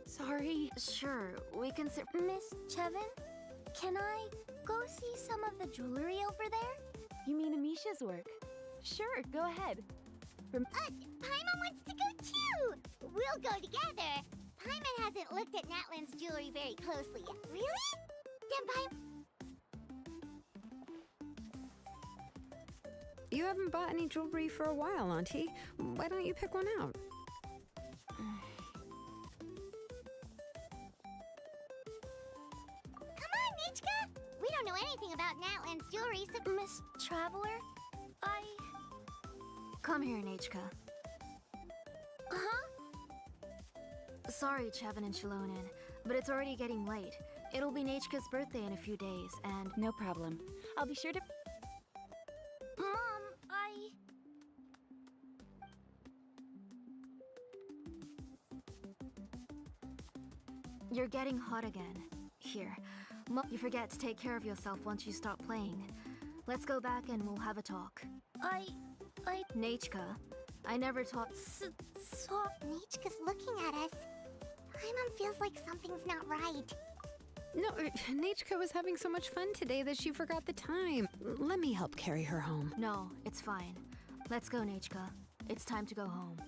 Sorry. Sure, we can sit. Miss Chevin, can I go see some of the jewelry over there? You mean Amisha's work? Sure, go ahead. Paimon wants to go too! We'll go together! Paimon hasn't looked at Natlan's jewelry very closely yet. Really? Then You haven't bought any jewelry for a while, Auntie. Why don't you pick one out? Come on, Nichka! We don't know anything about Natlan's jewelry, so... Miss Traveler? Come here, Nichka. Huh? Sorry, Chevin and Shilonen, but it's already getting late. It'll be Nichka's birthday in a few days, and... No problem. I'll be sure to... Mom, You're getting hot again. Here. You forget to take care of yourself once you stop playing. Let's go back and we'll have a talk. Nichka, I never taught... So... Nichka's looking at us. Paimon feels like something's not right. No, Nichka was having so much fun today that she forgot the time. Let me help carry her home. No, it's fine. Let's go, Nichka. It's time to go home.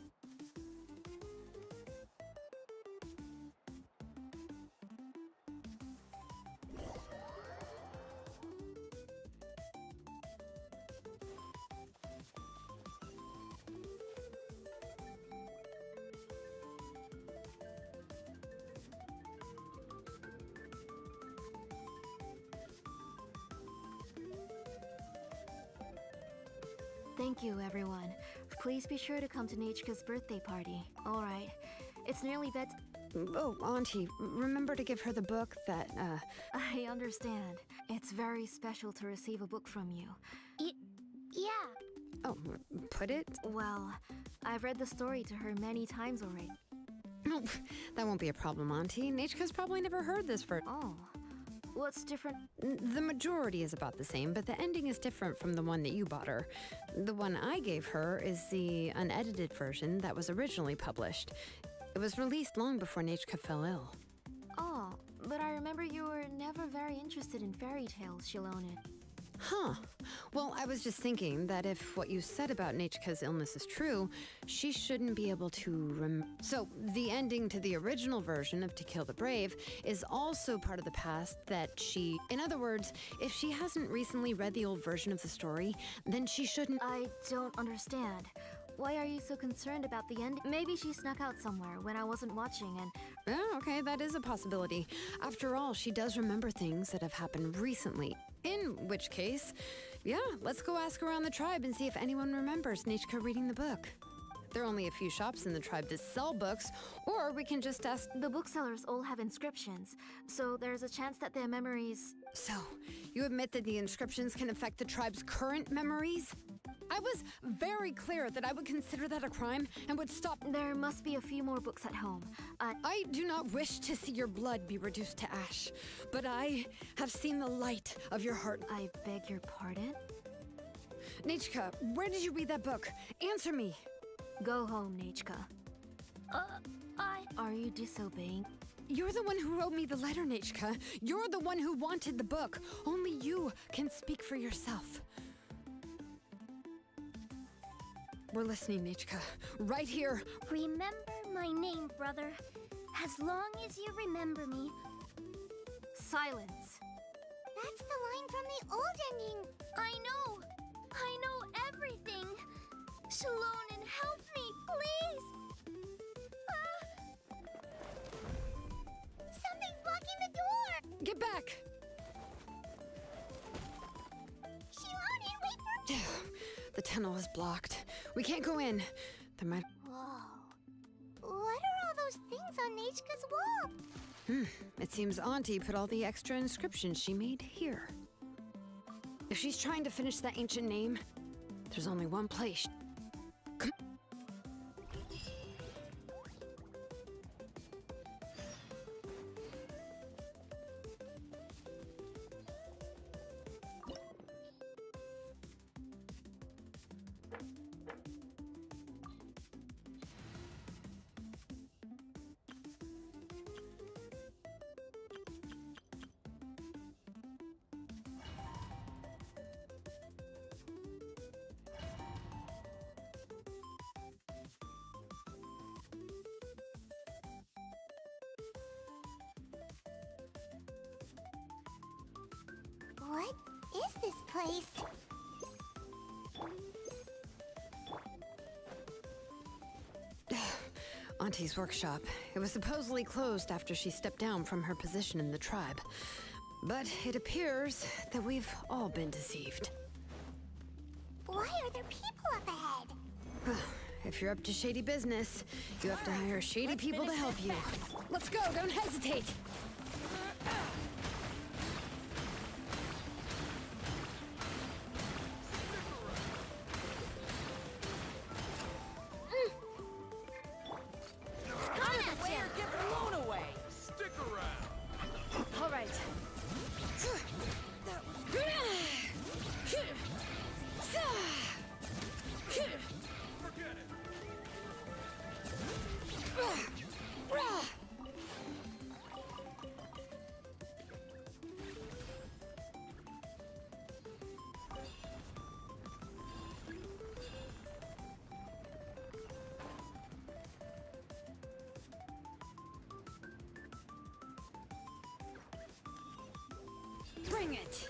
Thank you, everyone. Please be sure to come to Nichka's birthday party. All right. It's nearly bed. Oh, Auntie, remember to give her the book that, I understand. It's very special to receive a book from you. Yeah. Oh, put it? Well, I've read the story to her many times already. Oh, that won't be a problem, Auntie. Nichka's probably never heard this first. Oh. What's different? The majority is about the same, but the ending is different from the one that you bought her. The one I gave her is the unedited version that was originally published. It was released long before Nechka fell ill. Oh, but I remember you were never very interested in fairy tales, Shalonid. Huh. Well, I was just thinking that if what you said about Nechka's illness is true, she shouldn't be able to So, the ending to the original version of To Kill the Brave is also part of the past that she... In other words, if she hasn't recently read the old version of the story, then she shouldn't... I don't understand. Why are you so concerned about the end? Maybe she snuck out somewhere when I wasn't watching and... Oh, okay, that is a possibility. After all, she does remember things that have happened recently. In which case, yeah, let's go ask around the tribe and see if anyone remembers Nechka reading the book. There are only a few shops in the tribe that sell books, or we can just ask... The booksellers all have inscriptions, so there's a chance that their memories... So, you admit that the inscriptions can affect the tribe's current memories? I was very clear that I would consider that a crime and would stop... There must be a few more books at home. I do not wish to see your blood be reduced to ash, but I have seen the light of your heart. I beg your pardon? Nechka, where did you read that book? Answer me. Go home, Nechka. Are you disobeying? You're the one who wrote me the letter, Nechka. You're the one who wanted the book. Only you can speak for yourself. We're listening, Nechka. Right here. Remember my name, brother. As long as you remember me. Silence. That's the line from the old ending. I know everything. Shalon, help me, please. Something's blocking the door. Get back. Shalon, wait for me. The tunnel is blocked. We can't go in. There might... Whoa. What are all those things on Nechka's wall? It seems Auntie put all the extra inscriptions she made here. If she's trying to finish that ancient name, there's only one place. Come. What is this place? Auntie's workshop. It was supposedly closed after she stepped down from her position in the tribe. But it appears that we've all been deceived. Why are there people up ahead? If you're up to shady business, you have to hire shady people to help you. Let's go, don't hesitate! Bring it!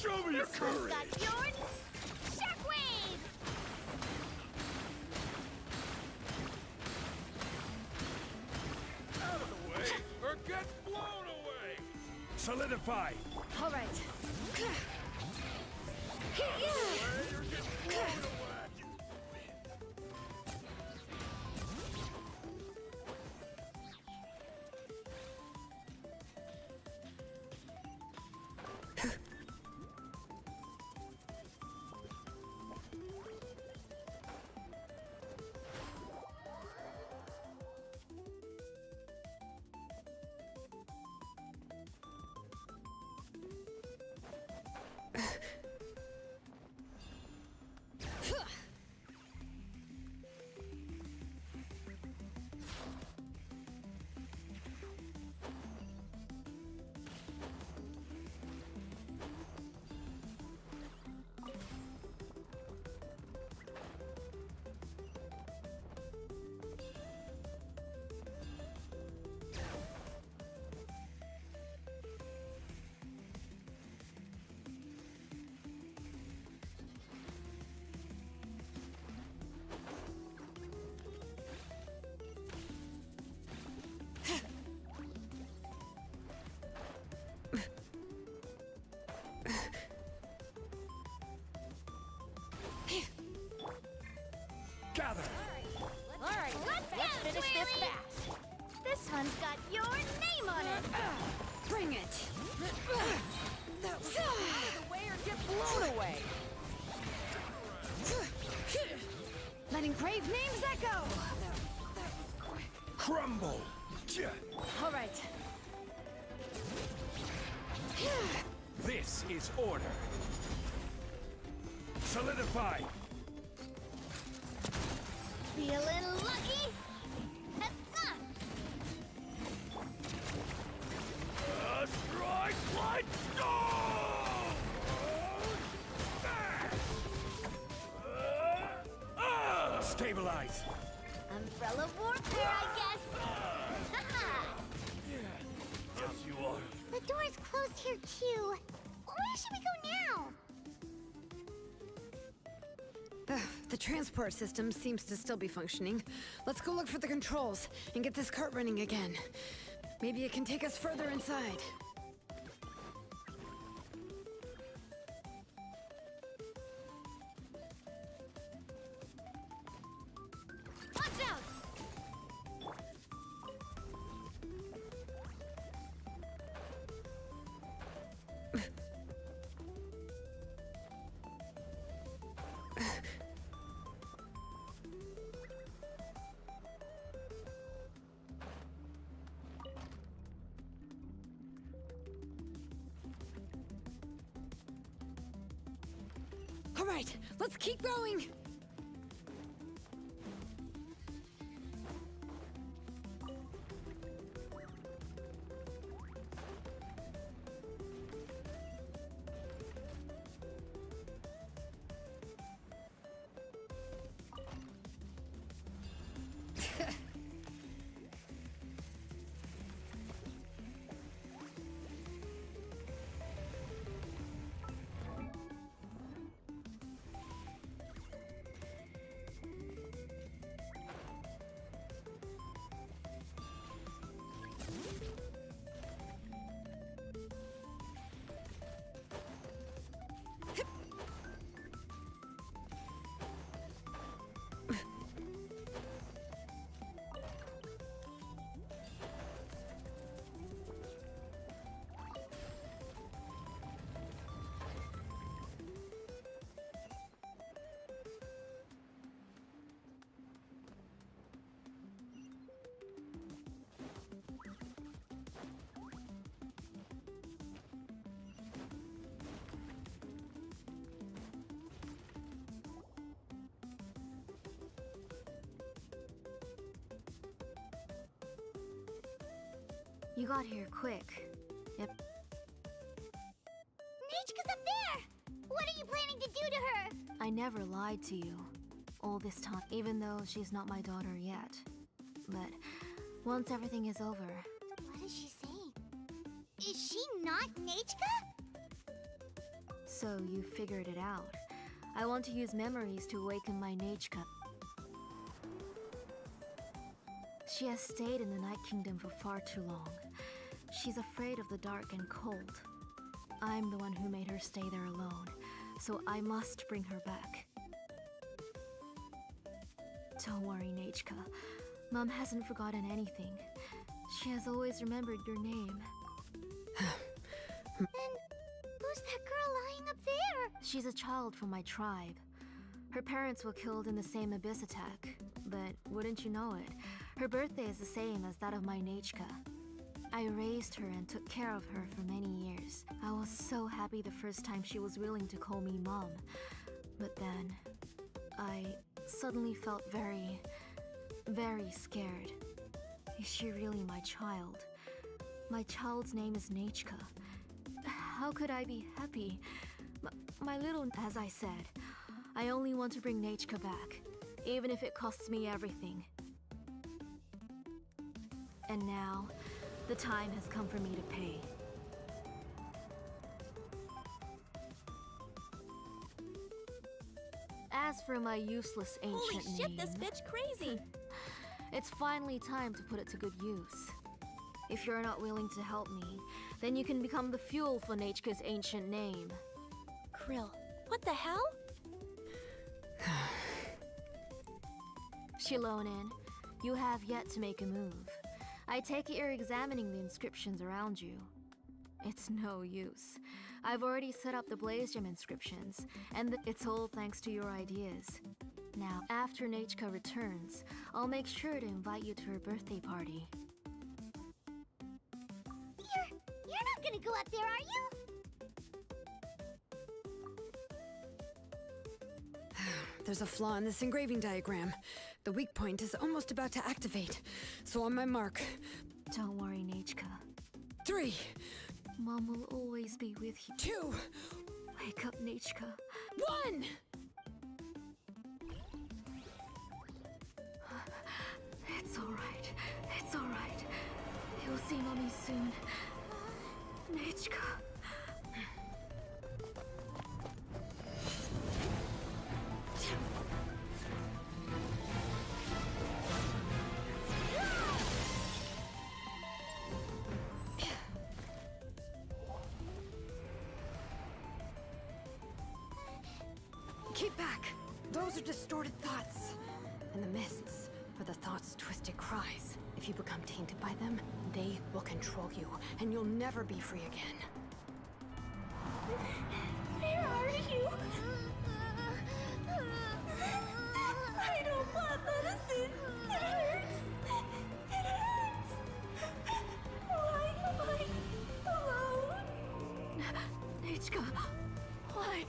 Show me your This one's courage! got your shockwave! Out of the way, or get blown away! Solidify! All right. Gather! Alright, let's finish this fast. This one's got your name on it. Bring it! Out of the way or get blown away. Letting brave names echo! Crumble! All right. This is order. Solidify! Feeling lucky? Strike like stone! Stabilize! Umbrella warfare, I guess. Haha. Yes, you are. The door's closed here too. Where should we go now? The transport system seems to still be functioning. Let's go look for the controls and get this cart running again. Maybe it can take us further inside. Watch out! All right, let's keep going. You got here quick. Yep. Nichika's up there! What are you planning to do to her? I never lied to you. All this time, even though she's not my daughter yet. But once everything is over, What is she saying? Is she not Nichika? So you figured it out. I want to use memories to awaken my Nechka. She has stayed in the Night Kingdom for far too long. She's afraid of the dark and cold. I'm the one who made her stay there alone, so I must bring her back. Don't worry, Nechka. Mom hasn't forgotten anything. She has always remembered your name. And who's that girl lying up there? She's a child from my tribe. Her parents were killed in the same abyss attack, but wouldn't you know it, her birthday is the same as that of my Nechka. I raised her and took care of her for many years. I was so happy the first time she was willing to call me Mom. But then, I suddenly felt very, very scared. Is she really my child? My child's name is Nechka. How could I be happy? My little... As I said, I only want to bring Nechka back, even if it costs me everything. And now, the time has come for me to pay. As for my useless ancient Holy shit, name, this bitch crazy! it's finally time to put it to good use. If you're not willing to help me, then you can become the fuel for Nechka's ancient name. Krill, what the hell? Shilonin, you have yet to make a move. I take it you're examining the inscriptions around you. It's no use. I've already set up the Blaze Gem inscriptions, and it's all thanks to your ideas. Now, after Nechka returns, I'll make sure to invite you to her birthday party. You're not gonna go up there, are you? There's a flaw in this engraving diagram. The weak point is almost about to activate. So on my mark. Don't worry, Nechka. 3. Mom will always be with you. 2. Wake up, Nechka. 1! It's alright. It's alright. You'll see Mommy soon. Nechka. Keep back! Those are distorted thoughts. And the mists are the thoughts' twisted cries. If you become tainted by them, they will control you, and you'll never be free again. Where are you? I don't want medicine. It hurts. It hurts. Why am I alone? Nechka, why?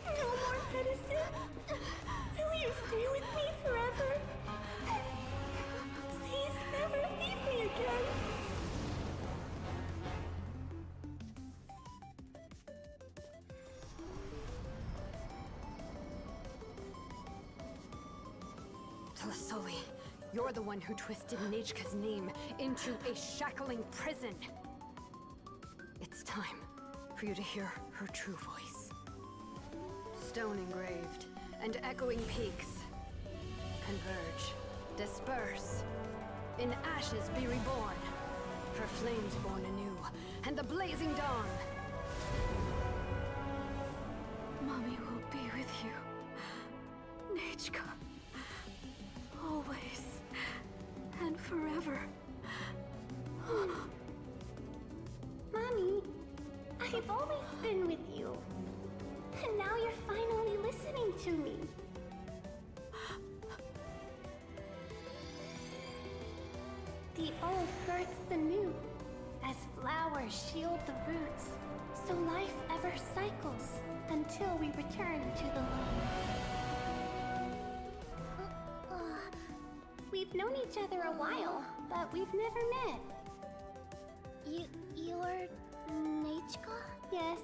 No more medicine. Will you stay with me forever? Please never leave me again. Tlasoli, you're the one who twisted Nechka's name into a shackling prison. It's time for you to hear her true voice. Stone engraved and echoing peaks. Converge, disperse. In ashes be reborn. For flames born anew, and the blazing dawn. Mommy will be with you. Nechka. Always. And forever. Mommy, I've always been with you. And now you're finally listening to me. The old births the new, as flowers shield the roots, so life ever cycles until we return to the light. We've known each other a while, but we've never met. You're Nechka? Yes,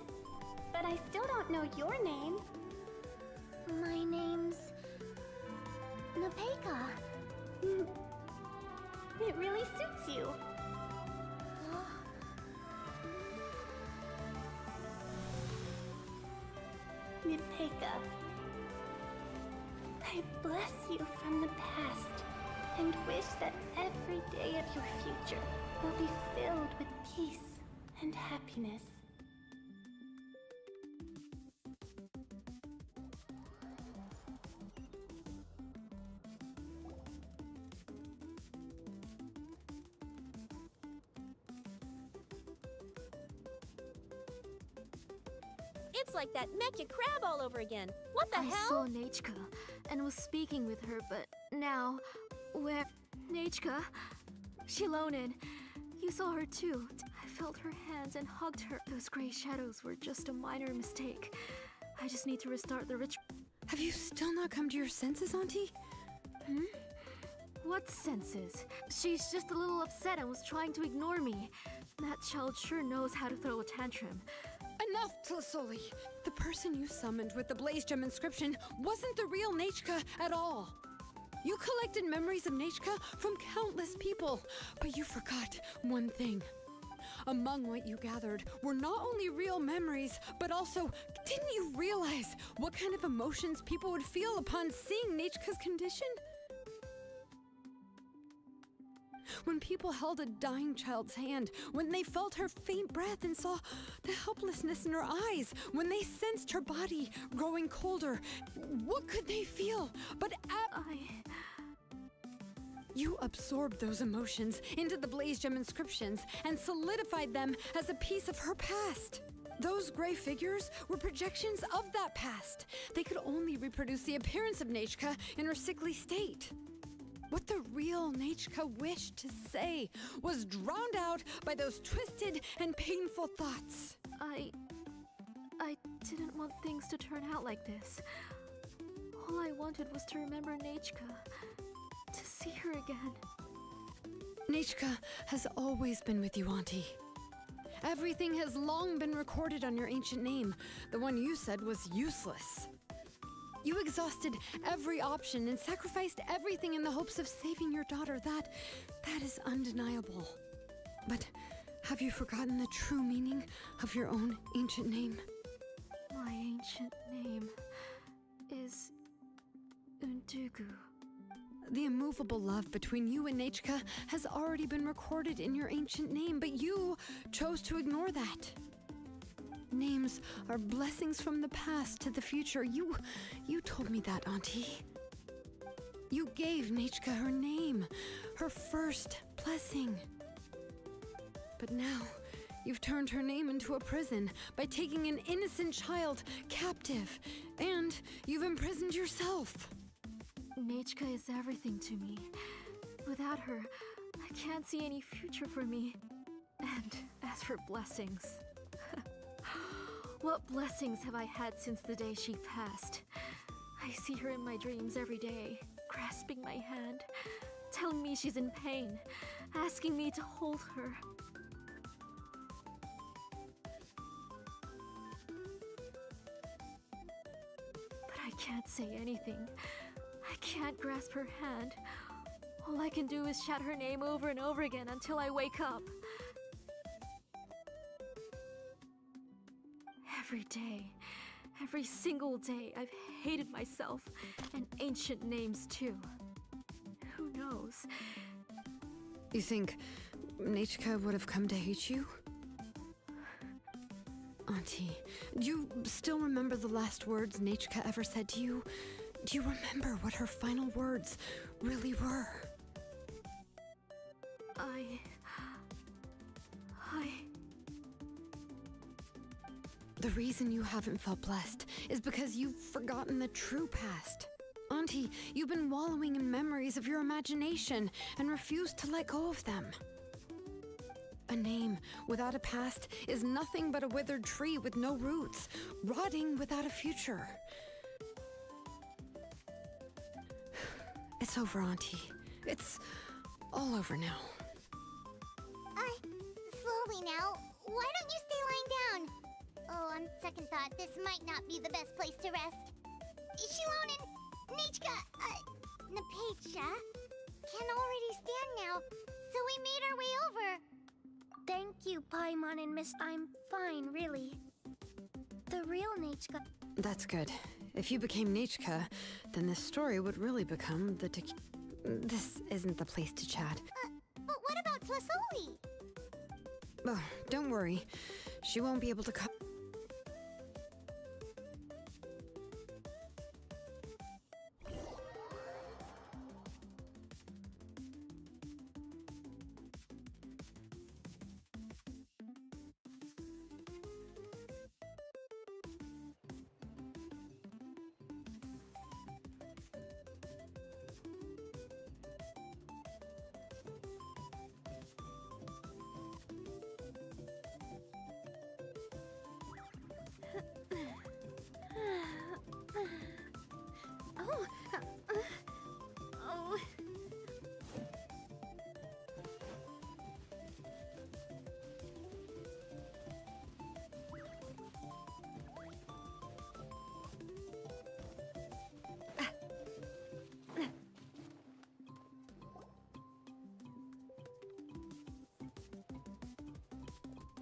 but I still don't know your name. My name's Napeka. It really suits you. Yudpeka. I bless you from the past and wish that every day of your future will be filled with peace and happiness. It's like that Mecha crab all over again. What the I hell? saw Nechka and was speaking with her, but now, where... Nechka? Shilonen, you saw her too. I felt her hands and hugged her. Those gray shadows were just a minor mistake. I just need to restart the ritual. Have you still not come to your senses, Auntie? What senses? She's just a little upset and was trying to ignore me. That child sure knows how to throw a tantrum. Enough, Tlasoli! The person you summoned with the Blaze Gem inscription wasn't the real Nechka at all. You collected memories of Nechka from countless people, but you forgot one thing. Among what you gathered were not only real memories, but also, didn't you realize what kind of emotions people would feel upon seeing Nechka's condition? When people held a dying child's hand, when they felt her faint breath and saw the helplessness in her eyes, when they sensed her body growing colder, what could they feel but You absorbed those emotions into the Blaze Gem inscriptions and solidified them as a piece of her past. Those gray figures were projections of that past. They could only reproduce the appearance of Nechka in her sickly state. What the real Nechka wished to say was drowned out by those twisted and painful thoughts. I didn't want things to turn out like this. All I wanted was to remember Nechka, to see her again. Nechka has always been with you, Auntie. Everything has long been recorded on your ancient name. The one you said was useless. You exhausted every option and sacrificed everything in the hopes of saving your daughter. That is undeniable. But have you forgotten the true meaning of your own ancient name? My ancient name is Undugu. The immovable love between you and Nechka has already been recorded in your ancient name, but you chose to ignore that. Names are blessings from the past to the future. You told me that, Auntie. You gave Nechka her name, her first blessing. But now, you've turned her name into a prison by taking an innocent child captive, and you've imprisoned yourself. Nechka is everything to me. Without her, I can't see any future for me. And as for blessings... What blessings have I had since the day she passed? I see her in my dreams every day, grasping my hand, telling me she's in pain, asking me to hold her. But I can't say anything. I can't grasp her hand. All I can do is shout her name over and over again until I wake up. Every day, every single day, I've hated myself, and ancient names too. Who knows? You think Nechka would have come to hate you? Auntie, do you still remember the last words Nechka ever said to you? Do you remember what her final words really were? The reason you haven't felt blessed is because you've forgotten the true past. Auntie, you've been wallowing in memories of your imagination and refused to let go of them. A name without a past is nothing but a withered tree with no roots, rotting without a future. It's over, Auntie. It's all over now. Slowly now. Why don't you stay lying down? Oh, on second thought, this might not be the best place to rest. Shilonen, Nechka, Napecha can already stand now, so we made our way over. Thank you, Paimon and Miss. I'm fine, really. The real Nechka That's good. If you became Nechka, then this story would really become the This isn't the place to chat. But what about Tlasoli? Oh, don't worry. She won't be able to come.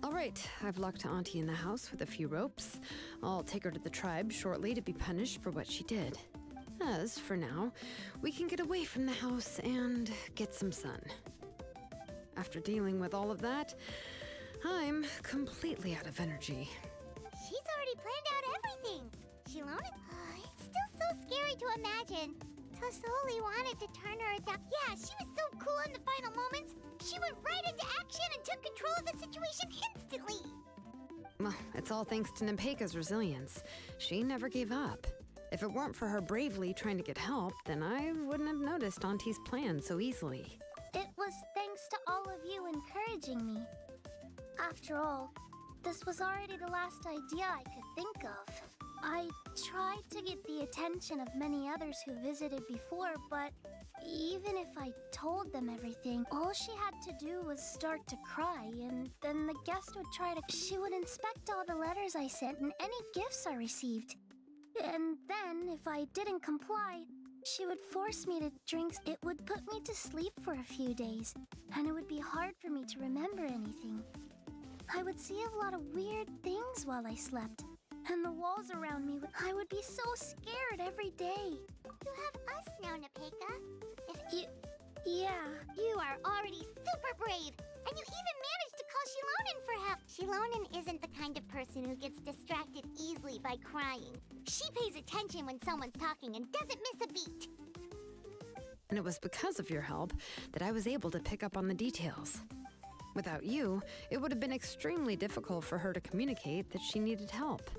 All right, I've locked Auntie in the house with a few ropes. I'll take her to the tribe shortly to be punished for what she did. As for now, we can get away from the house and get some sun. After dealing with all of that, I'm completely out of energy. She's already planned out everything. Shilona? It's still so scary to imagine. Tlasoli wanted to turn her attack. Yeah, she was so cool in the final moments. She went right into action and took control of the situation instantly. Well, it's all thanks to Nepeka's resilience. She never gave up. If it weren't for her bravely trying to get help, then I wouldn't have noticed Auntie's plan so easily. It was thanks to all of you encouraging me. After all, this was already the last idea I could think of. I tried to get the attention of many others who visited before, but even if I told them everything, all she had to do was start to cry, and then the guest would try to... She would inspect all the letters I sent and any gifts I received. And then, if I didn't comply, she would force me to drink. It would put me to sleep for a few days, and it would be hard for me to remember anything. I would see a lot of weird things while I slept, and the walls around me I would be so scared every day. You have us now, Nepeka. Yeah. You are already super brave, and you even managed to call Shilonen for help. Shilonen isn't the kind of person who gets distracted easily by crying. She pays attention when someone's talking and doesn't miss a beat. And it was because of your help that I was able to pick up on the details. Without you, it would have been extremely difficult for her to communicate that she needed help.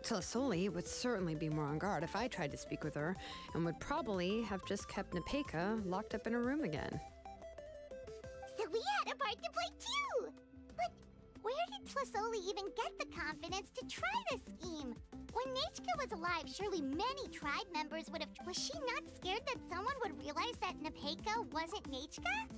Tlasoli would certainly be more on guard if I tried to speak with her, and would probably have just kept Nepeka locked up in her room again. So we had a part to play too! But where did Tlasoli even get the confidence to try this scheme? When Nechka was alive, surely many tribe members would have... Was she not scared that someone would realize that Nepeka wasn't Nechka?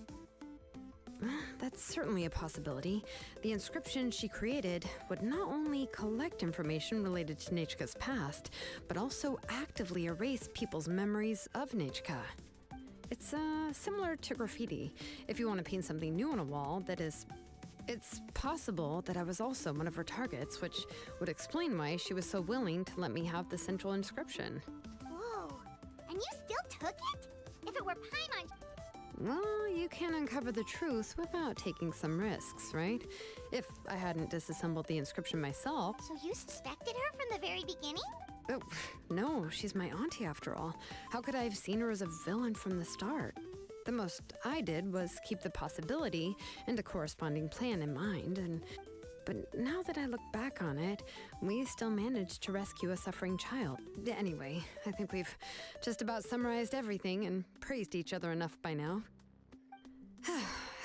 That's certainly a possibility. The inscription she created would not only collect information related to Nechka's past, but also actively erase people's memories of Nechka. It's similar to graffiti. If you want to paint something new on a wall, that is... It's possible that I was also one of her targets, which would explain why she was so willing to let me have the central inscription. Whoa, and you still took it? If it were Paimon... Well, you can't uncover the truth without taking some risks, right? If I hadn't disassembled the inscription myself... So you suspected her from the very beginning? Oh, no, she's my auntie after all. How could I have seen her as a villain from the start? The most I did was keep the possibility and a corresponding plan in mind, but now that I look back on it, we still managed to rescue a suffering child. Anyway, I think we've just about summarized everything and praised each other enough by now.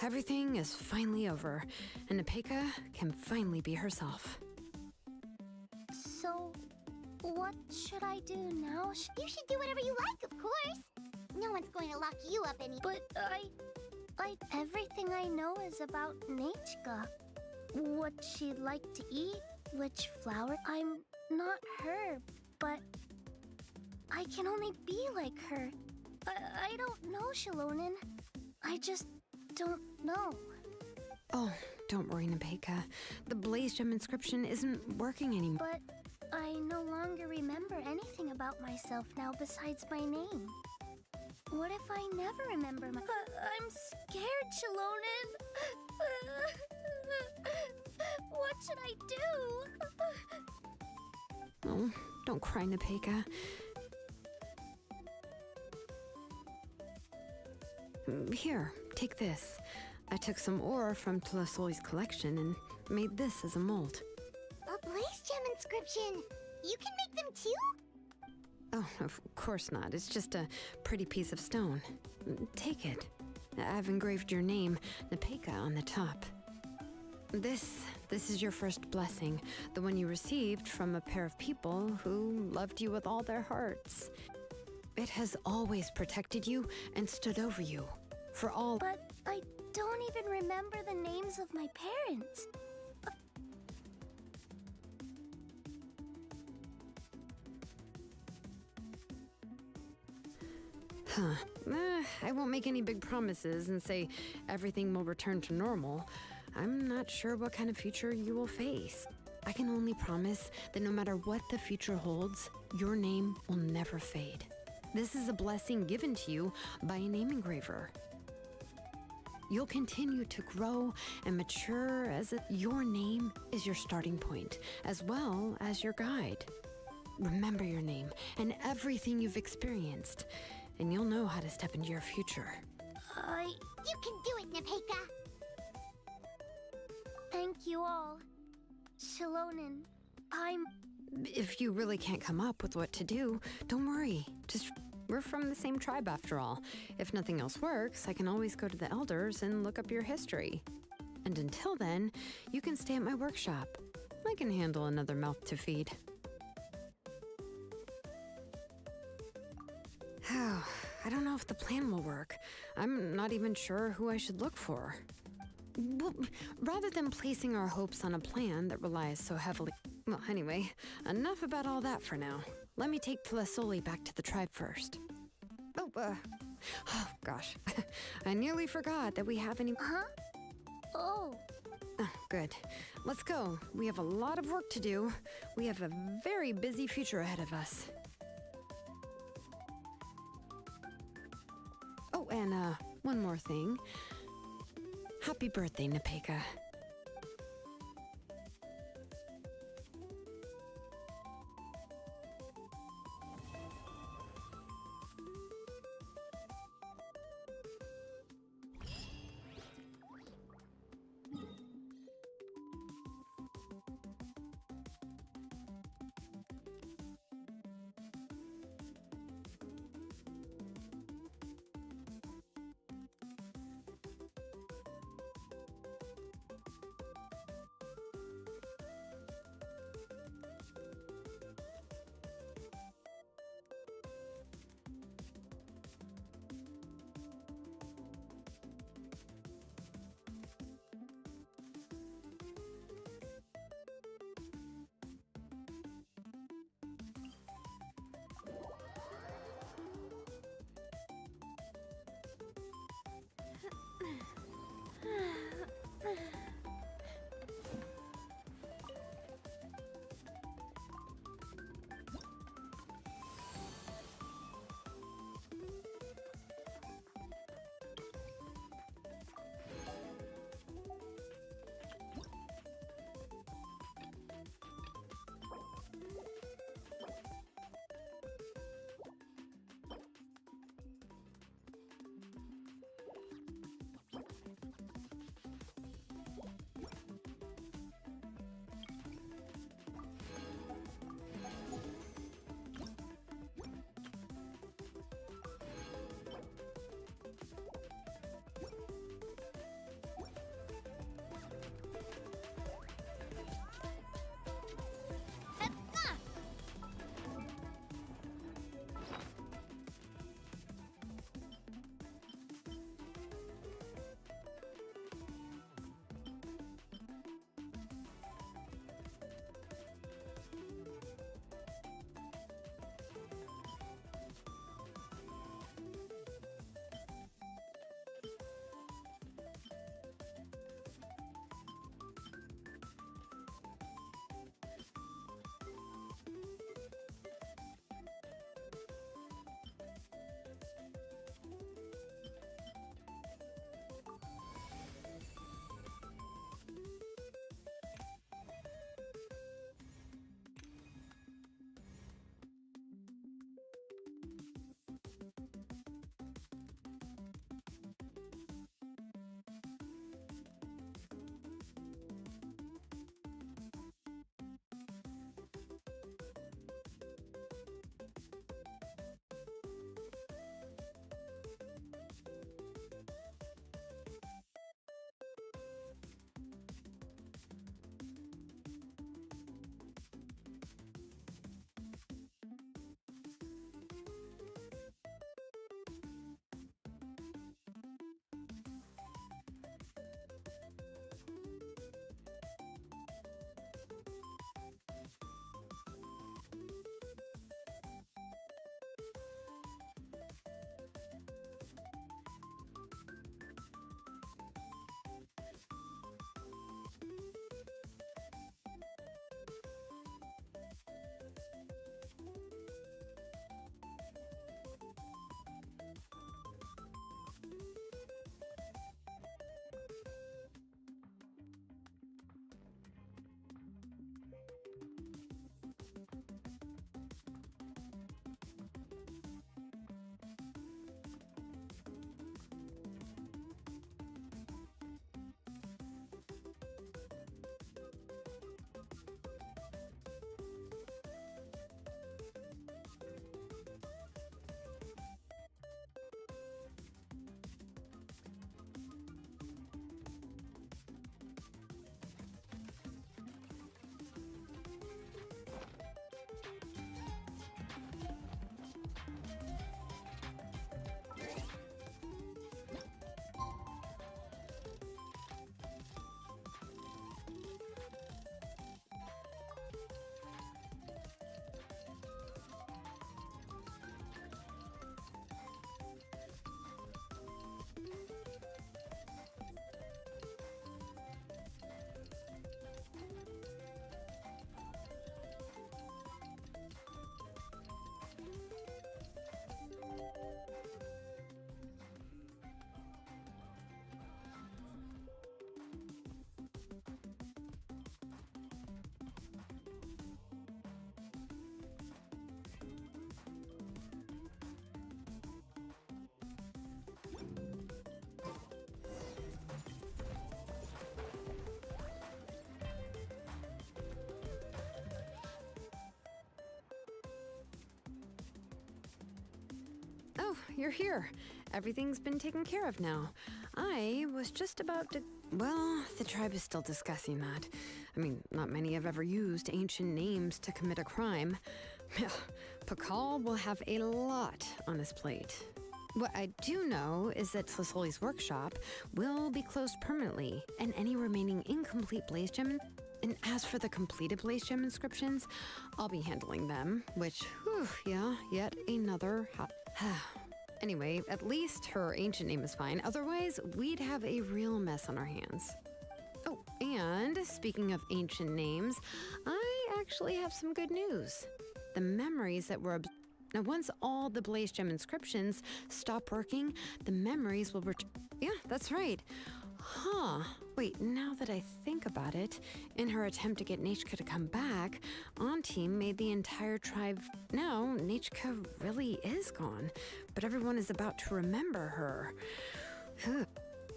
Everything is finally over, and Nepeka can finally be herself. So, what should I do now? You should do whatever you like, of course. No one's going to lock you up any... But everything I know is about Nechka. What she'd like to eat, Which flower? I'm not her, but I can only be like her. I don't know, Shalonen. I just don't know. Oh, don't worry, Nepeka. The Blaze Gem inscription isn't working anymore. But I no longer remember anything about myself now besides my name. What if I never remember my... I'm scared, Shalonen. What should I do? Oh, don't cry, Nepeka. Here, take this. I took some ore from Tlasoli's collection and made this as a mold. A Blaze Gem inscription! You can make them too? Oh, of course not. It's just a pretty piece of stone. Take it. I've engraved your name, Nepeka, on the top. This is your first blessing, the one you received from a pair of people who loved you with all their hearts. It has always protected you and stood over you. For all... But I don't even remember the names of my parents. Huh. I won't make any big promises and say everything will return to normal. I'm not sure what kind of future you will face. I can only promise that no matter what the future holds, your name will never fade. This is a blessing given to you by a name engraver. You'll continue to grow and mature as your name is your starting point, as well as your guide. Remember your name and everything you've experienced, and you'll know how to step into your future. You can do it, Nepeka! Thank you all. Shalonen, If you really can't come up with what to do, don't worry. We're from the same tribe after all. If nothing else works, I can always go to the elders and look up your history. And until then, you can stay at my workshop. I can handle another mouth to feed. I don't know if the plan will work. I'm not even sure who I should look for. Well, rather than placing our hopes on a plan that relies so heavily... Well, anyway, enough about all that for now. Let me take Tlasoli back to the tribe first. Oh, gosh. I nearly forgot that we have any... Huh? Oh. Good. Let's go. We have a lot of work to do. We have a very busy future ahead of us. Oh, and, one more thing. Happy birthday, Nepeka. you're here. Everything's been taken care of now. I was just about to... Well, the tribe is still discussing that. I mean, not many have ever used ancient names to commit a crime. Pakal will have a lot on his plate. What I do know is that Tlisoli's workshop will be closed permanently, and any remaining incomplete Blaze Gem... And as for the completed Blaze Gem inscriptions, I'll be handling them, which, whew, yeah, yet another Anyway, at least her ancient name is fine. Otherwise, we'd have a real mess on our hands. Oh, and speaking of ancient names, I actually have some good news. The memories that were... Now, once all the Blaze Gem inscriptions stop working, the memories will return... Yeah, that's right. Huh. Wait, now that I think about it, in her attempt to get Nechka to come back, Auntie made the entire tribe... Now, Nechka really is gone, but everyone is about to remember her.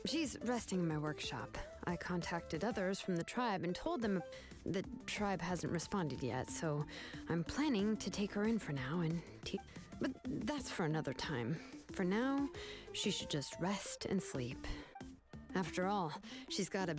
She's resting in my workshop. I contacted others from the tribe and told them the tribe hasn't responded yet, so I'm planning to take her in for now and but that's for another time. For now, she should just rest and sleep. After all, she's got a...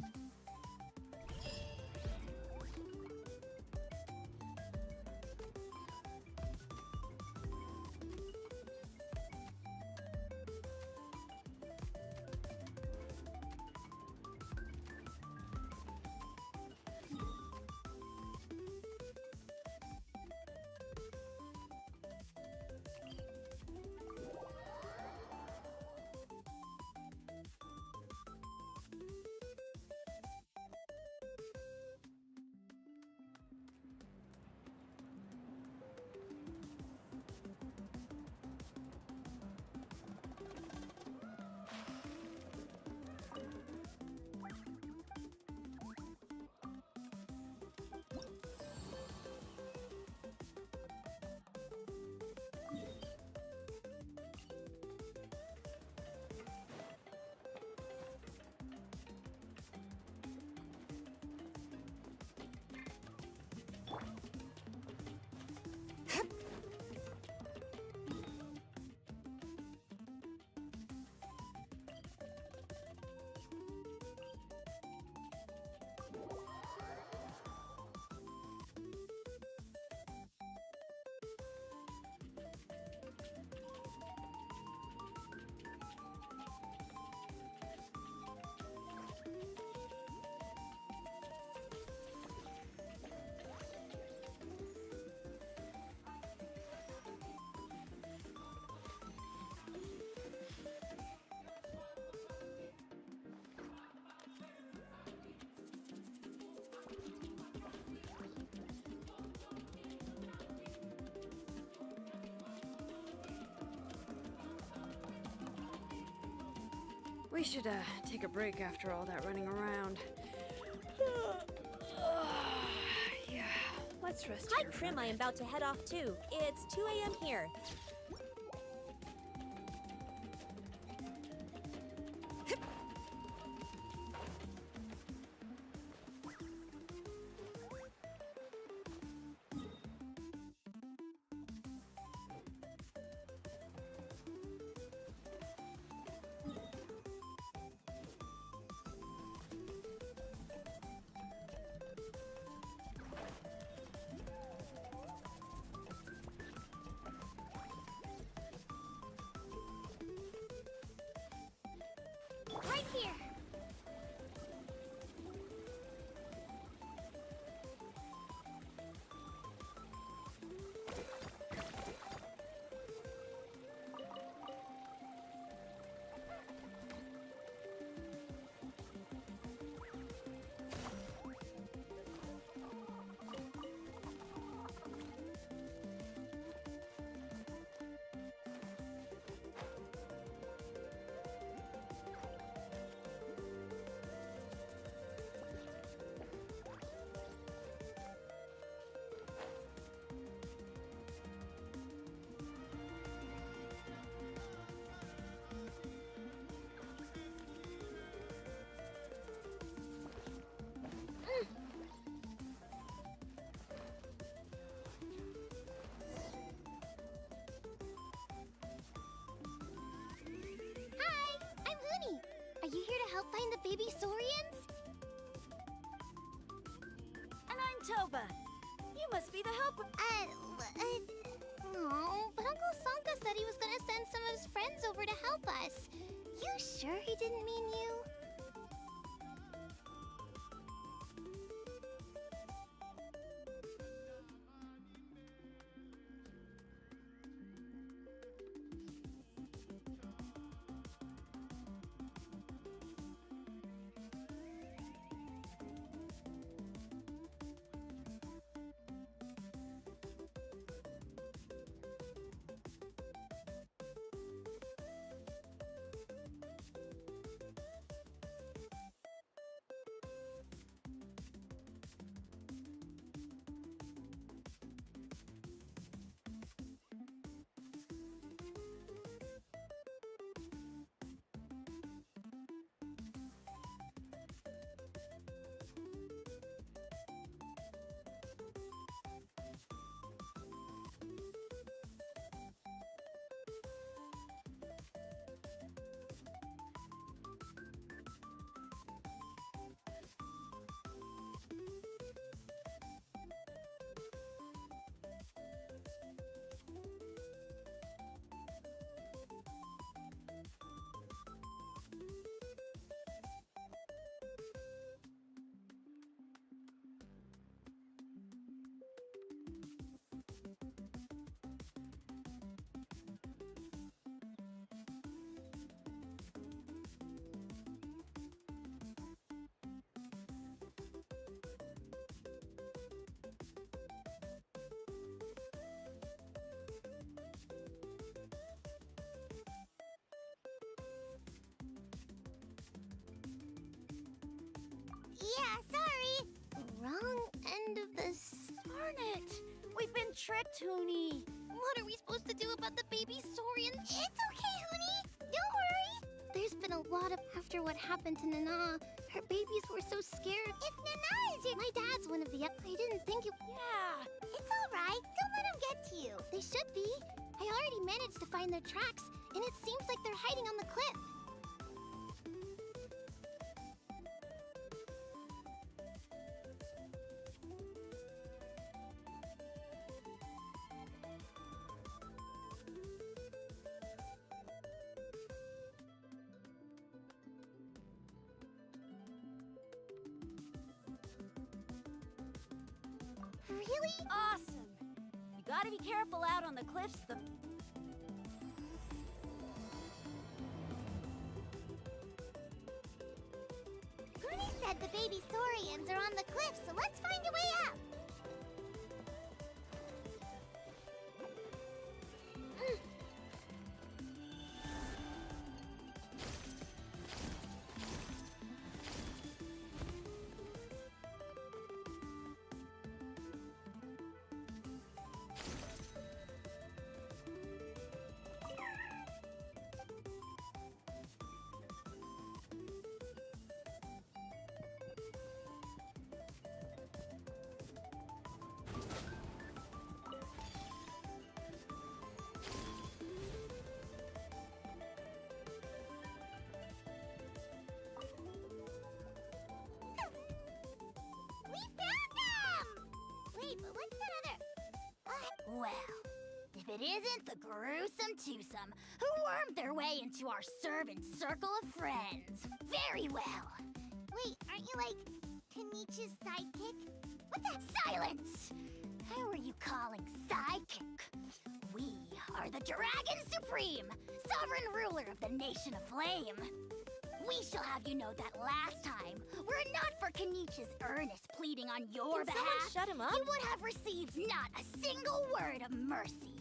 We should take a break after all that running around. Yeah, let's rest Hi, here for a Prim, I am about to head off too. It's 2 a.m. here. Right here. help find the baby saurians? And I'm Toba. You must be the helper. No, but Uncle Sanka said he was gonna send some of his friends over to help us. You sure he didn't mean you? Yeah, sorry. Wrong end of the Darn it! We've been tricked, Hoonie. What are we supposed to do about the baby saurian? It's okay, Hoonie. Don't worry. There's been a lot of after what happened to Nana. Her babies were so scared. If Nana is here, my dad's one of the. I didn't think it. Yeah. It's all right. Don't let them get to you. They should be. I already managed to find their tracks, and it seems like they're hiding on the cliff. Really? Awesome. You gotta be careful out on the cliffs. Goonie said the baby saurians are on the cliff, so let's find a way up. Well, if it isn't the gruesome twosome who wormed their way into our servant circle of friends. Very well. Wait, aren't you like Kenichi's sidekick? What the silence? Who are you calling sidekick? We are the Dragon Supreme, sovereign ruler of the Nation of Flame. We shall have you know that last time, were it not for Kenichi's earnest pleading on your Can behalf, someone shut him up? you would have received not a single word of mercy.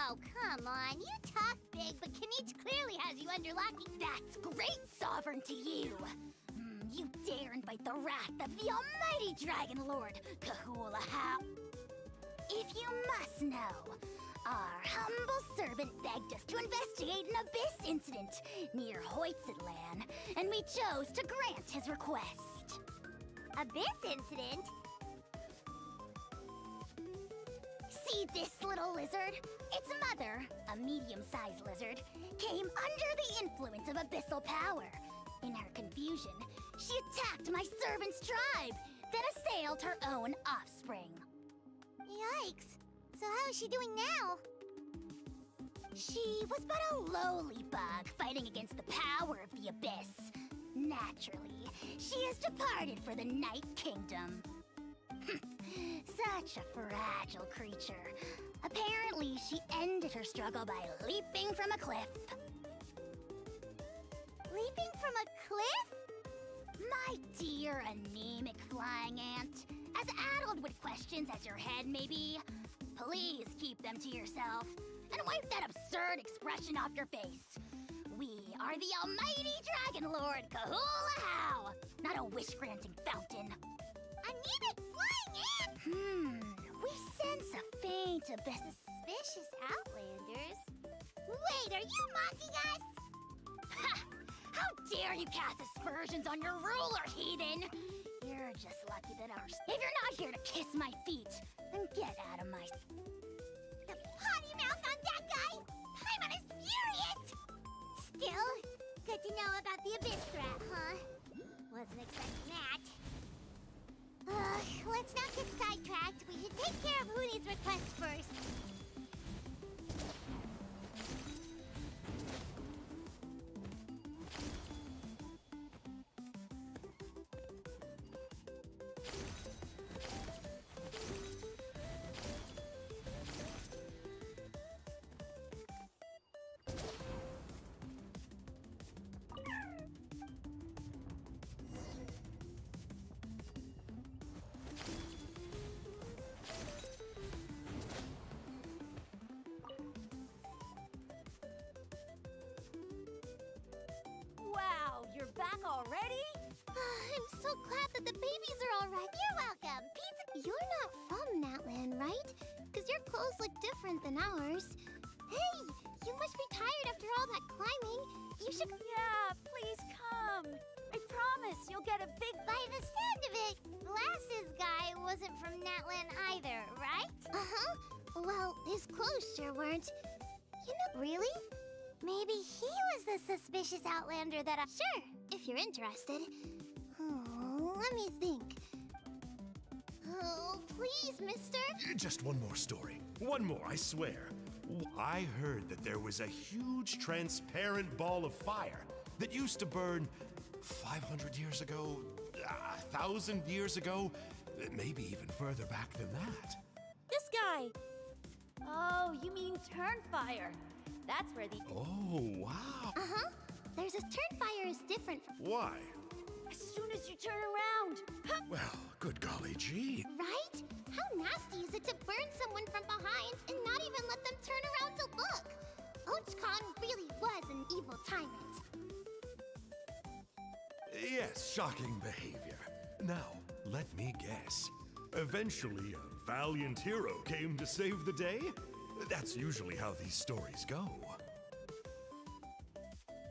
Oh, come on. You talk big, but Kenichi clearly has you under lock. That's great, Sovereign, to you. You dare invite the wrath of the almighty Dragon Lord, Kahula How. If you must know, our humble servant begged us to investigate an abyss incident near Hoytsidland, and we chose to grant his request. Abyss incident? See this little lizard? Its mother, a medium-sized lizard, came under the influence of abyssal power. In her confusion, confusion, she attacked my servant's tribe, then assailed her own offspring. Yikes. So how is she doing now? She was but a lowly bug fighting against the power of the Abyss. Naturally, she has departed for the Night Kingdom. Such a fragile creature. Apparently, she ended her struggle by leaping from a cliff. Leaping from a cliff? My dear anemic flying ant, as addled with questions as your head may be, please keep them to yourself and wipe that absurd expression off your face. We are the almighty Dragon Lord Kahula, not a wish-granting fountain. Anemic flying ant? We sense a faint abyss. Suspicious outlanders? Wait, are you mocking us? Ha! How dare you cast aspersions on your ruler, heathen! You're just lucky that if you're not here to kiss my feet, then get out of my... The potty mouth on that guy! Paimon is furious! Still, good to know about the Abyss threat, huh? Wasn't expecting that. Let's not get sidetracked. We should take care of Hoonie's request first. Wow, you're back already? I'm so glad that the babies are all right. You're welcome. Pizza. You're not from Natland, right? Because your clothes look different than ours. Hey, you must be tired after all that climbing. You should... Yeah, please come. I promise you'll get a big... By the sound of it, Glasses guy wasn't from Natland either, right? Uh-huh. Well, his clothes sure weren't. You know, really? Maybe he was the suspicious outlander that I... Sure, if you're interested. Oh, let me think. Oh, please, mister. Just one more story. One more, I swear. I heard that there was a huge transparent ball of fire that used to burn 500 years ago, 1,000 years ago, maybe even further back than that. This guy. Oh, you mean Turnfire. That's where the... Oh, wow. Uh-huh. There's a Turnfire is different from... Why? As soon as you turn around. Well, good golly gee. Right? How nasty is it to burn someone from behind and not even let them turn around to look? Ochkon really was an evil tyrant. Yes, shocking behavior. Now, let me guess. Eventually, a valiant hero came to save the day? That's usually how these stories go.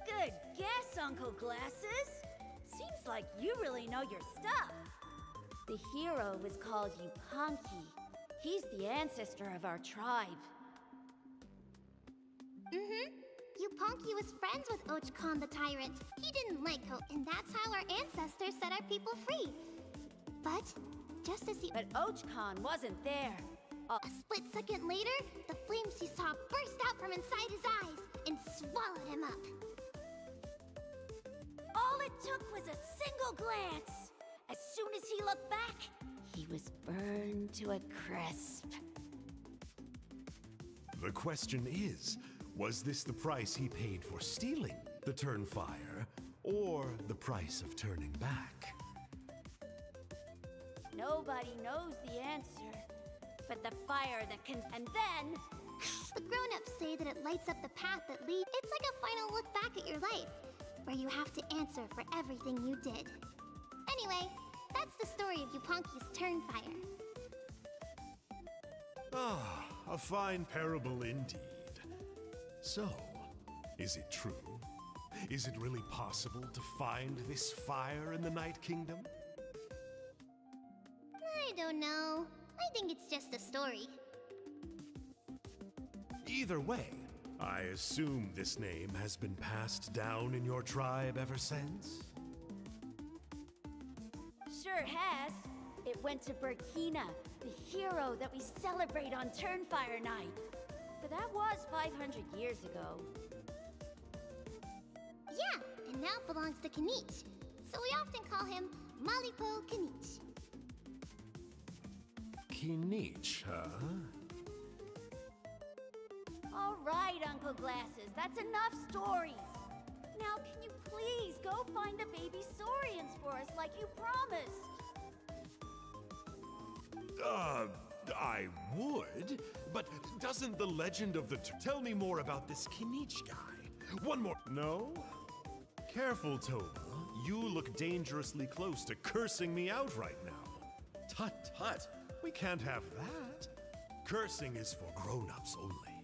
Good guess, Uncle Glasses. Seems like you really know your stuff. The hero was called Yupanqui. He's the ancestor of our tribe. Mm-hmm. Yupanqui was friends with Ochkon the tyrant. He didn't like Ho, and that's how our ancestors set our people free. But, just as he... But Ochkon wasn't there. A split second later, the flames he saw burst out from inside his eyes and swallowed him up. All it took was a single glance. As soon as he looked back, he was burned to a crisp. The question is, was this the price he paid for stealing the Turnfire, or the price of turning back? Nobody knows the answer, but the fire that can... And then... The grown-ups say that it lights up the path that leads... It's like a final look back at your life, where you have to answer for everything you did. Anyway, that's the story of Yupanqui's Turnfire. Ah, a fine parable indeed. So, is it true? Is it really possible to find this fire in the Night Kingdom? I don't know. I think it's just a story. Either way, I assume this name has been passed down in your tribe ever since? sure has. It went to Burkina, the hero that we celebrate on Turnfire Night. But that was 500 years ago. Yeah, and now it belongs to Kanich. So we often call him Malipo Kanich. Kinich, huh? All right, Uncle Glasses, that's enough stories. Now, can you please go find the baby Saurians for us like you promised? I would, but doesn't the legend of the... Tell me more about this Kinich guy. One more... No? Careful, Toba. You look dangerously close to cursing me out right now. Tut tut. We can't have that. Cursing is for grown-ups only.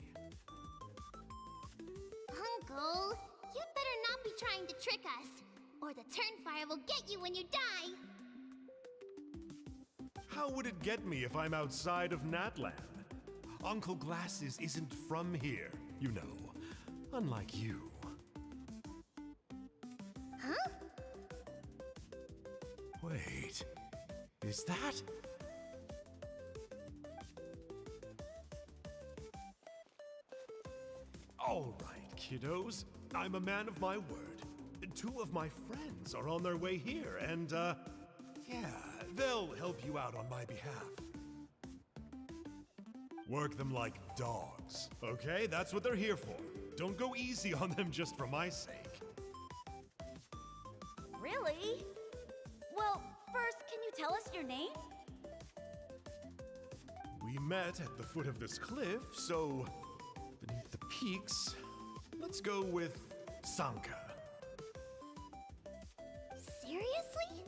Uncle, you'd better not be trying to trick us, or the Turnfire will get you when you die. How would it get me if I'm outside of Natland? Uncle Glasses isn't from here, you know. Unlike you. Huh? Wait. Is that... All right, kiddos. I'm a man of my word. Two of my friends are on their way here, and, yeah, they'll help you out on my behalf. Work them like dogs, okay? That's what they're here for. Don't go easy on them just for my sake. Really? Well, first, can you tell us your name? We met at the foot of this cliff, so beneath the peaks, let's go with Sanka. Seriously?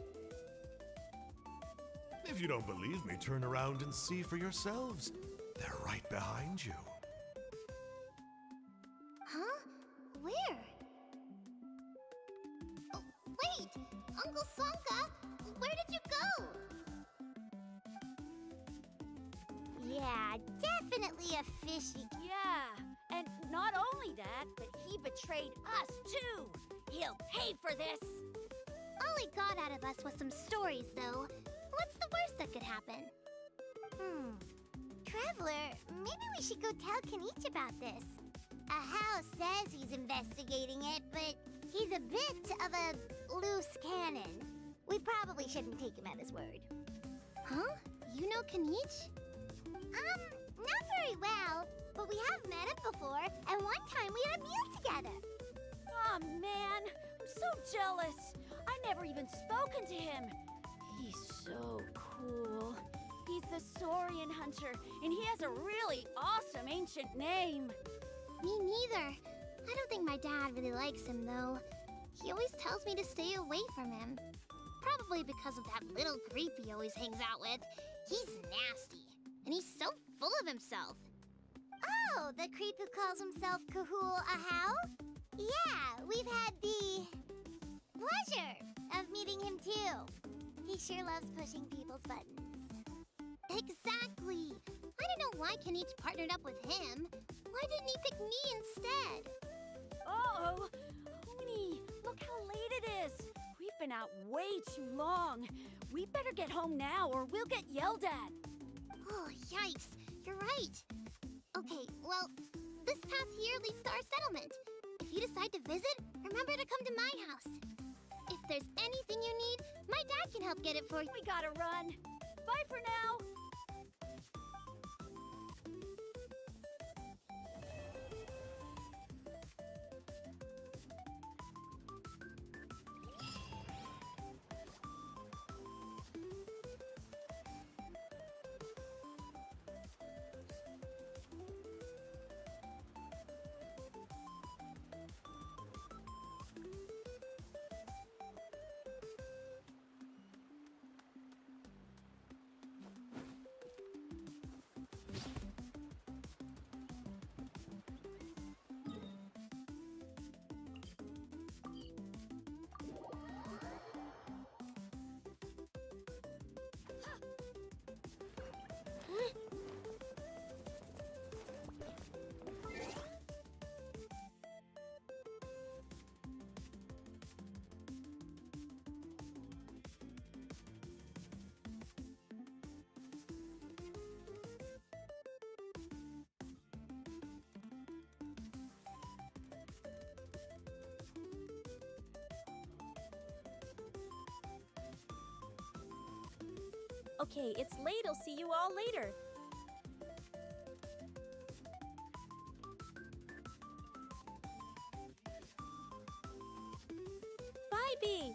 If you don't believe me, turn around and see for yourselves. They're right behind you. Huh? Where? Oh, wait! Uncle Sanka, where did you go? Yeah, definitely a fishy. Yeah, and not only that, but he betrayed us too. He'll pay for this. All he got out of us was some stories, though. What's the worst that could happen? Traveler, maybe we should go tell Kanich about this. Ahau says he's investigating it, but he's a bit of a loose cannon. We probably shouldn't take him at his word. Huh? You know Kanich? Not very well, but we have met him before, and one time we had a meal together. Aw, man, I'm so jealous. I never even spoken to him. He's so cool. He's the Saurian hunter, and he has a really awesome ancient name. Me neither. I don't think my dad really likes him, though. He always tells me to stay away from him. Probably because of that little creep he always hangs out with. He's nasty, and he's so full of himself. Oh, the creep who calls himself Kahul Ahau? Yeah, we've had the pleasure of meeting him too. He sure loves pushing people's buttons. Exactly. I don't know why Kanich partnered up with him. Why didn't he pick me instead? Uh-oh. Oni, look how late it is. We've been out way too long. We better get home now or we'll get yelled at. Oh, yikes. You're right. Okay, well, this path here leads to our settlement. If you decide to visit, remember to come to my house. If there's anything you need, my dad can help get it for you. We gotta run. Bye for now. Okay, it's late. I'll see you all later. Bye, Bee.